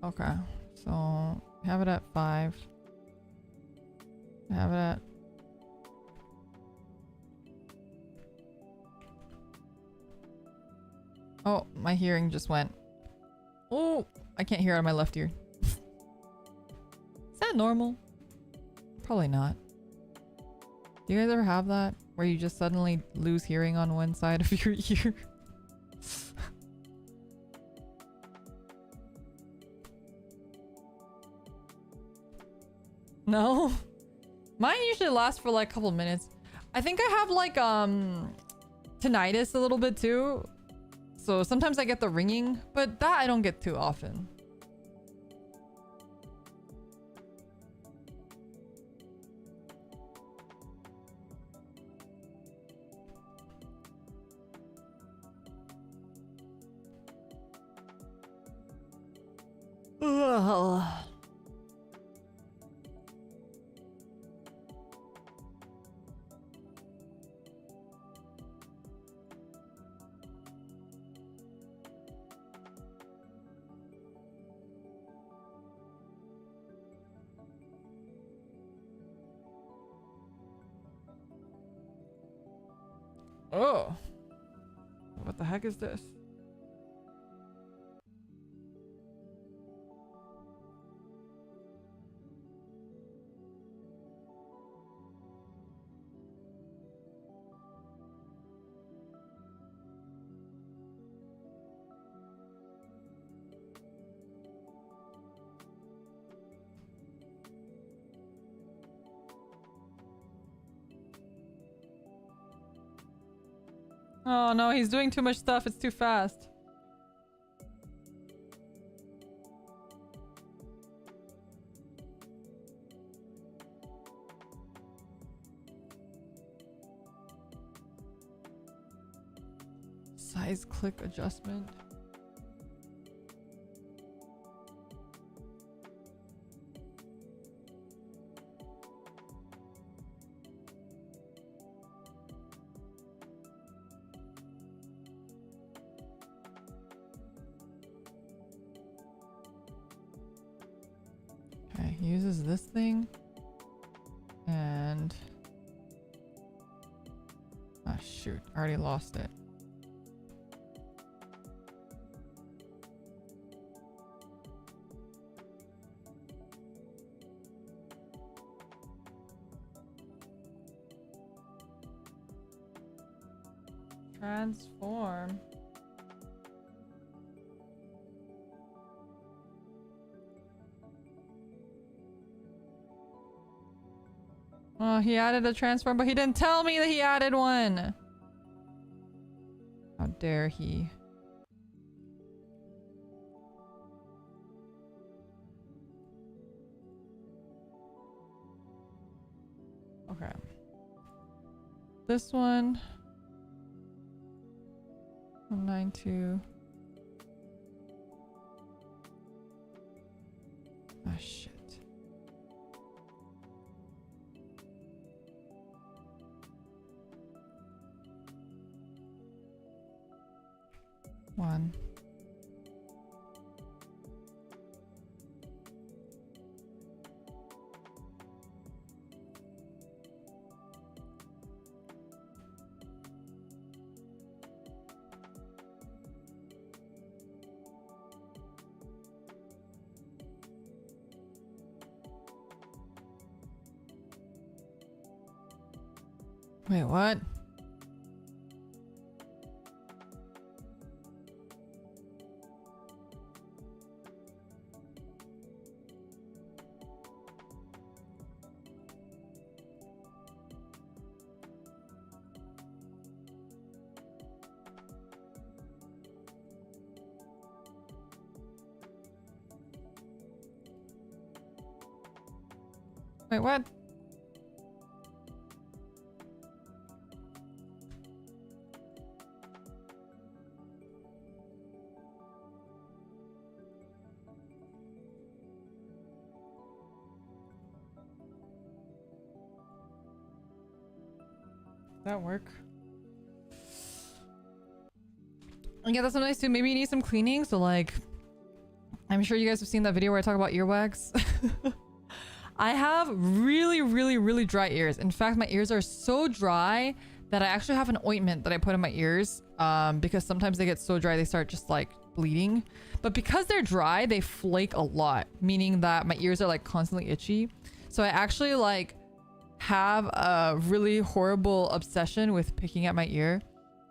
Okay, so have it at 5. Have it at... Oh, my hearing just went. Oh, I can't hear out of my left ear. Is that normal? Probably not. Do you guys ever have that? Where you just suddenly lose hearing on one side of your ear? No? Mine usually lasts for like a couple minutes. I think I have like tinnitus a little bit too. So sometimes I get the ringing, but that I don't get too often. Ugh. Oh. What the heck is this? Oh no, he's doing too much stuff. It's too fast. Size click adjustment. Okay, he uses this thing. And... ah, shoot. I already lost it. Transform. Oh, he added a transform, but he didn't tell me that he added one. How dare he? Okay. This one. 192. Ah, shit. One. Wait, what? Wait, what? That work? Yeah, that's nice too. Maybe you need some cleaning. So like, I'm sure you guys have seen that video where I talk about earwax. I have really, really, really dry ears. In fact, my ears are so dry that I actually have an ointment that I put in my ears because sometimes they get so dry they start just like bleeding. But because they're dry, they flake a lot, meaning that my ears are like constantly itchy. So I actually like have a really horrible obsession with picking at my ear.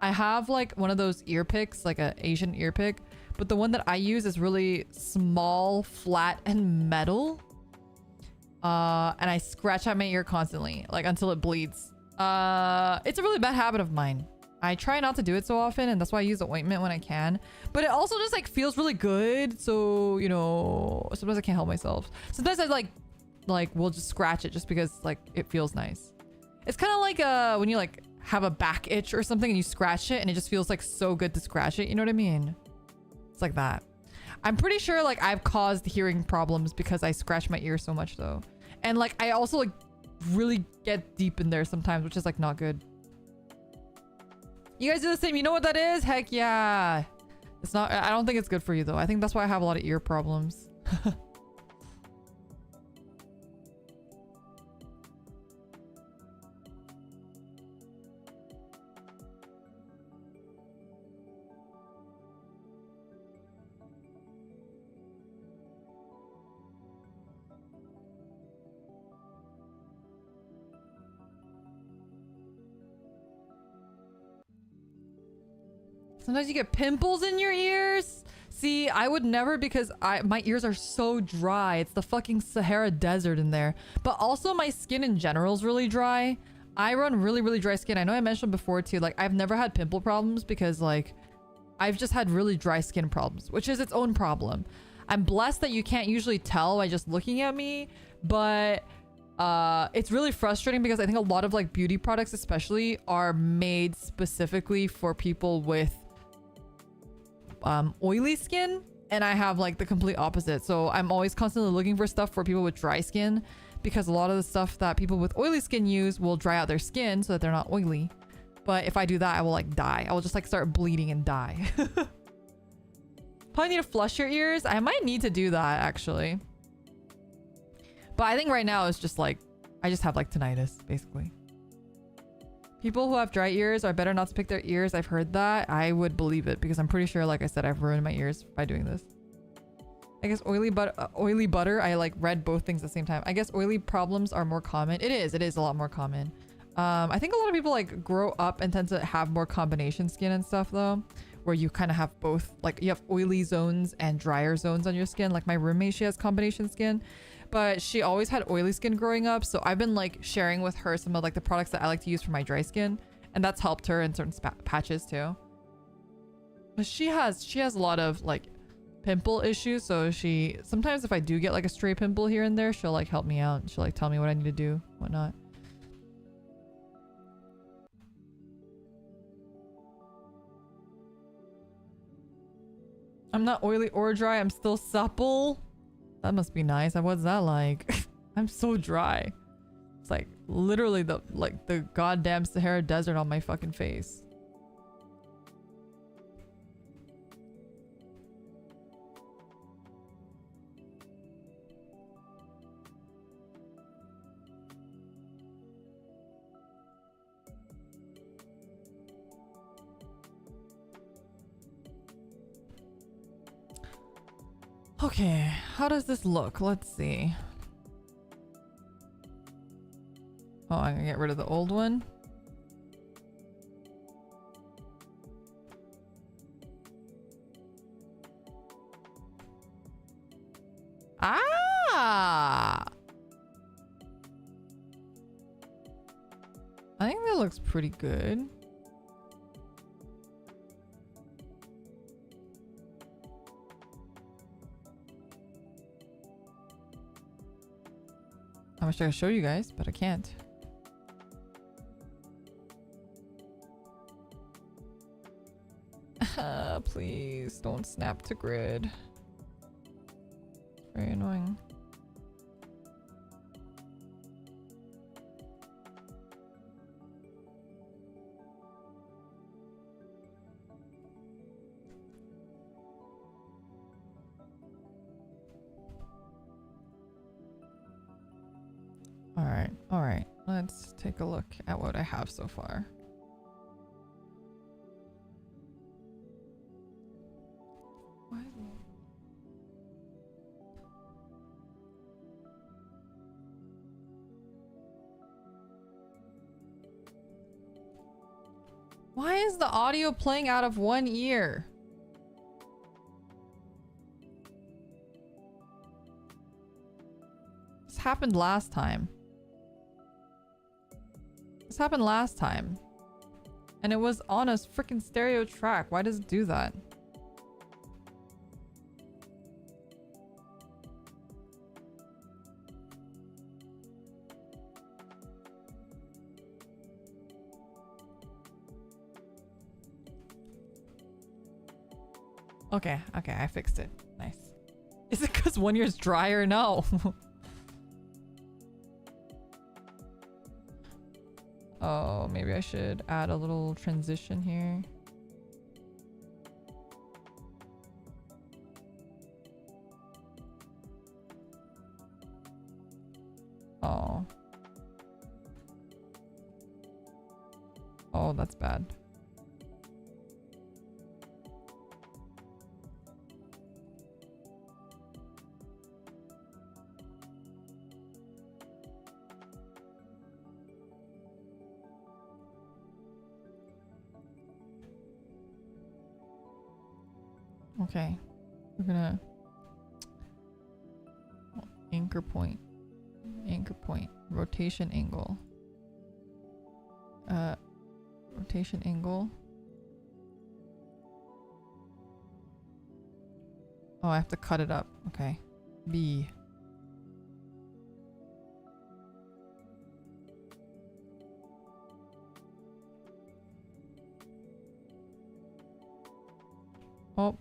I have like one of those ear picks, like an Asian ear pick, but the one that I use is really small, flat, and metal. And I scratch at my ear constantly, like until it bleeds. It's a really bad habit of mine. I try not to do it so often, and that's why I use the ointment when I can. But it also just like feels really good, so you know, sometimes I can't help myself. Sometimes I like will just scratch it just because like it feels nice. It's kind of like when you like have a back itch or something and you scratch it and it just feels like so good to scratch it. You know what I mean? It's like that. I'm pretty sure like I've caused hearing problems because I scratch my ear so much though. And like I also like really get deep in there sometimes, which is like not good. You guys do the same. You know what that is? Heck yeah. It's not, I don't think it's good for you though. I think that's why I have a lot of ear problems. Sometimes you get pimples in your ears. See, I would never because my ears are so dry. It's the fucking Sahara Desert in there. But also my skin in general is really dry. I run really, really dry skin. I know I mentioned before too, like I've never had pimple problems because like I've just had really dry skin problems, which is its own problem. I'm blessed that you can't usually tell by just looking at me, but it's really frustrating because I think a lot of like beauty products especially are made specifically for people with oily skin, and I have like the complete opposite. So I'm always constantly looking for stuff for people with dry skin because a lot of the stuff that people with oily skin use will dry out their skin so that they're not oily. But if I do that, I will like die. I will just like start bleeding and die. Probably need to flush your ears. I might need to do that actually. But I think right now it's just like, I just have like tinnitus basically. People who have dry ears are better not to pick their ears. I've heard that. I would believe it because I'm pretty sure, like I said, I've ruined my ears by doing this. I guess oily butter. I like read both things at the same time. I guess oily problems are more common. It is a lot more common. I think a lot of people like grow up and tend to have more combination skin and stuff though, where you kind of have both, like you have oily zones and drier zones on your skin. Like my roommate, she has combination skin, but she always had oily skin growing up. So I've been like sharing with her some of like the products that I like to use for my dry skin, and that's helped her in certain patches too. But she has a lot of like pimple issues. So she, sometimes if I do get like a stray pimple here and there, she'll like help me out. She'll like tell me what I need to do, whatnot. I'm not oily or dry. I'm still supple. That must be nice. What's that like? I'm so dry. It's like literally the goddamn Sahara Desert on my fucking face. Okay, how does this look? Let's see. Oh, I'm gonna get rid of the old one. Ah! I think that looks pretty good. I wish I could show you guys, but I can't. Please don't snap to grid. Very annoying. Alright, alright. Let's take a look at what I have so far. Why is it? Why is the audio playing out of one ear? This happened last time. This happened last time. And it was on a freaking stereo track. Why does it do that? Okay, okay, I fixed it. Nice. Is it because one ear's drier? No. Oh, maybe I should add a little transition here. Oh. Oh, that's bad. Okay, we're gonna anchor point, rotation angle, rotation angle. Oh, I have to cut it up. Okay, B. Oh.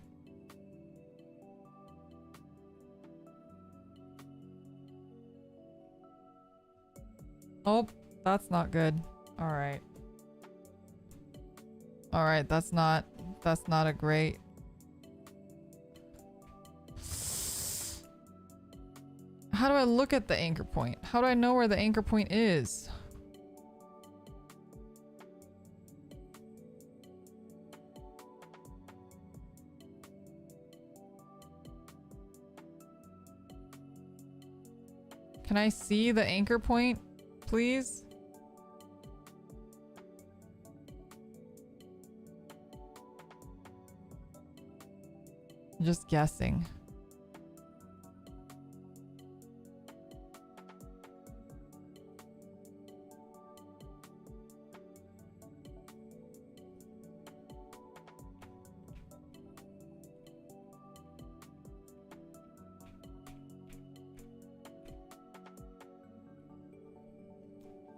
Oh, that's not good. All right. All right, that's not a great. How do I look at the anchor point? How do I know where the anchor point is? Can I see the anchor point, please? I'm just guessing.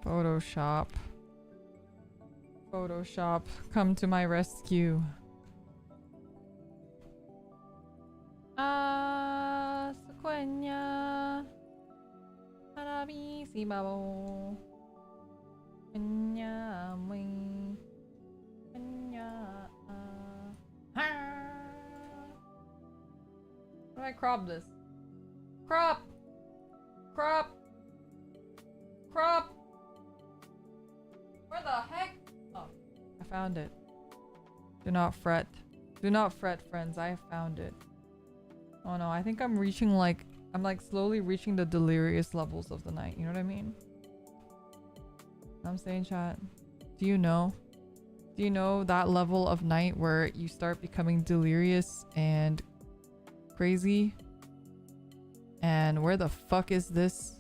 Photoshop. Photoshop, come to my rescue. Sequenia. Bravissimo. Anyami. Anya. How do I crop this? Crop! Crop! Crop! Where the heck? Oh, I found it. Do not fret. Do not fret, friends. I have found it. Oh no, I think I'm reaching like... I'm like slowly reaching the delirious levels of the night. You know what I mean? I'm saying, chat. Do you know? Do you know that level of night where you start becoming delirious and crazy? And where the fuck is this?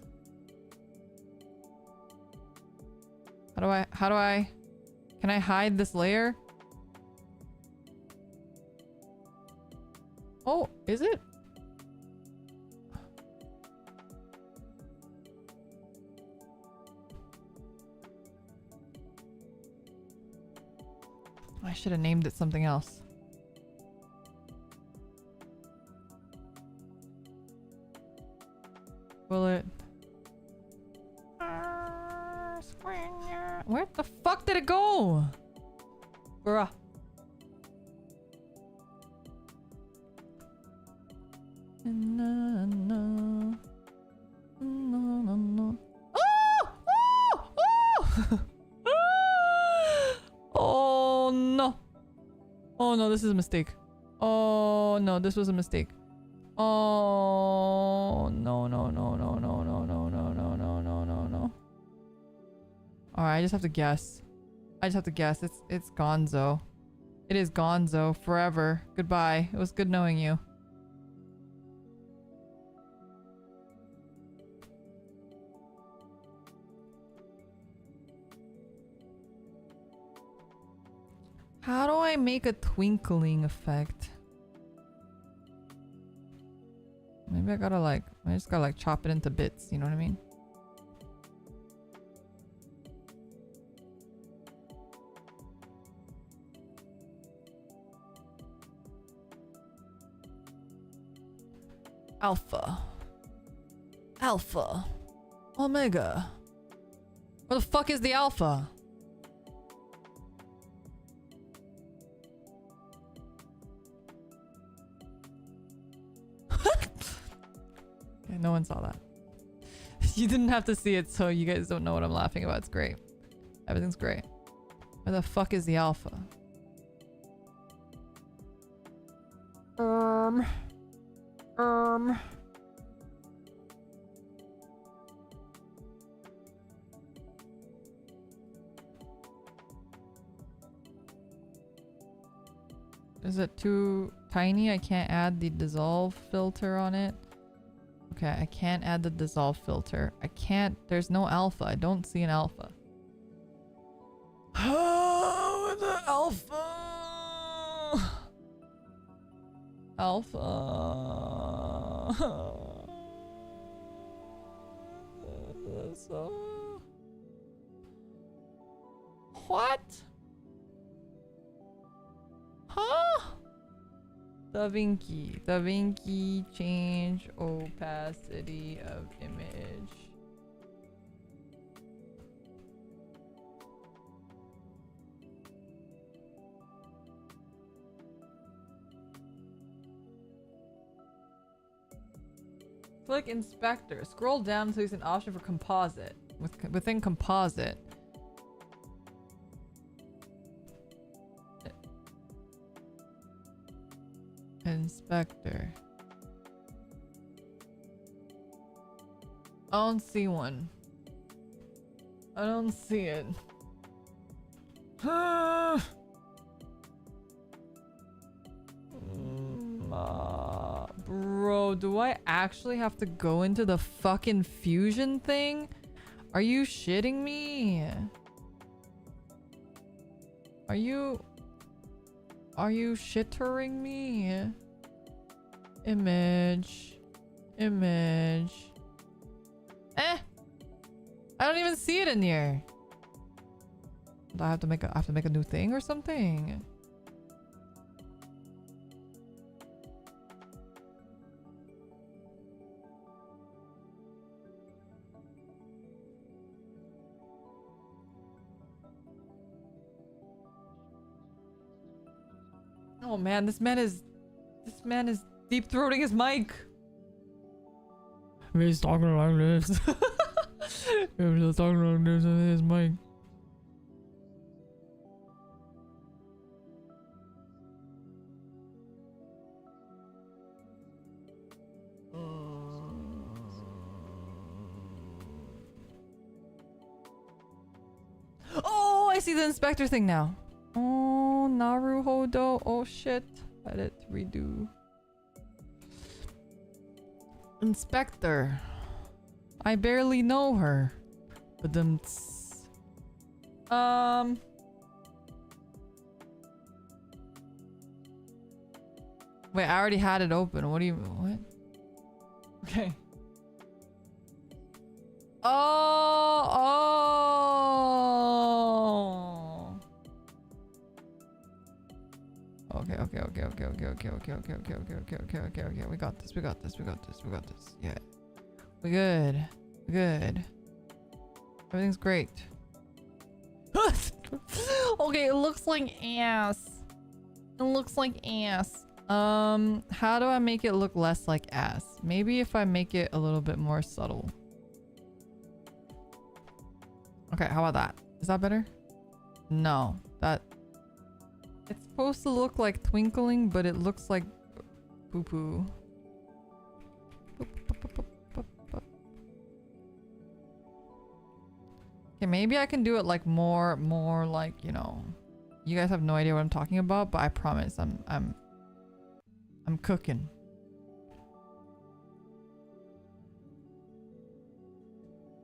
How do I, can I hide this layer? Oh, is it? I should have named it something else. Will it? Where the fuck did it go? Bruh. Ah! this is a mistake. Oh no, this was a mistake. Oh no no no no no no no no no no no no no. Alright, I just have to guess. I just have to guess. It's Gonzo. It is Gonzo forever. Goodbye. It was good knowing you. How do I make a twinkling effect? Maybe I gotta like, I just gotta like chop it into bits, you know what I mean? Alpha. Alpha. Omega. Where the fuck is the alpha? Okay, no one saw that. You didn't have to see it, so you guys don't know what I'm laughing about. It's great. Everything's great. Where the fuck is the alpha? Is it too tiny? I can't add the dissolve filter on it. Okay, I can't add the dissolve filter. I can't. There's no alpha. I don't see an alpha. Oh, the alpha. Alpha. So... What? Huh? Da Vinci change opacity of image. Click inspector. Scroll down until you see an option for composite. Within composite. Inspector. I don't see one. I don't see it. Bro, do I actually have to go into the fucking fusion thing? Are you shitting me? Are you shittering me? Image. Image. I don't even see it in here. Do I have to make a new thing or something? Oh man, this man is deep throating his mic. He's talking like this. He's talking like this on his mic. Oh, I see the inspector thing now. Oh, Naruhodo. Oh shit. Edit, redo. Inspector. I barely know her. But then wait, I already had it open. What do you what? Okay. Oh. Okay. We got this. Yeah. We good. Everything's great. Okay, it looks like ass. How do I make it look less like ass? Maybe if I make it a little bit more subtle. Okay, how about that? Is that better? No. It's supposed to look like twinkling, but it looks like poo-poo. Okay, maybe I can do it like more like, you know, you guys have no idea what I'm talking about, but I promise I'm cooking.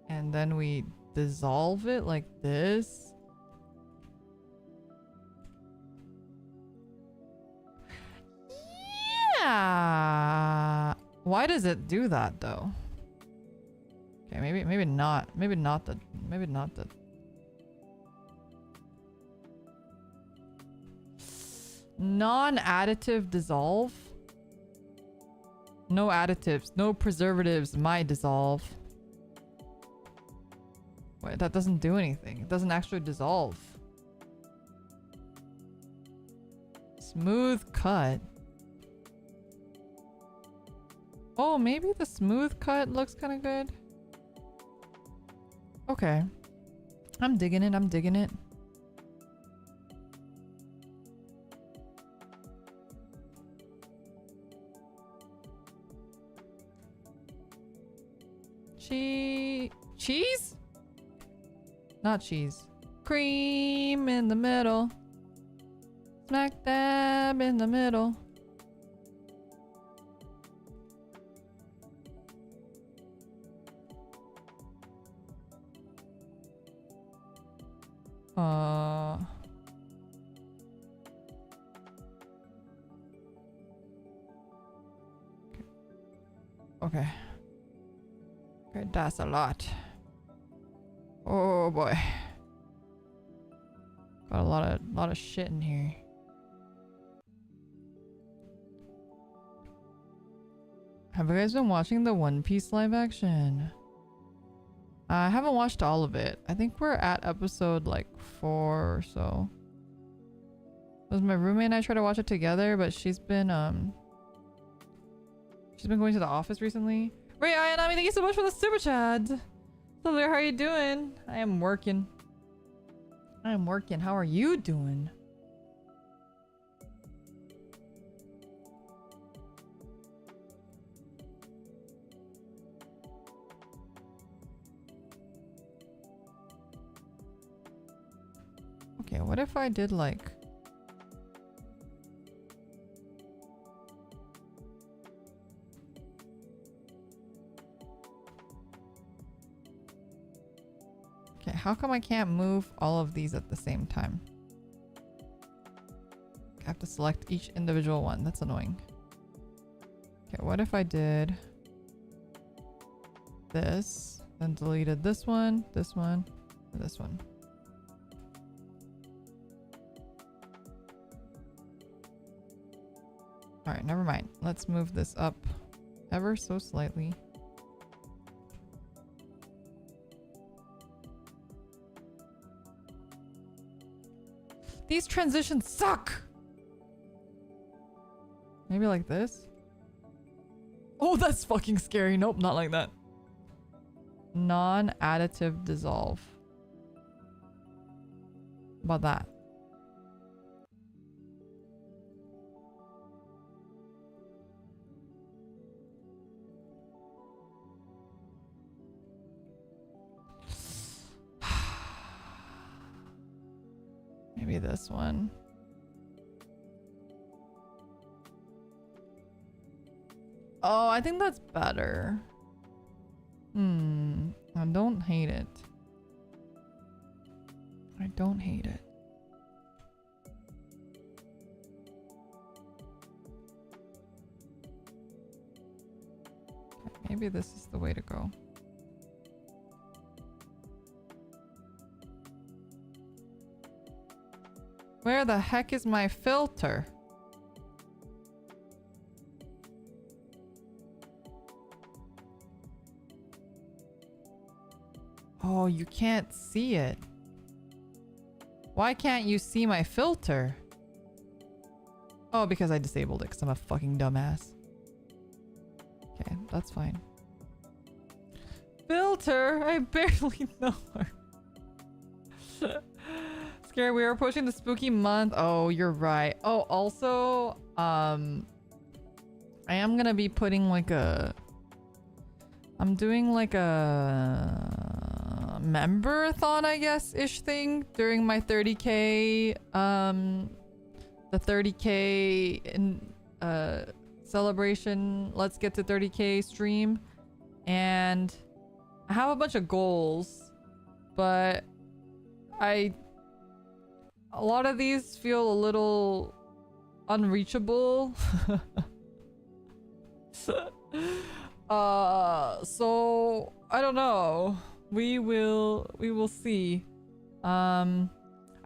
And then we dissolve it like this. Yeah. Why does it do that though? Okay, maybe not. Maybe not the non-additive dissolve. No additives, no preservatives, my dissolve. Wait, that doesn't do anything. It doesn't actually dissolve. Smooth cut. Oh, maybe the smooth cut looks kind of good. Okay. I'm digging it, I'm digging it. Cheese? Not cheese. Cream in the middle. Smack dab in the middle. Okay. Okay, that's a lot. Oh boy. Got a lot of shit in here. Have you guys been watching the One Piece live action? I haven't watched all of it. I think we're at episode like 4 or so. It was my roommate and I tried to watch it together, but she's been going to the office recently. Ray Ayanami, thank you so much for the super chat. Hello there, how are you doing? I am working. How are you doing? Okay, what if I did like... Okay, how come I can't move all of these at the same time? I have to select each individual one. That's annoying. Okay, what if I did this, then deleted this one, and this one. Alright, never mind. Let's move this up ever so slightly. These transitions suck! Maybe like this? Oh, that's fucking scary. Nope, not like that. Non-additive dissolve. How about that? Maybe this one. Oh, I think that's better. I don't hate it. I don't hate it. Okay, maybe this is the way to go. Where the heck is my filter? Oh, you can't see it. Why can't you see my filter? Oh, because I disabled it because I'm a fucking dumbass. Okay, that's fine. Filter? I barely know her. scared. We are approaching the spooky month. Oh, you're right. Oh, also, I am gonna be putting like I'm doing like a member-a-thon, I guess-ish thing during my 30K, the 30K in, celebration. Let's get to 30K stream. And I have a bunch of goals, but a lot of these feel a little unreachable. So I don't know. We will see. I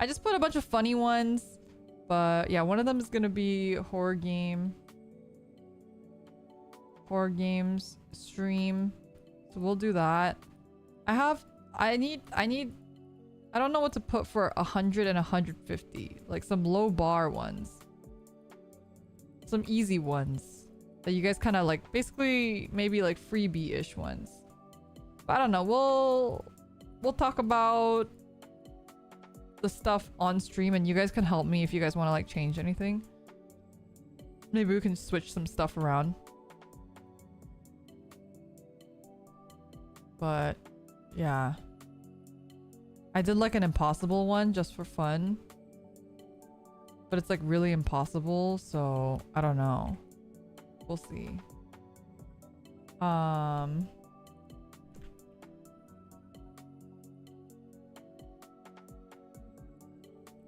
just put a bunch of funny ones, but yeah, one of them is gonna be horror games stream, so we'll do that. I don't know what to put for 100 and 150, like some low bar ones, some easy ones that you guys kind of like, basically maybe like freebie-ish ones. But I don't know, we'll talk about the stuff on stream, and you guys can help me if you guys want to like change anything. Maybe we can switch some stuff around. But yeah, I did like an impossible one just for fun, but it's like really impossible, so I don't know. We'll see.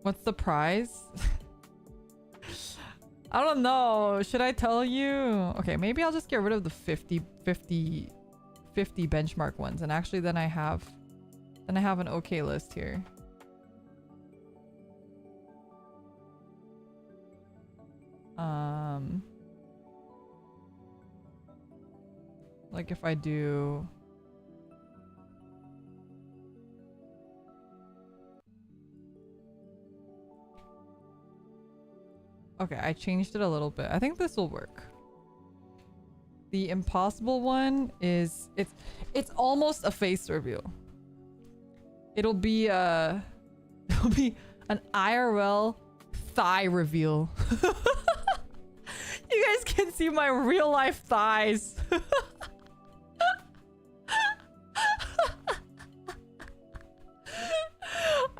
What's the prize? I don't know. Should I tell you? Okay, maybe I'll just get rid of the 50 benchmark ones, and actually then I have an okay list here. Like if I do okay, I changed it a little bit. I think this will work. The impossible one is it's almost a face reveal. It'll be an IRL thigh reveal. You guys can see my real life thighs.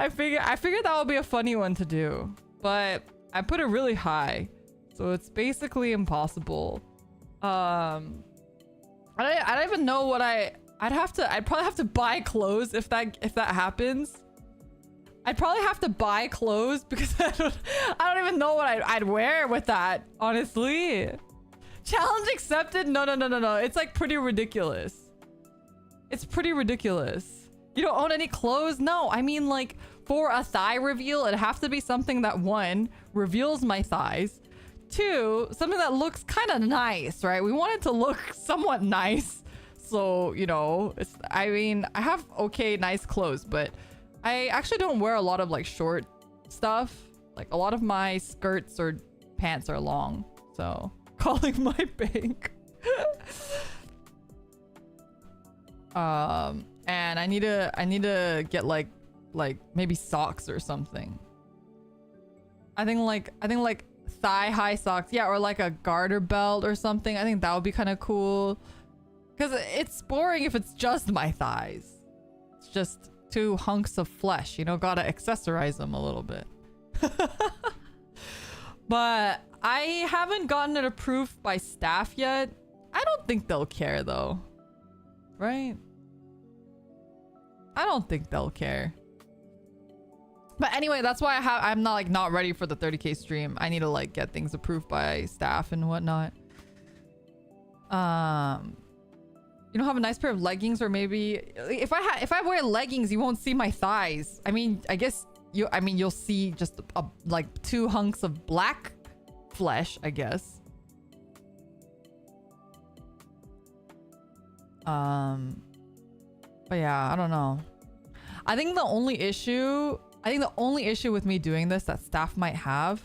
I figured that would be a funny one to do, but I put it really high, so it's basically impossible. I don't even know what I'd probably have to buy clothes if that happens. I'd probably have to buy clothes because I don't even know what I'd wear with that, honestly. Challenge accepted? No. It's like pretty ridiculous. It's pretty ridiculous. You don't own any clothes? No, I mean like for a thigh reveal, it'd have to be something that, one, reveals my thighs. Two, something that looks kind of nice, right? We want it to look somewhat nice. So, you know, I mean, I have okay, nice clothes, but I actually don't wear a lot of like short stuff. Like a lot of my skirts or pants are long. So, calling my bank. And I need to get like maybe socks or something. I think like thigh high socks, yeah, or like a garter belt or something. I think that would be kind of cool, because it's boring if it's just my thighs. It's just two hunks of flesh, you know, gotta accessorize them a little bit. But I haven't gotten it approved by staff yet. I don't think they'll care though, right? I don't think they'll care. But anyway, that's why I'm not ready for the 30K stream. I need to like get things approved by staff and whatnot. You don't have a nice pair of leggings, or maybe if I wear leggings, you won't see my thighs. I mean, I guess you'll see just like two hunks of black flesh, I guess. But yeah, I don't know. I think the only issue with me doing this that staff might have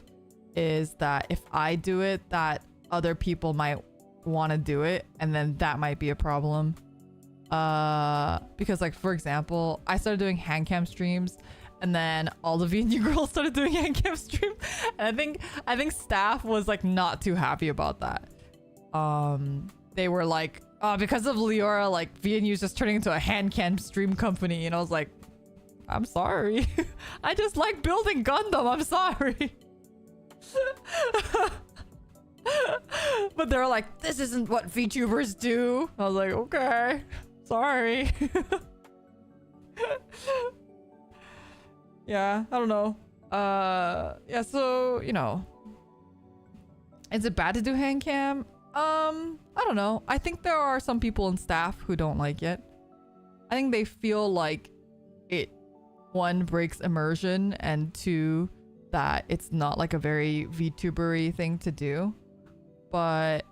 is that if I do it, that other people might want to do it, and then that might be a problem. Because like, for example, I started doing hand cam streams, And then all the VNU girls started doing hand cam stream. And I think staff was like not too happy about that. They were like, oh, because of Leora, like VNU's just turning into a hand cam stream company. And I was like, I'm sorry. I just like building Gundam. I'm sorry. But they were like, this isn't what VTubers do. I was like, okay, sorry. Yeah, I don't know. Yeah, so, you know, is it bad to do hand cam? I don't know. I think there are some people in staff who don't like it. I think they feel like it, one, breaks immersion, and two, that it's not like a very VTuber-y thing to do. But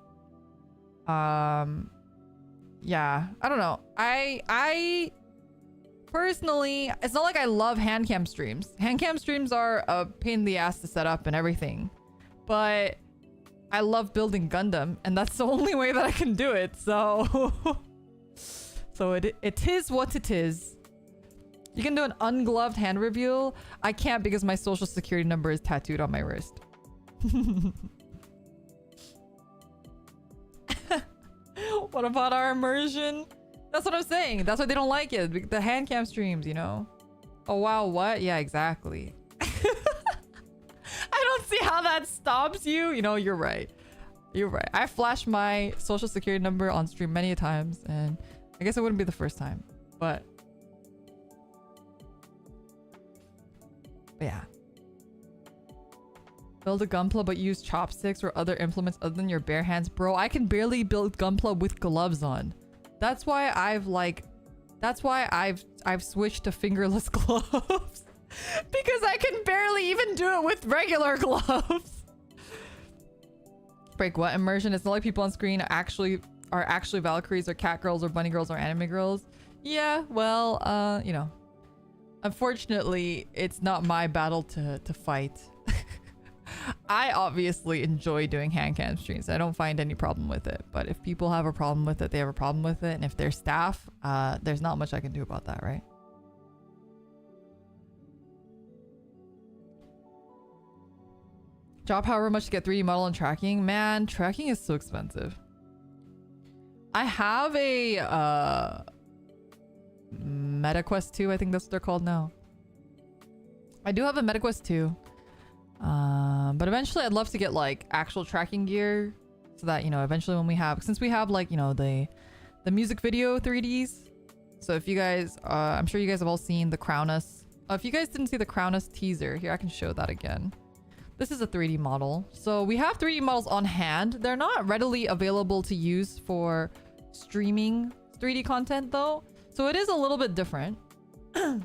yeah, I don't know. I personally, it's not like I love hand cam streams. Hand cam streams are a pain in the ass to set up and everything, but I love building Gundam, and that's the only way that I can do it. So so it is what it is. You can do an ungloved hand reveal. I can't because my social security number is tattooed on my wrist. What about our immersion? That's what I'm saying. That's why they don't like it. The hand cam streams, you know? Oh, wow. What? Yeah, exactly. I don't see how that stops you. You know, you're right. You're right. I flashed my social security number on stream many times, and I guess it wouldn't be the first time. But yeah. Build a Gunpla but use chopsticks or other implements other than your bare hands. Bro, I can barely build Gunpla with gloves on. That's why I've switched to fingerless gloves. Because I can barely even do it with regular gloves. Break what immersion? It's not like people on screen are actually Valkyries or cat girls or bunny girls or anime girls. Yeah, well, you know. Unfortunately, it's not my battle to fight. I obviously enjoy doing hand cam streams. I don't find any problem with it. But if people have a problem with it, they have a problem with it. And if they're staff, there's not much I can do about that, right? Drop however much to get 3D model and tracking. Man, tracking is so expensive. I have a MetaQuest 2. I think that's what they're called now. I do have a MetaQuest 2. But eventually I'd love to get like actual tracking gear so that, you know, eventually when we have, since we have like, you know, the music video 3Ds. So if you guys, I'm sure you guys have all seen the Crown Us. If you guys didn't see the Crown Us teaser, here I can show that again. This is a 3D model. So we have 3D models on hand. They're not readily available to use for streaming 3D content though. So it is a little bit different. It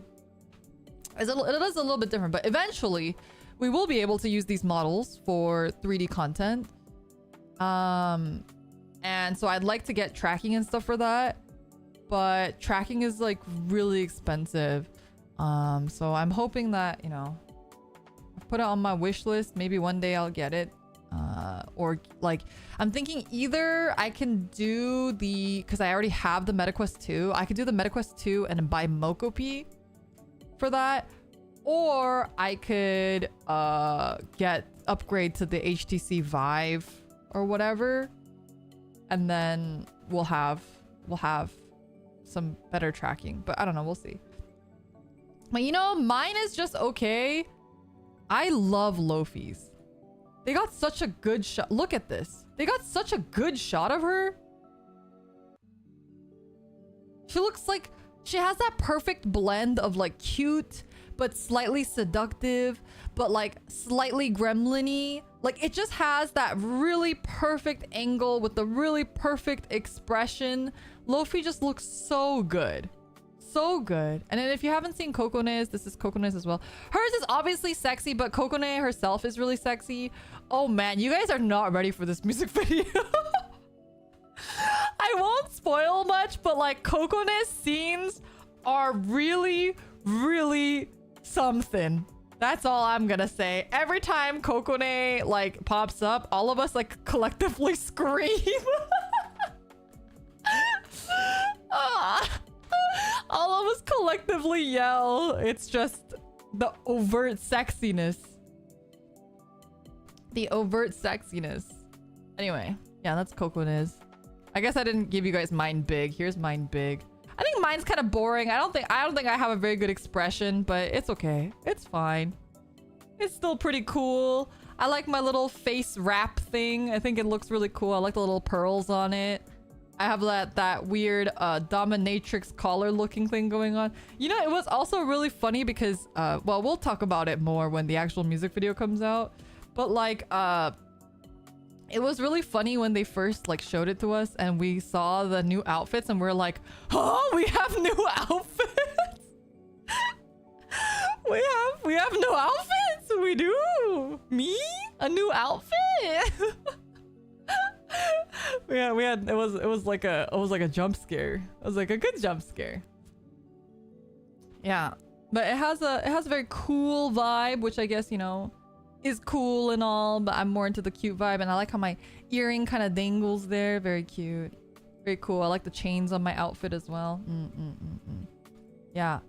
is a little bit different, but eventually we will be able to use these models for 3D content. And so I'd like to get tracking and stuff for that. But tracking is like really expensive. So I'm hoping that, you know, I've put it on my wish list. Maybe one day I'll get it. Or like, I'm thinking either I can do because I already have the MetaQuest 2. I could do the MetaQuest 2 and buy Mokopi for that. Or I could upgrade to the HTC Vive or whatever, and then we'll have some better tracking. But I don't know, we'll see. But you know, mine is just okay. I love Lofi's. They got such a good shot. Look at this. They got such a good shot of her. She looks like she has that perfect blend of like cute but slightly seductive, but like slightly gremlin-y. Like it just has that really perfect angle with the really perfect expression. Lofi just looks so good. So good. And then if you haven't seen Kokone's, this is Kokone's as well. Hers is obviously sexy, but Kokone herself is really sexy. Oh man, you guys are not ready for this music video. I won't spoil much, but like Kokone's scenes are really, really something. That's all I'm gonna say. Every time Kokone like pops up, all of us like collectively scream. All of us collectively yell. It's just The overt sexiness. The overt sexiness. Anyway, yeah, that's Coconis. I guess I didn't give you guys mine big. Here's mine big. I think mine's kind of boring. I don't think I have a very good expression, but it's okay. It's fine. It's still pretty cool. I like my little face wrap thing. I think it looks really cool. I like the little pearls on it. I have that weird dominatrix collar looking thing going on. You know, it was also really funny because well, we'll talk about it more when the actual music video comes out. But like it was really funny when they first like showed it to us and we saw the new outfits and we're like, "Oh, we have new outfits." we have new outfits. We do. Me? A new outfit? Yeah, we had it was like a jump scare. It was like a good jump scare. Yeah. But it has a very cool vibe, which I guess, you know, is cool and all, but I'm more into the cute vibe, and I like how my earring kind of dangles there. Very cute. Very cool. I like the chains on my outfit as well. Yeah.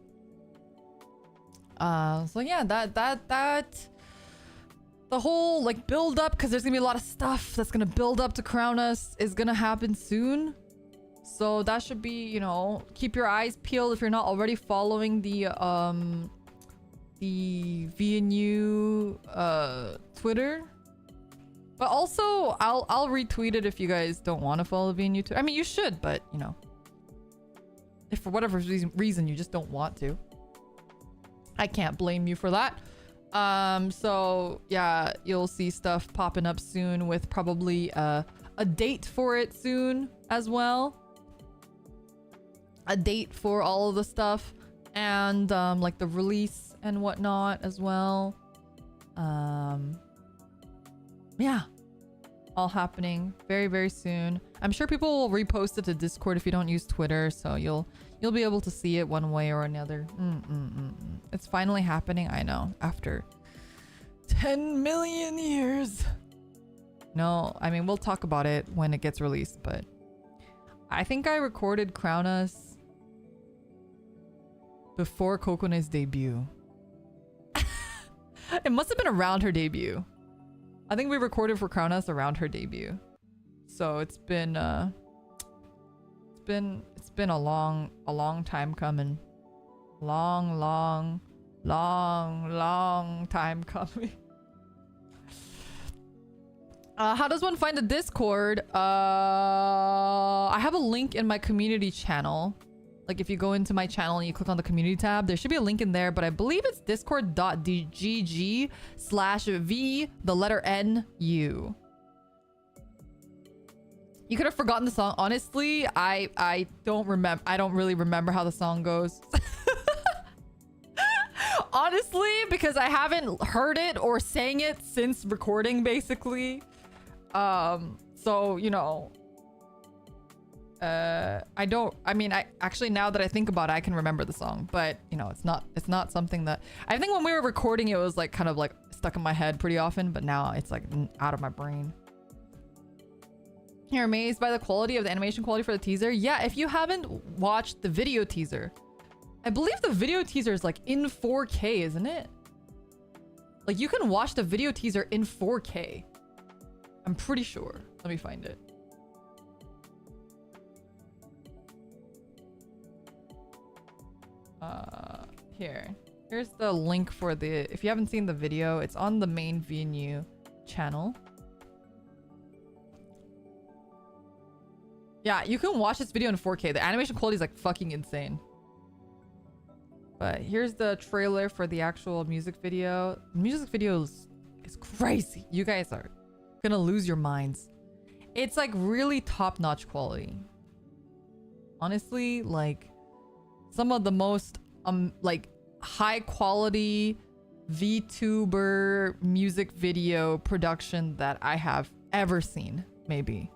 So yeah, that the whole like build up, because there's gonna be a lot of stuff that's gonna build up to crown us, is gonna happen soon. So that should be, you know, keep your eyes peeled if you're not already following the VNU Twitter. But also I'll retweet it if you guys don't want to follow VNU Twitter. I mean, you should, but you know, if for whatever reason you just don't want to, I can't blame you for that. So yeah, you'll see stuff popping up soon with probably a date for it soon as well. A date for all of the stuff, and like the release and whatnot as well. Yeah, all happening very, very soon. I'm sure people will repost it to Discord if you don't use Twitter, so you'll be able to see it one way or another. It's finally happening. I know, after 10 million years. No, I mean, we'll talk about it when it gets released, but I think I recorded Crown Us before Kokone's debut. It must have been around her debut. I think we recorded for Crown Us around her debut. So it's been a long time coming. Long time coming. How does one find a Discord? I have a link in my community channel. Like if you go into my channel and you click on the community tab, there should be a link in there, but I believe it's discord.gg/v_NU. You could have forgotten the song. Honestly, I don't remember. I don't really remember how the song goes. Honestly, because I haven't heard it or sang it since recording, basically. So, you know, I mean, I actually, now that I think about it, I can remember the song, but you know, it's not something that I think when we were recording, it was like kind of like stuck in my head pretty often, but now it's like out of my brain. You're amazed by the quality of the animation quality for the teaser? Yeah, if you haven't watched the video teaser, I believe the video teaser is like in 4K, isn't it? Like you can watch the video teaser in 4K. I'm pretty sure. Let me find it. Here's the link for the, if you haven't seen the video, it's on the main VNU channel. Yeah, you can watch this video in 4K. The animation quality is like fucking insane. But here's the trailer for the actual music video. The music video is crazy. You guys are gonna lose your minds. It's like really top-notch quality. Honestly, like some of the most like high quality VTuber music video production that I have ever seen. Maybe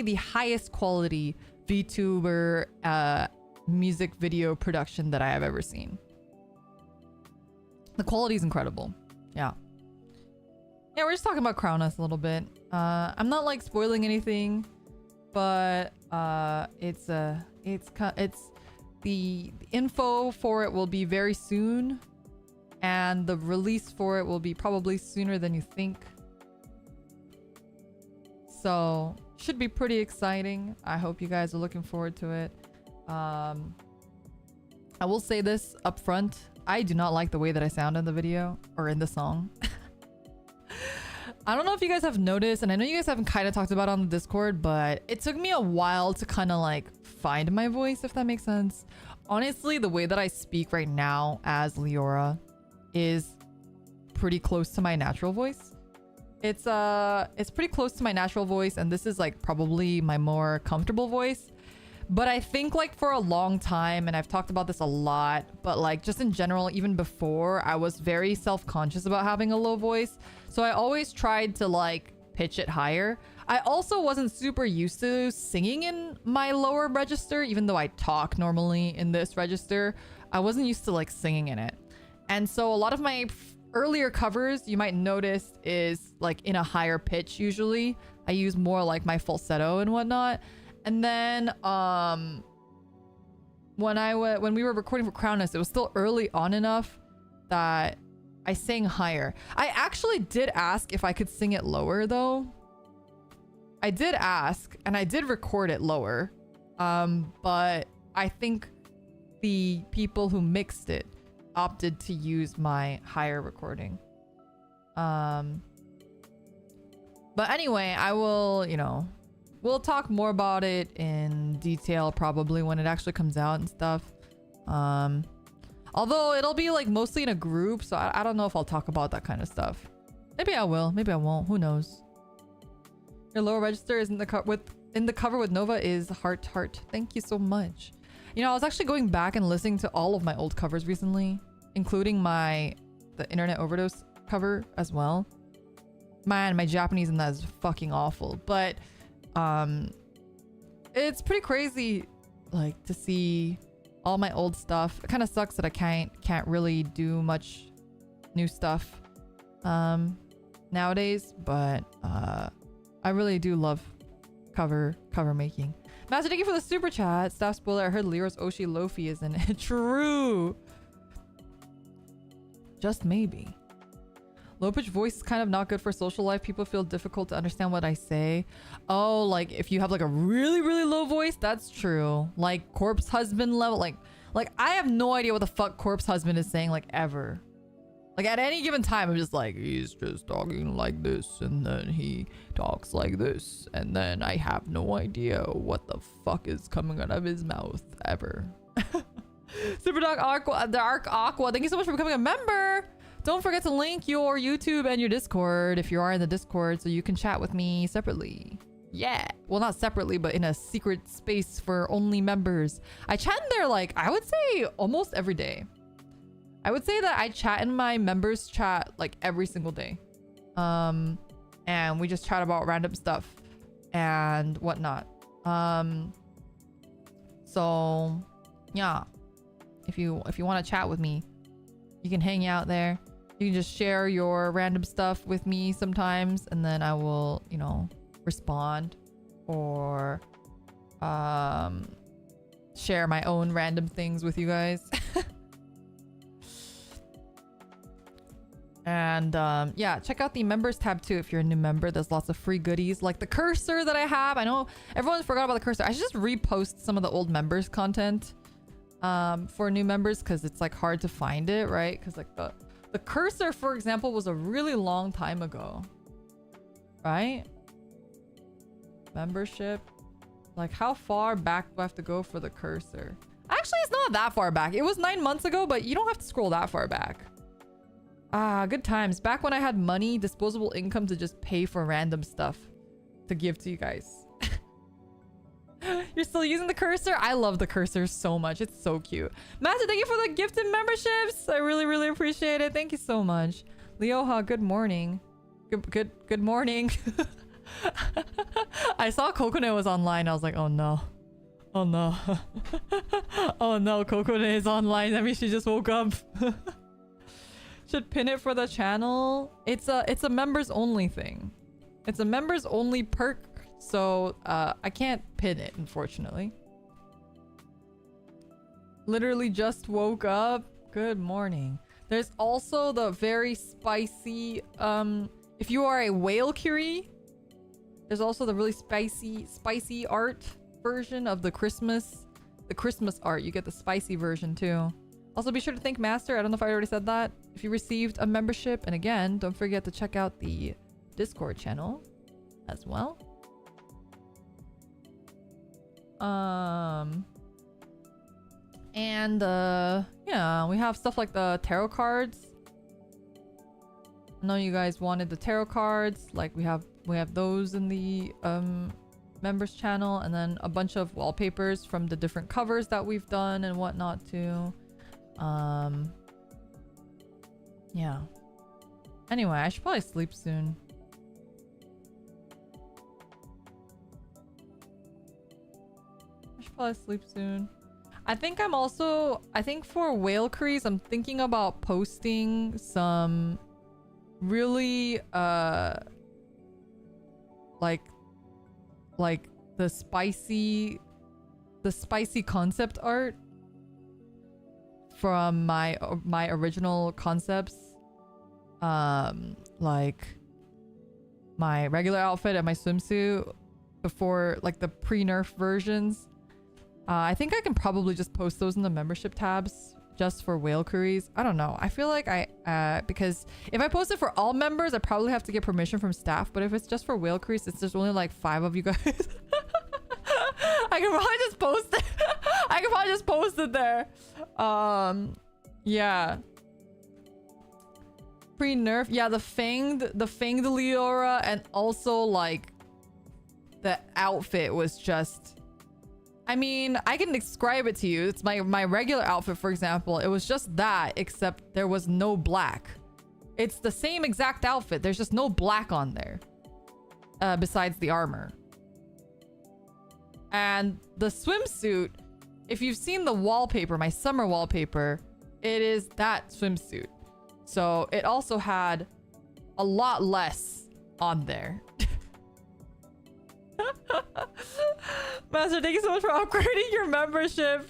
the highest quality VTuber music video production that I have ever seen. The quality is incredible. Yeah, we're just talking about Crown Us a little bit. I'm not like spoiling anything, but it's the info for it will be very soon, and the release for it will be probably sooner than you think. So should be pretty exciting. I hope you guys are looking forward to it. I will say this up front. I do not like the way that I sound in the video or in the song. I don't know if you guys have noticed, and I know you guys haven't kind of talked about it on the Discord, but it took me a while to kind of like find my voice, if that makes sense. Honestly, the way that I speak right now as Leora is pretty close to my natural voice. It's pretty close to my natural voice, and this is like probably my more comfortable voice. But I think like for a long time, and I've talked about this a lot, but like just in general, even before, I was very self-conscious about having a low voice. So I always tried to like pitch it higher. I also wasn't super used to singing in my lower register, even though I talk normally in this register. I wasn't used to like singing in it. And so a lot of my earlier covers, you might notice, is like in a higher pitch usually. I use more like my falsetto and whatnot. And then when we were recording for Crowness, it was still early on enough that I sang higher. I actually did ask if I could sing it lower though. I did ask, and I did record it lower. But I think the people who mixed it opted to use my higher recording. But anyway, I will, you know, we'll talk more about it in detail probably when it actually comes out and stuff. Although it'll be like mostly in a group, so I don't know if I'll talk about that kind of stuff. Maybe I will, maybe I won't. Who knows? Your lower register is in the cover with Nova is heart. Thank you so much. You know, I was actually going back and listening to all of my old covers recently, including the Internet Overdose cover as well. Man, my Japanese in that is fucking awful, but it's pretty crazy like to see all my old stuff. It kind of sucks that I can't really do much new stuff nowadays, but I really do love cover making. Master, thank you for the super chat. Staff spoiler, I heard Leora's Oshi Lofi is in it. True. Just maybe. Low pitch voice is kind of not good for social life. People feel difficult to understand what I say. Oh, like if you have like a really low voice, that's true. Like corpse husband level, like I have no idea what the fuck corpse husband is saying, like ever. Like at any given time, I'm just like, he's just talking like this, and then he talks like this, and then I have no idea what the fuck is coming out of his mouth ever. Super Dark Aqua, thank you so much for becoming a member. Don't forget to link your YouTube and your Discord if you are in the Discord, so you can chat with me separately. Yeah, well, not separately, but in a secret space for only members. I chat in there like, I would say almost every day. I would say that I chat in my members chat like every single day. And we just chat about random stuff and whatnot. So yeah, if you want to chat with me, you can hang out there. You can just share your random stuff with me sometimes, and then I will, you know, respond or share my own random things with you guys. And yeah, check out the members tab too if you're a new member. There's lots of free goodies like the cursor that I have. I know everyone forgot about the cursor. I should just repost some of the old members content for new members, because it's like hard to find it, right? Because like the cursor, for example, was a really long time ago, right? Membership, like how far back do I have to go for the cursor? Actually, it's not that far back. It was 9 months ago, but you don't have to scroll that far back. Ah, good times. Back when I had money, disposable income to just pay for random stuff to give to you guys. You're still using the cursor? I love the cursor so much. It's so cute. Master, thank you for the gifted memberships. I really appreciate it. Thank you so much. Leoha, good morning. Good morning. I saw Kokone was online. I was like, oh no. Oh no. Oh no, Kokone is online. That means she just woke up. Should pin it for the channel. It's a members only thing. It's a members only perk, so I can't pin it, unfortunately. Literally just woke up. Good morning. There's also the very spicy, if you are a whale curry, there's also the really spicy art version of the Christmas art. You get the spicy version too. Also, be sure to thank Master. I don't know if I already said that. If you received a membership. And again, don't forget to check out the Discord channel as well. And yeah, we have stuff like the tarot cards. I know you guys wanted the tarot cards. Like we have those in the members channel, and then a bunch of wallpapers from the different covers that we've done and whatnot too. Yeah. Anyway, I should probably sleep soon. I think for whale curries, I'm thinking about posting some really like the spicy concept art from my original concepts, like my regular outfit and my swimsuit before, like the pre-nerf versions. I think I can probably just post those in the membership tabs just for whale curries. I don't know. I feel like because if I post it for all members, I probably have to get permission from staff. But if it's just for whale curries, it's just only like 5 of you guys. I can probably just post it. I can probably just post it there. Yeah. Pre-nerf. Yeah, the fanged Leora, and also like the outfit was just, I mean, I can describe it to you. It's my regular outfit, for example. It was just that, except there was no black. It's the same exact outfit. There's just no black on there. Besides the armor. And the swimsuit, if you've seen the wallpaper, my summer wallpaper, it is that swimsuit. So it also had a lot less on there. Master, thank you so much for upgrading your membership.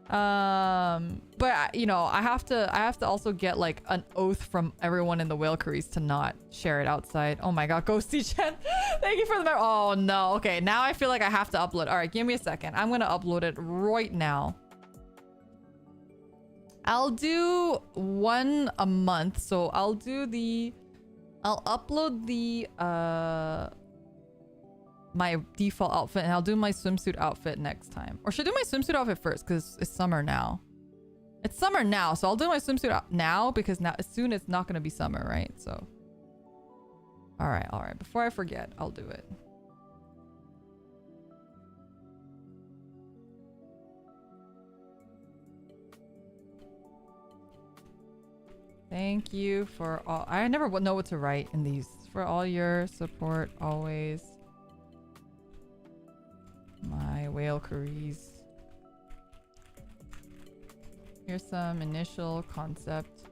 But you know, I have to also get like an oath from everyone in the whale curries to not share it outside. Oh my god, Ghosty Chen. Thank you for the oh no. Okay, now I feel like I have to upload. All right, give me a second. I'm gonna upload it right now. I'll do one a month, so I'll upload the my default outfit, and I'll do my swimsuit outfit next time. Or should I do my swimsuit outfit first, because it's summer now. It's summer now, so I'll do my swimsuit out now, because now soon it's not going to be summer, right? So all right, before I forget, I'll do it. Thank you for all, I never know what to write in these. For all your support always. My whale curries. Here's some initial concept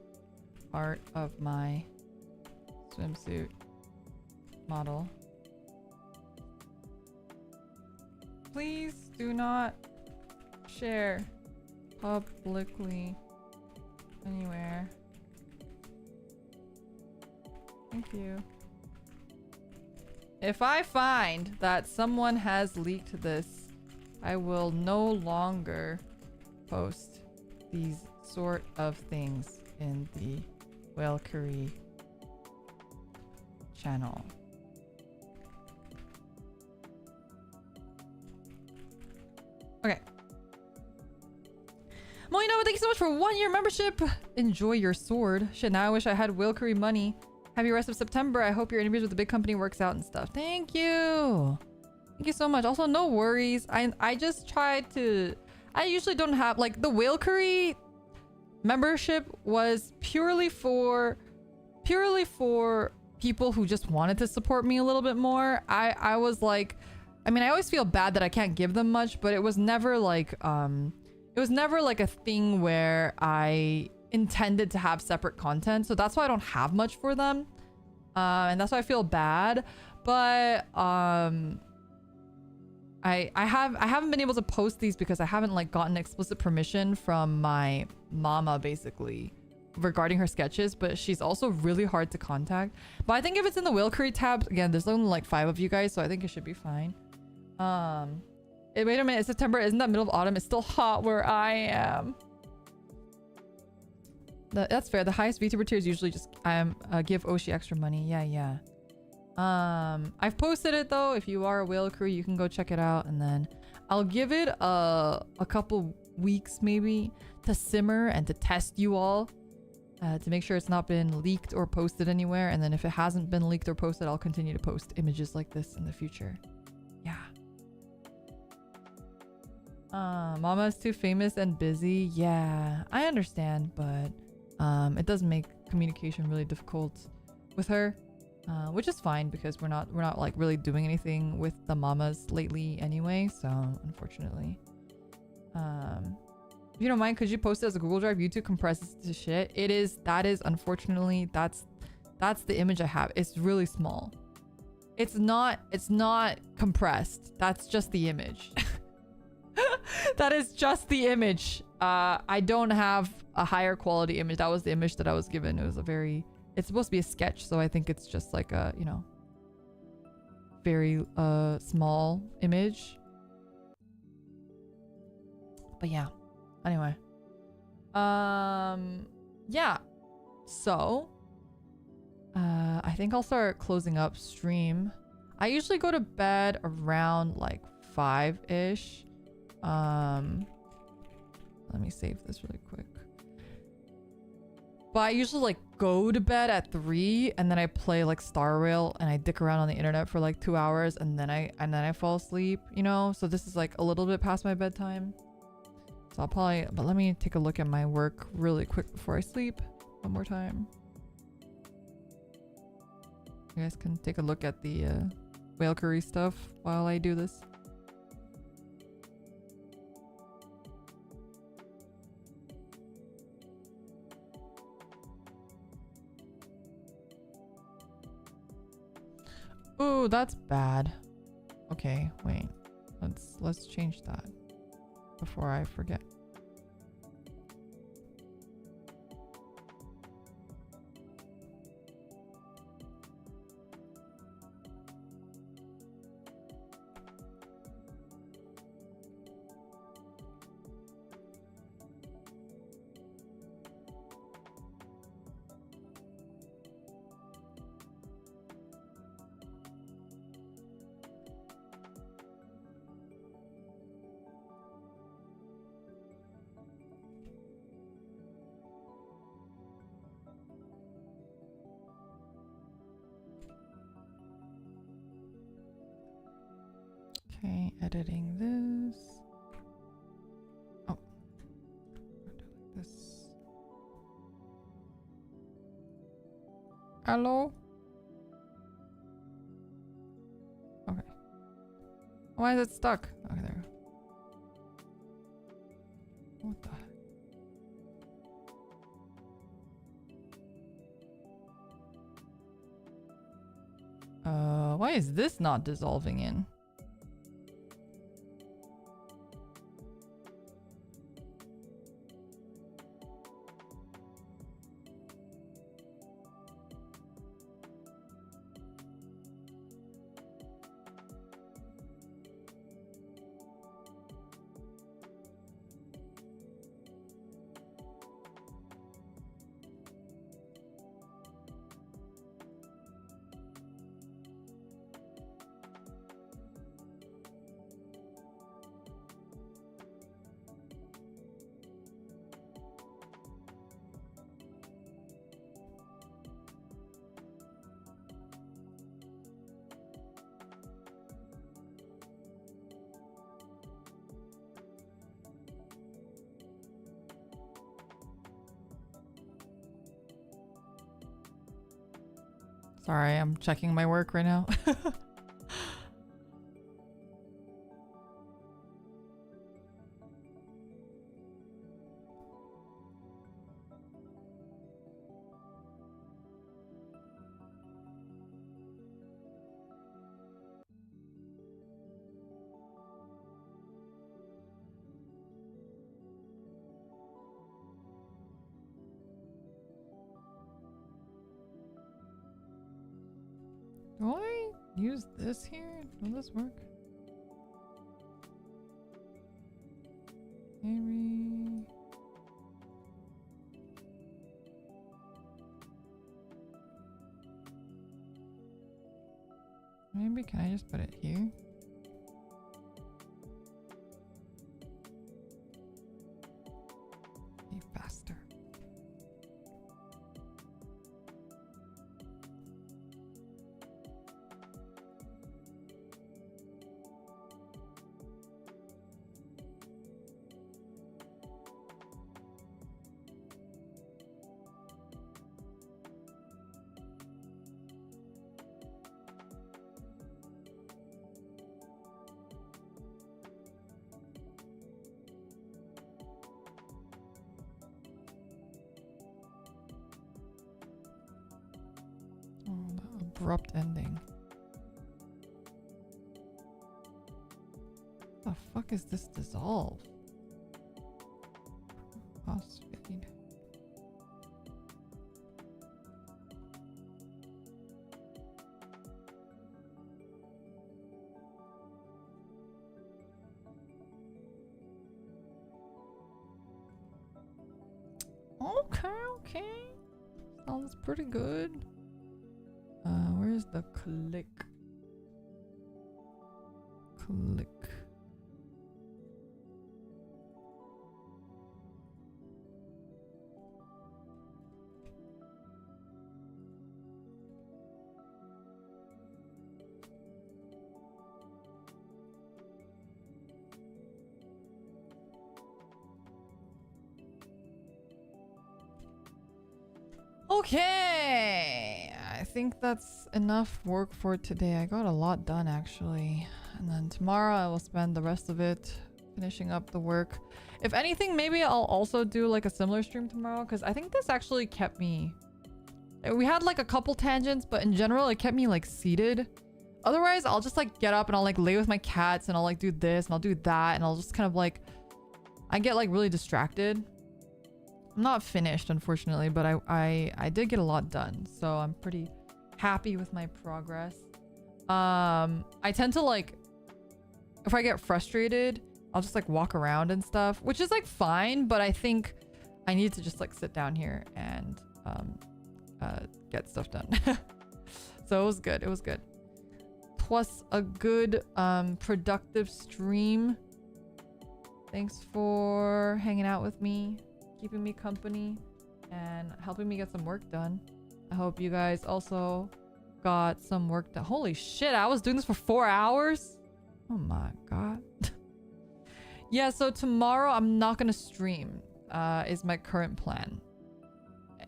art of my swimsuit model. Please do not share publicly anywhere. Thank you. If I find that someone has leaked this, I will no longer post these sort of things in the whale curry channel. Okay. Molino, thank you so much for 1 year membership. Enjoy your sword. Shit, now I wish I had whale curry money. Happy rest of September. I hope your interviews with the big company works out and stuff. Thank you. Thank you so much. Also, no worries. I just tried to... I usually don't have... Like, the whale curry membership was purely for people who just wanted to support me a little bit more. I was like... I mean, I always feel bad that I can't give them much, but it was never like... It was never like a thing where I intended to have separate content, so that's why I don't have much for them, and that's why I feel bad. But I haven't been able to post these because I haven't like gotten explicit permission from my mama, basically, regarding her sketches, but she's also really hard to contact. But I think if it's in the Whale Curry tab, again, there's only like 5 of you guys, so I think it should be fine. Wait a minute, it's September, isn't that middle of autumn? It's still hot where I am. That's fair. The highest VTuber tier is usually just give Oshi extra money. Yeah. I've posted it though. If you are a Whale Crew, you can go check it out, and then I'll give it a couple weeks maybe to simmer and to test you all, to make sure it's not been leaked or posted anywhere. And then if it hasn't been leaked or posted, I'll continue to post images like this in the future. Yeah. Mama's too famous and busy. Yeah, I understand, but it does make communication really difficult with her, which is fine because we're not like really doing anything with the mamas lately anyway. So unfortunately, if you don't mind, could you post it as a Google Drive? YouTube compresses to shit. That is unfortunately that's the image I have. It's really small. It's not compressed. That's just the image. That is just the image. I don't have a higher quality image. That was the image that I was given. It was it's supposed to be a sketch, so I think it's just like a, you know, very small image. But yeah. Anyway. Yeah. So I think I'll start closing up stream. I usually go to bed around like 5-ish. Let me save this really quick. But I usually like go to bed at 3, and then I play like Star Rail and I dick around on the internet for like 2 hours, and then I fall asleep, you know? So this is like a little bit past my bedtime. So I'll probably, but let me take a look at my work really quick before I sleep one more time. You guys can take a look at the Whale Curry stuff while I do this. Ooh, that's bad. Okay, wait. Let's change that before I forget. Okay, editing this. Oh. Like this. Hello? Okay. Why is it stuck? Okay, there. What the heck? Why is this not dissolving in? Sorry, I'm checking my work right now. Do I use this here? Will this work? Maybe. Maybe can I just put it here? Be faster. Abrupt ending. What the fuck is this dissolve? Phosphate. Okay. Sounds pretty good. Where's the click? Click. Okay, I think that's enough work for today. I got a lot done actually. And then tomorrow I will spend the rest of it finishing up the work. If anything, maybe I'll also do like a similar stream tomorrow because I think this actually kept me... We had like a couple tangents, but in general it kept me like seated. Otherwise, I'll just like get up and I'll like lay with my cats and I'll like do this and I'll do that and I'll just kind of like... I get like really distracted. I'm not finished, unfortunately, but I did get a lot done, so I'm pretty happy with my progress. I tend to like, if I get frustrated, I'll just like walk around and stuff, which is like fine, but I think I need to just like sit down here and get stuff done. So it was good. It was good. Plus a good productive stream. Thanks for hanging out with me, keeping me company, and helping me get some work done. I hope you guys also got some work done. Holy shit, I was doing this for 4 hours? Oh my god. Yeah, so tomorrow I'm not gonna stream, is my current plan.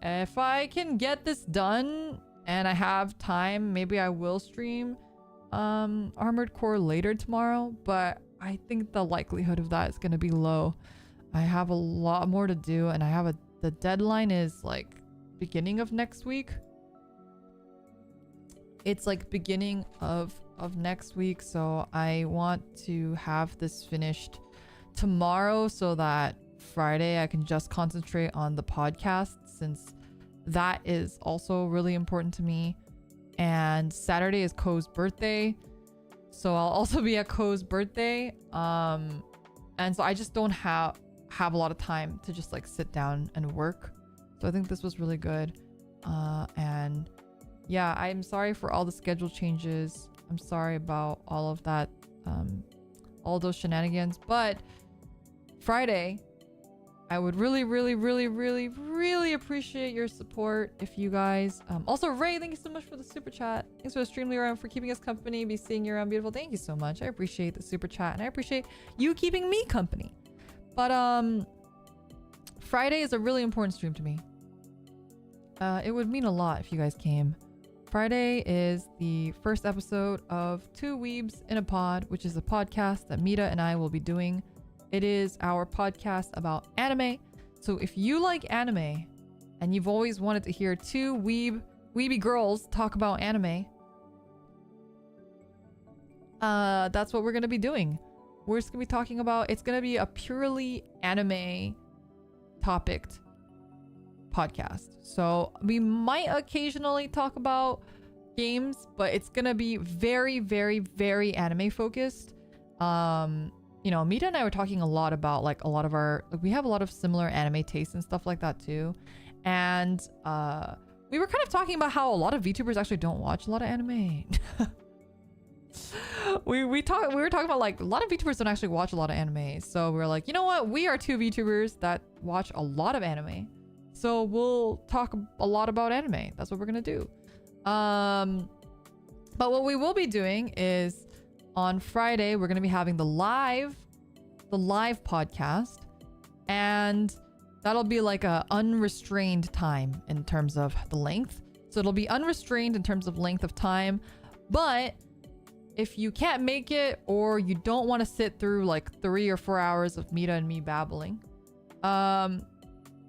If I can get this done and I have time, maybe I will stream Armored Core later tomorrow, but I think the likelihood of that is gonna be low. I have a lot more to do, and I have the deadline is like beginning of next week. It's like beginning of next week, so I want to have this finished tomorrow so that Friday I can just concentrate on the podcast, since that is also really important to me. And Saturday is Ko's birthday, so I'll also be at Ko's birthday. And so I just don't have a lot of time to just like sit down and work. So I think this was really good. And yeah, I'm sorry for all the schedule changes. I'm sorry about all of that, all those shenanigans. But Friday, I would really, really, really, really, really appreciate your support if you guys... also, Ray, thank you so much for the super chat. Thanks for the stream, Leora, and for keeping us company. Be seeing you around, beautiful. Thank you so much. I appreciate the super chat, and I appreciate you keeping me company. But Friday is a really important stream to me. It would mean a lot if you guys came. Friday is the first episode of Two Weebs in a Pod, which is a podcast that Mita and I will be doing. It is our podcast about anime. So if you like anime and you've always wanted to hear two weeby girls talk about anime, that's what we're going to be doing. We're just going to be talking about, it's going to be a purely anime topicked podcast. So we might occasionally talk about games, but it's gonna be very, very, very anime focused. You know, Mita and I were talking a lot about like a lot of our, like, we have a lot of similar anime tastes and stuff like that too. And we were kind of talking about how a lot of VTubers actually don't watch a lot of anime. we were talking about like a lot of VTubers don't actually watch a lot of anime. So we were like, you know what? We are two VTubers that watch a lot of anime. So we'll talk a lot about anime. That's what we're gonna do. But what we will be doing is on Friday, we're gonna be having the live podcast, and that'll be like a unrestrained time in terms of the length. So it'll be unrestrained in terms of length of time, but if you can't make it or you don't want to sit through like 3 or 4 hours of Mita and me babbling,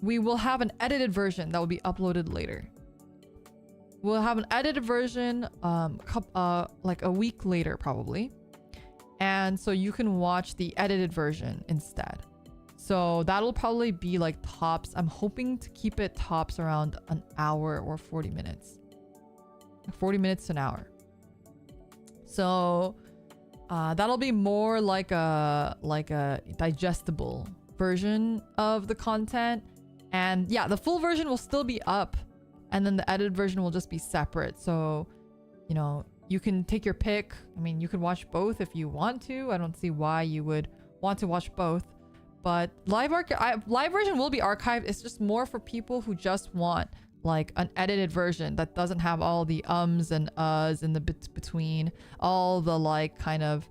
we will have an edited version that will be uploaded later. We'll have an edited version like a week later probably. And so you can watch the edited version instead. So that'll probably be like tops. I'm hoping to keep it tops around an hour or 40 minutes. 40 minutes to an hour. So that'll be more like a digestible version of the content. And yeah, the full version will still be up, and then the edited version will just be separate. So, you know, you can take your pick. I mean, you could watch both if you want to. I don't see why you would want to watch both. But live version will be archived. It's just more for people who just want like an edited version that doesn't have all the ums and uhs in the between, all the like kind of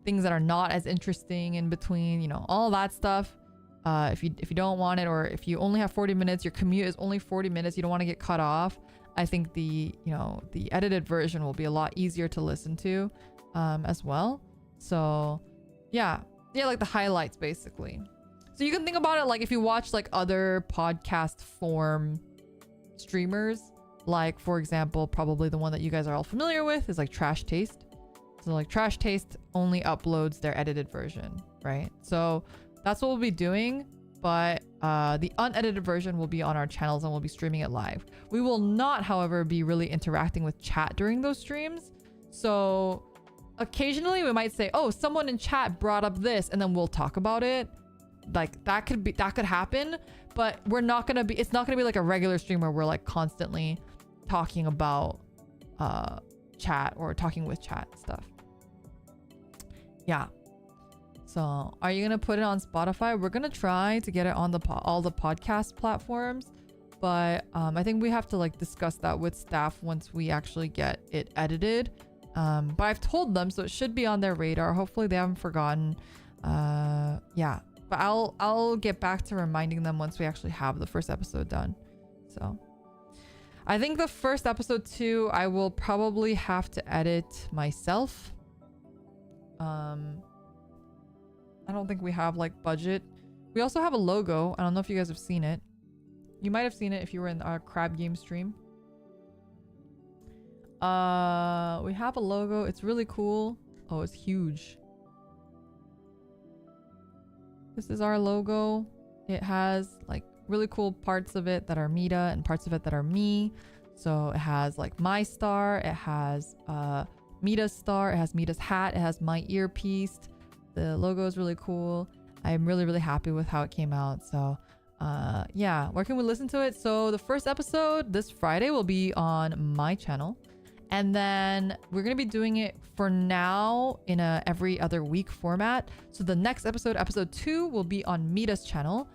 things that are not as interesting in between, you know, all that stuff. If you don't want it, or if you only have 40 minutes, your commute is only 40 minutes, you don't want to get cut off, I think the edited version will be a lot easier to listen to as well. So yeah, like the highlights basically. So you can think about it like if you watch like other podcast form streamers, like for example, probably the one that you guys are all familiar with is like Trash Taste. So like Trash Taste only uploads their edited version, right? So that's what we'll be doing, but the unedited version will be on our channels and we'll be streaming it live. We will not, however, be really interacting with chat during those streams. So occasionally we might say, oh, someone in chat brought up this, and then we'll talk about it. Like that could happen, but it's not gonna be like a regular stream where we're like constantly talking about chat or talking with chat stuff. Yeah. So are you gonna put it on Spotify? We're gonna try to get it on all the podcast platforms, but I think we have to like discuss that with staff once we actually get it edited. But I've told them, so it should be on their radar. Hopefully they haven't forgotten. Yeah, but I'll get back to reminding them once we actually have the first episode done. So I think the first episode too, I will probably have to edit myself. I don't think we have like budget. We also have a logo. I don't know if you guys have seen it. You might have seen it if you were in our crab game stream. We have a logo. It's really cool. Oh, it's huge. This is our logo. It has like really cool parts of it that are Mita and parts of it that are me. So it has like my star. It has Mita's star. It has Mita's hat. It has my earpiece. The logo is really cool. I'm really, really happy with how it came out. So yeah, where can we listen to it? So the first episode this Friday will be on my channel. And then we're going to be doing it for now in a every other week format. So the next episode, episode 2, will be on Mita's channel.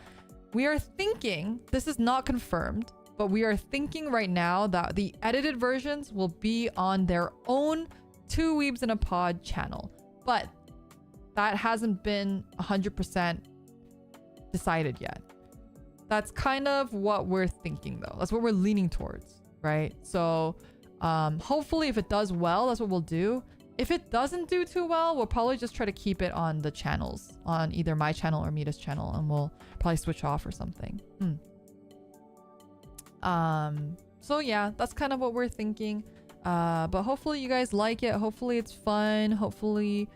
We are thinking, this is not confirmed, but we are thinking right now that the edited versions will be on their own Two Weebs in a Pod channel. But that hasn't been 100% decided yet. That's kind of what we're thinking though. That's what we're leaning towards, right? So hopefully if it does well, that's what we'll do. If it doesn't do too well, we'll probably just try to keep it on the channels, on either my channel or Mita's channel, and we'll probably switch off or something. So yeah, that's kind of what we're thinking. But hopefully you guys like it. Hopefully it's fun. Hopefully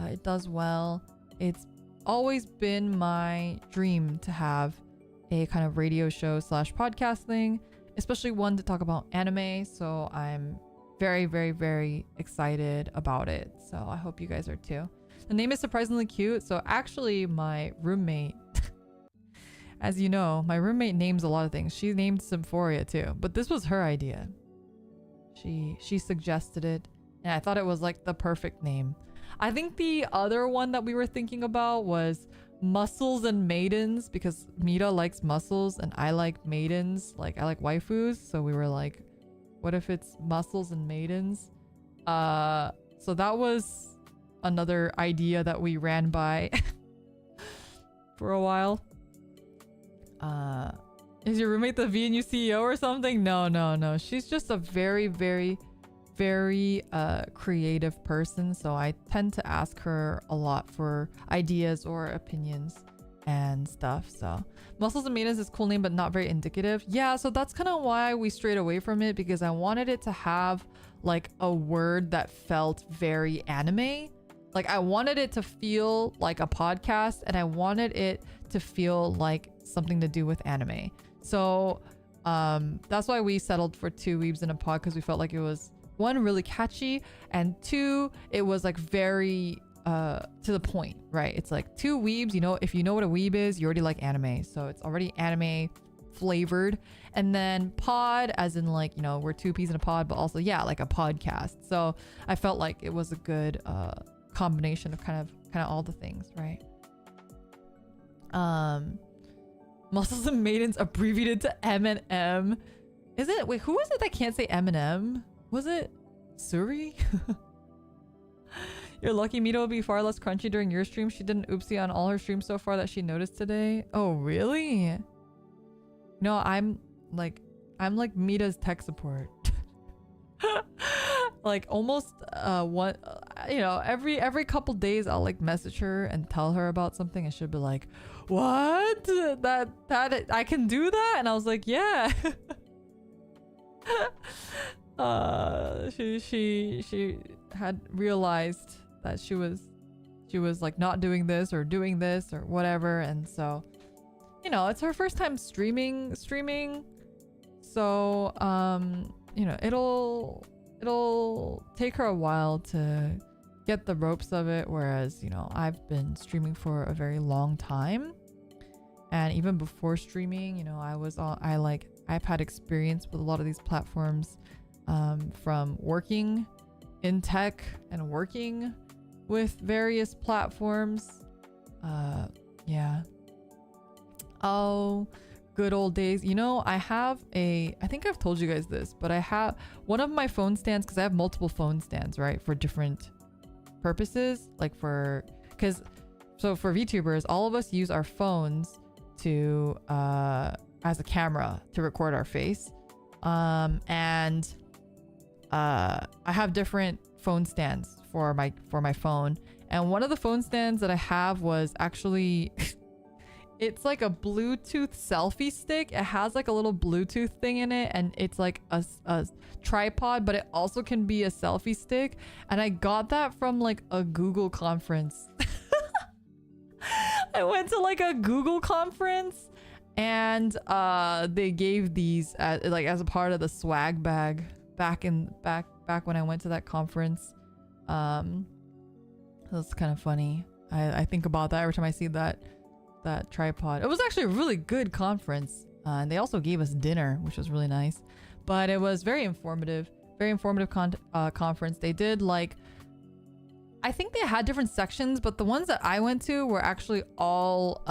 it does well. It's always been my dream to have a kind of radio show / podcast thing. especially one to talk about anime. So I'm very, very, very excited about it. So I hope you guys are too. The name is surprisingly cute. So actually my roommate, as you know, my roommate names a lot of things. She named Symphoria too, but this was her idea. She suggested it, and I thought it was like the perfect name. I think the other one that we were thinking about was Muscles and Maidens, because Mita likes muscles and I like maidens. Like I like waifus, so we were like, what if it's Muscles and Maidens? So that was another idea that we ran by for a while. Is your roommate the VNU CEO or something? No. She's just a very, very, very creative person. So I tend to ask her a lot for ideas or opinions and stuff. So Muscles and Maidens is a cool name, but not very indicative. Yeah, so that's kind of why we strayed away from it, because I wanted it to have like a word that felt very anime. Like I wanted it to feel like a podcast, and I wanted it to feel like something to do with anime. So that's why we settled for Two Weebs in a Pod, because we felt like it was, one, really catchy, and two, it was like very to the point, right? It's like two weebs, you know, if you know what a weeb is, you already like anime, so it's already anime flavored. And then pod, as in like, you know, we're two peas in a pod, but also, yeah, like a podcast. So I felt like it was a good combination of kind of all the things, right? Muscles and Maidens abbreviated to M&M. Is it? Wait, who was it that can't say M&M? Was it Suri? You're lucky Mita will be far less crunchy during your stream. She did an oopsie on all her streams so far that she noticed today. Oh, really? No, I'm like Mita's tech support. Like almost one, you know, every couple days I'll like message her and tell her about something, and she'll be like, what? That I can do that? And I was like, yeah. She had realized that she was like not doing this or doing this or whatever, and so, you know, it's her first time streaming. So you know, it'll take her a while to get the ropes of it, whereas, you know, I've been streaming for a very long time, and even before streaming, you know, I've had experience with a lot of these platforms, from working in tech and working with various platforms. Yeah. Oh, good old days. You know, I think I've told you guys this, but I have one of my phone stands, because I have multiple phone stands, right, for different purposes, like so for VTubers, all of us use our phones to as a camera to record our face, and I have different phone stands for my phone, and one of the phone stands that I have was actually it's like a Bluetooth selfie stick. It has like a little Bluetooth thing in it, and it's like a tripod, but it also can be a selfie stick, and I got that from like a Google conference. I went to like a Google conference, and they gave these like as a part of the swag bag back when I went to that conference. That's kind of funny. I think about that every time I see that tripod. It was actually a really good conference, and they also gave us dinner, which was really nice, but it was very informative conference. They did like, I think they had different sections, but the ones that I went to were actually all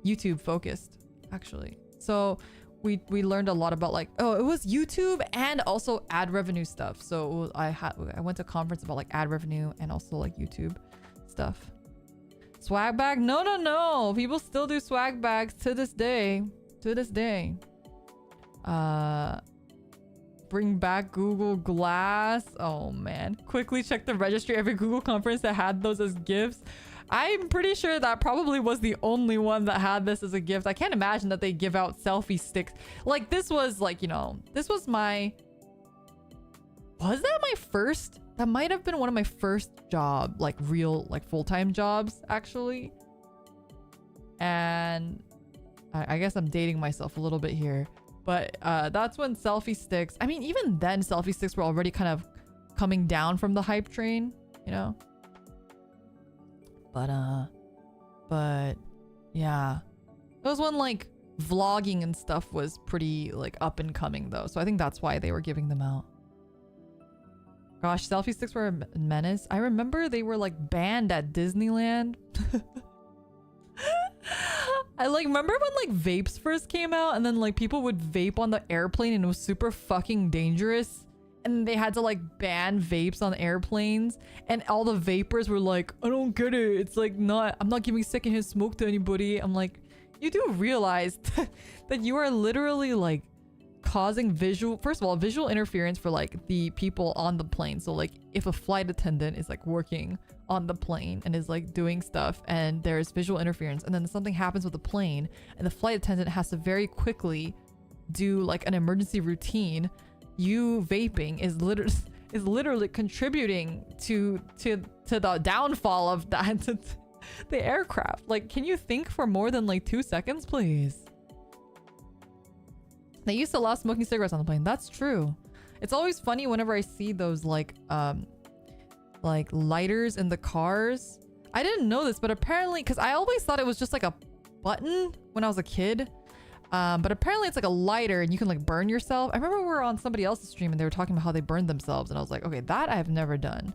YouTube focused, actually. So we learned a lot about like, oh, it was YouTube and also ad revenue stuff. So I went to a conference about like ad revenue and also like YouTube stuff. Swag bag? No. People still do swag bags to this day. Bring back Google Glass. Oh man. Quickly check the registry every Google conference that had those as gifts. I'm pretty sure that probably was the only one that had this as a gift. I can't imagine that they give out selfie sticks. Like this was like, you know, this was that my first? That might have been one of my first job, like real, like full-time jobs, actually. And I guess I'm dating myself a little bit here, But that's when selfie sticks, I mean, even then selfie sticks were already kind of coming down from the hype train, you know? But yeah, it was when like vlogging and stuff was pretty like up and coming though, so I think that's why they were giving them out. Gosh, selfie sticks were a menace. I remember they were like banned at Disneyland. I like remember when like vapes first came out, and then like people would vape on the airplane and it was super fucking dangerous, and they had to like ban vapes on airplanes, and all the vapors were like, I don't get it, it's like not, I'm not giving secondhand smoke to anybody. I'm like, you do realize that you are literally like causing visual, first of all, visual interference for like the people on the plane. So like if a flight attendant is like working on the plane and is like doing stuff and there's visual interference, and then something happens with the plane and the flight attendant has to very quickly do like an emergency routine, you vaping is literally contributing to the downfall of that the aircraft. Like, can you think for more than like 2 seconds, please? They used to allow smoking cigarettes on the plane. That's true. It's always funny whenever I see those like lighters in the cars. I didn't know this, but apparently, because I always thought it was just like a button when I was a kid. But apparently it's like a lighter and you can like burn yourself. I remember we were on somebody else's stream and they were talking about how they burned themselves, and I was like, okay, that I have never done,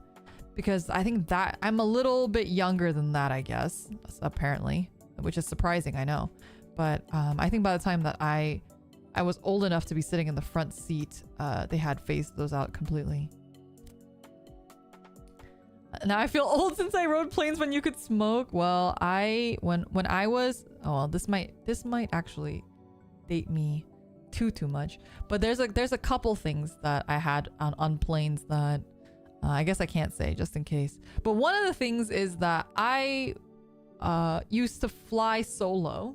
because I think that I'm a little bit younger than that, I guess, apparently, which is surprising, I know. But I think by the time that I was old enough to be sitting in the front seat, they had phased those out completely. Now I feel old since I rode planes when you could smoke. Well, when I was, oh well, this might actually date me too much, but there's a couple things that I had on planes that I guess I can't say just in case. But one of the things is that I used to fly solo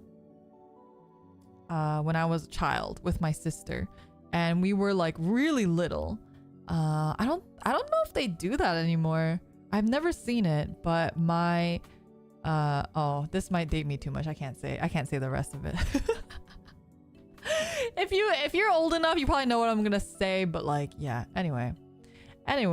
when I was a child with my sister, and we were like really little. I don't know if they do that anymore. I've never seen it, but my oh, this might date me too much. I can't say the rest of it. If you're old enough, you probably know what I'm gonna say, but like, yeah, anyway, that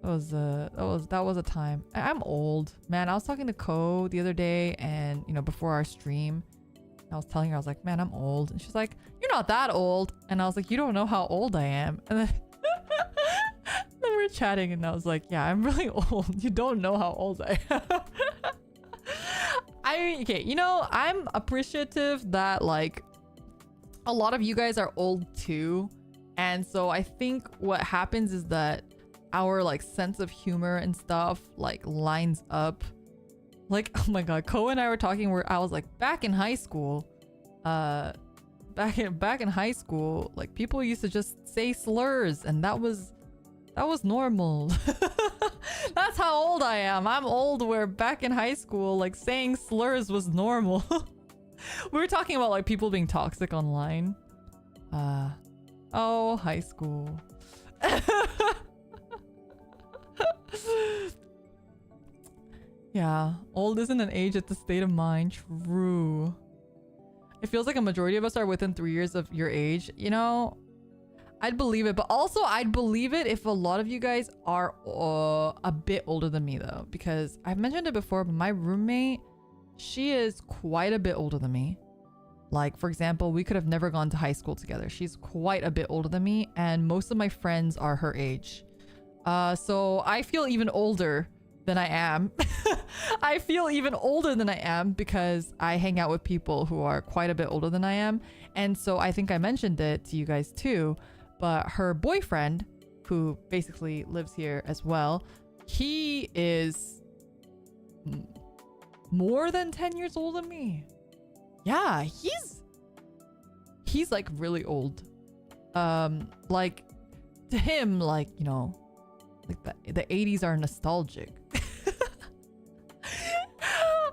was a time. I'm old, man. I was talking to Ko the other day, and you know, before our stream, I was telling her, I was like, man, I'm old, and she's like, you're not that old, and I was like, you don't know how old I am. And then then we're chatting, and I was like, yeah, I'm really old. You don't know how old I am. Okay, you know, I'm appreciative that like a lot of you guys are old too, and so I think what happens is that our like sense of humor and stuff like lines up. Like, oh my god, Ko and I were talking where I was like, back in high school, back in high school, like people used to just say slurs, and that was normal. That's how old I am. I'm old where back in high school, like saying slurs was normal. We were talking about like people being toxic online. Oh, high school. Yeah, old isn't an age, it's a state of mind. True. It feels like a majority of us are within 3 years of your age. You know, I'd believe it, but also I'd believe it if a lot of you guys are a bit older than me though, because I've mentioned it before, but my roommate, she is quite a bit older than me. Like, for example, we could have never gone to high school together. She's quite a bit older than me, and most of my friends are her age. So I feel even older than I am. I feel even older than I am because I hang out with people who are quite a bit older than I am. And so I think I mentioned it to you guys too, but her boyfriend, who basically lives here as well, he is more than 10 years older than me. Yeah, he's like really old. Like to him, like, you know, like the 80s are nostalgic.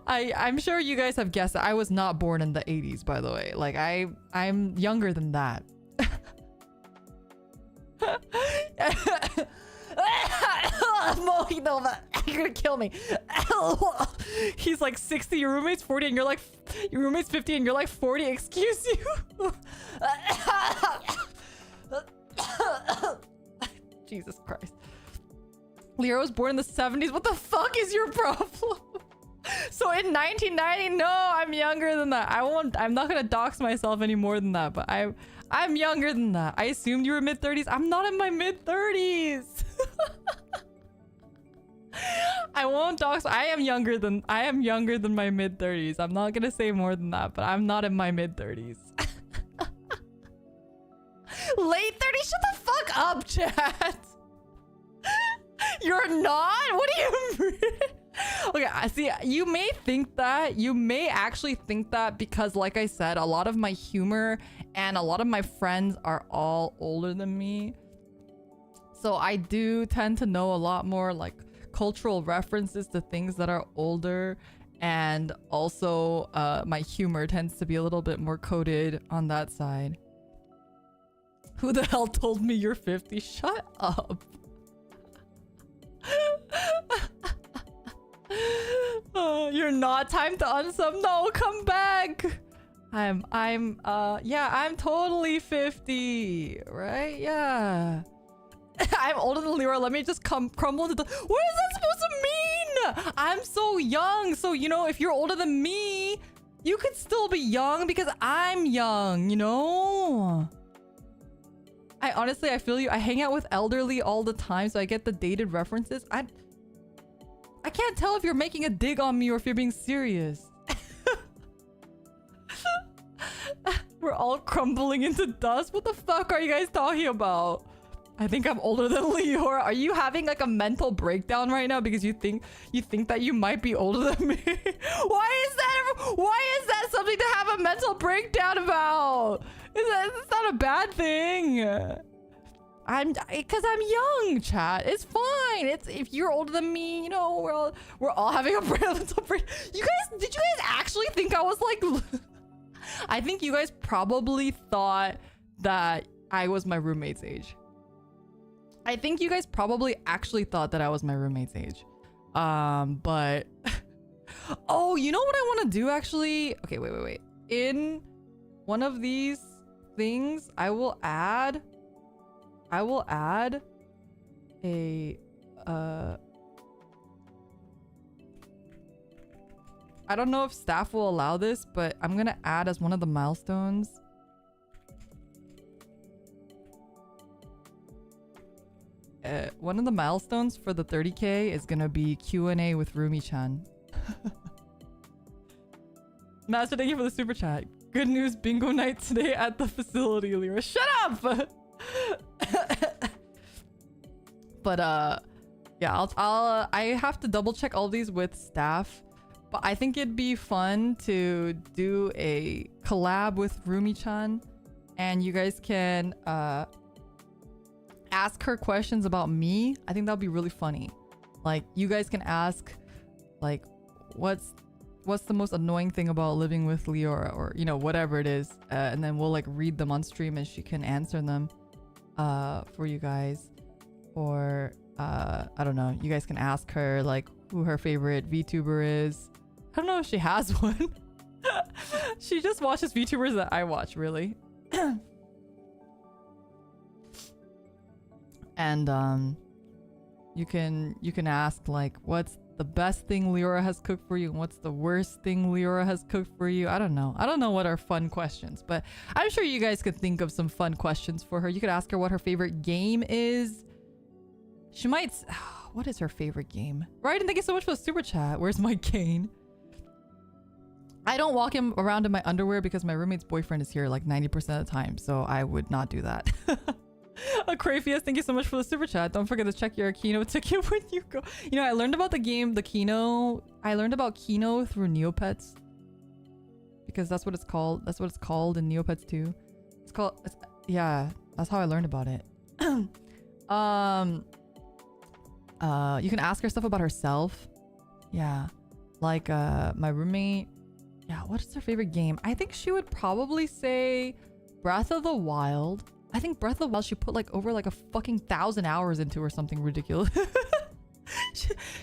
I'm sure you guys have guessed that I was not born in the 80s, by the way. Like I'm younger than that. you're gonna kill me. He's like 60, your roommate's 40, and you're like, your roommate's 50, and you're like 40. Excuse you. Jesus Christ. Leo was born in the 70s. What the fuck is your problem? So in 1990, no, I'm younger than that. I'm not gonna dox myself any more than that, but I'm younger than that. I assumed you were mid-30s. I'm not in my mid-30s. I won't dox. I am younger than my mid-30s. I'm not gonna say more than that, but I'm not in my mid-30s. Late 30s? Shut the fuck up, chat. You're not? What do you mean? Okay, I see. You may think that. You may actually think that because, like I said, a lot of my humor and a lot of my friends are all older than me. So I do tend to know a lot more like cultural references to things that are older. And also my humor tends to be a little bit more coded on that side. Who the hell told me you're 50? Shut up. You're not time to unsub. No, come back. Yeah, I'm totally 50, right? Yeah. I'm older than Leora. Let me just crumble into the... What is that supposed to mean? I'm so young. So, you know, if you're older than me, you could still be young because I'm young, you know? I feel you. I hang out with elderly all the time, so I get the dated references. I can't tell if you're making a dig on me or if you're being serious. We're all crumbling into dust. What the fuck are you guys talking about? I think I'm older than Leora. Are you having like a mental breakdown right now because you think that you might be older than me? Why is that something to have a mental breakdown about? It's not a bad thing. Because I'm young, chat. It's fine. If you're older than me, you know, we're all having a mental break. Did you guys actually think I was like? I think you guys probably thought that I was my roommate's age. I think you guys probably actually thought that I was my roommate's age. But oh, you know what I want to do actually? Okay, wait. In one of these things, I will add a I don't know if staff will allow this, but I'm gonna add as one of the milestones one of the milestones for the 30K is gonna be Q&A with Rumi-chan. Master, thank you for the super chat. Good news, bingo night today at the facility, Lyra. Shut up! But yeah, I have to double check all these with staff, but I think it'd be fun to do a collab with Rumi-chan, and you guys can ask her questions about me. I think that'll be really funny. Like, you guys can ask like what's the most annoying thing about living with Leora, or you know, whatever it is, and then we'll like read them on stream and she can answer them for you guys. Or I don't know, you guys can ask her like who her favorite VTuber is. I don't know if she has one. She just watches VTubers that I watch, really. And you can ask like, what's the best thing Leora has cooked for you and what's the worst thing Leora has cooked for you. I don't know what are fun questions, but I'm sure you guys could think of some fun questions for her. You could ask her what her favorite game is. She might... What is her favorite game? Right, and thank you so much for the super chat. Where's my cane? I don't walk him around in my underwear because my roommate's boyfriend is here like 90% of the time, so I would not do that. Acrafius, thank you so much for the super chat. Don't forget to check your Kino ticket when you go. You know, I learned about the game, the Kino. I learned about Kino through Neopets. Because that's what it's called. That's what it's called in Neopets 2. Yeah, that's how I learned about it. You can ask her stuff about herself. Yeah. Like, my roommate. Yeah, what is her favorite game? I think she would probably say Breath of the Wild. I think Breath of the Wild she put like over like a fucking 1,000 hours into or something ridiculous.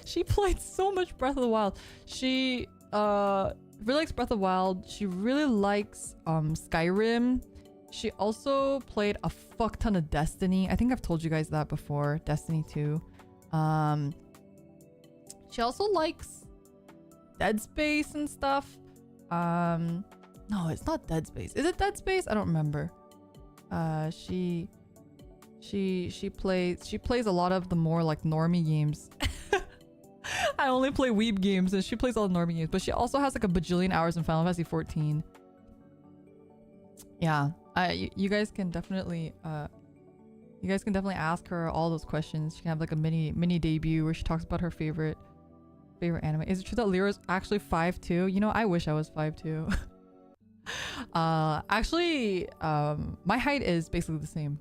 She played so much Breath of the Wild. She really likes Breath of the Wild. She really likes Skyrim. She also played a fuck ton of Destiny. I think I've told you guys that before. Destiny 2. She also likes Dead Space and stuff. No, it's not Dead Space. Is it Dead Space? I don't remember. She plays a lot of the more like normie games. I only play weeb games and she plays all the normie games, but she also has like a bajillion hours in Final Fantasy 14. Yeah, you guys can definitely ask her all those questions. She can have like a mini debut where she talks about her favorite anime. Is it true that Lyra's actually 5'2"? You know, I wish I was 5'2". Actually, my height is basically the same.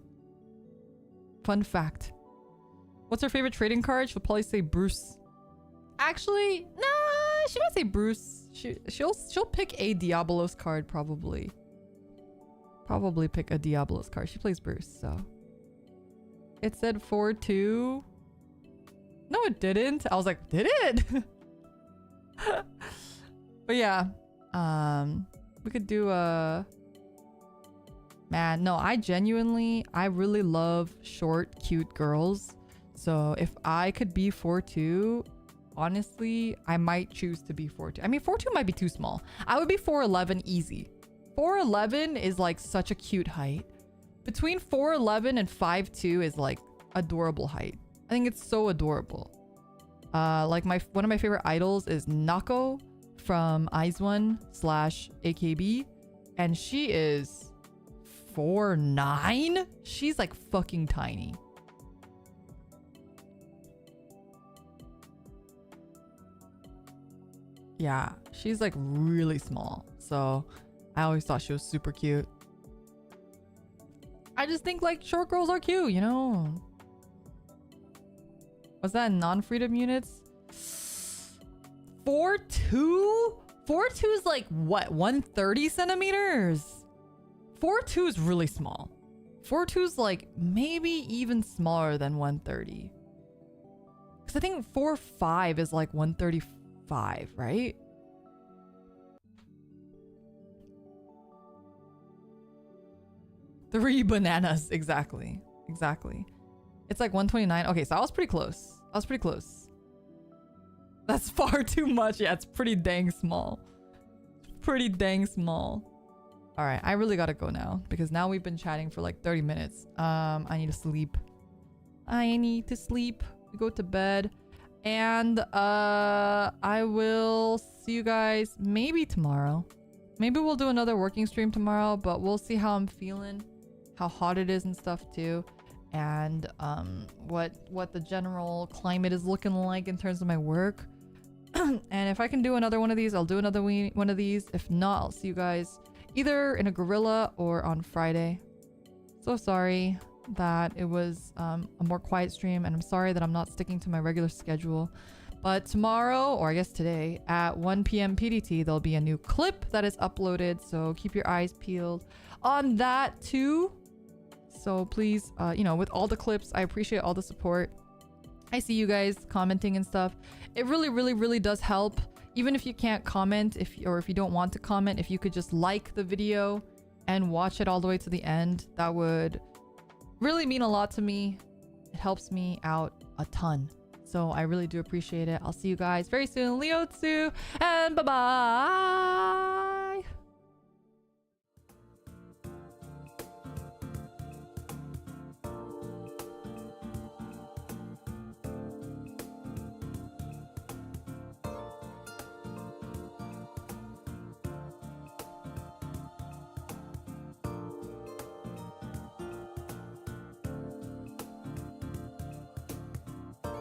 Fun fact. What's her favorite trading card? She'll probably say Bruce. Actually, nah, she might say Bruce. She'll pick a Diabolos card probably. Probably pick a Diabolos card. She plays Bruce, so. It said 4-2. No, it didn't. I was like, did it? But yeah, we could do a. Man, no, I really love short, cute girls. So if I could be 4'2", honestly, I might choose to be 4'2". I mean, 4'2" might be too small. I would be 4'11" easy. 4'11" is like such a cute height. Between 4'11" and 5'2" is like adorable height. I think it's so adorable. Like one of my favorite idols is Nako from IZ*ONE/AKB, and she is 4'9". She's like fucking tiny. Yeah, she's like really small. So I always thought she was super cute. I just think like short girls are cute, you know? Was that in non-freedom units? 4'2"? 4'2" is like what? 130 centimeters? 4'2" is really small. 4'2" is like maybe even smaller than 130. Because I think 4'5" is like 135, right? Three bananas. Exactly. It's like 129. Okay, so I was pretty close. That's far too much. Yeah, it's pretty dang small. All right, I really gotta go now because now we've been chatting for like 30 minutes. I need to sleep. Go to bed. And I will see you guys maybe tomorrow. Maybe we'll do another working stream tomorrow, but we'll see how I'm feeling, how hot it is and stuff too, and what the general climate is looking like in terms of my work. And if I can do another one of these, I'll do another one of these. If not, I'll see you guys either in a Guerrilla or on Friday. So sorry that it was a more quiet stream, and I'm sorry that I'm not sticking to my regular schedule. But tomorrow, or I guess today, at 1 p.m. PDT, there'll be a new clip that is uploaded. So keep your eyes peeled on that too. So please, with all the clips, I appreciate all the support. I see you guys commenting and stuff. It really, really, really does help. Even if you can't comment, if you don't want to comment, if you could just like the video and watch it all the way to the end, that would really mean a lot to me. It helps me out a ton. So I really do appreciate it. I'll see you guys very soon. Liotsu, and bye-bye.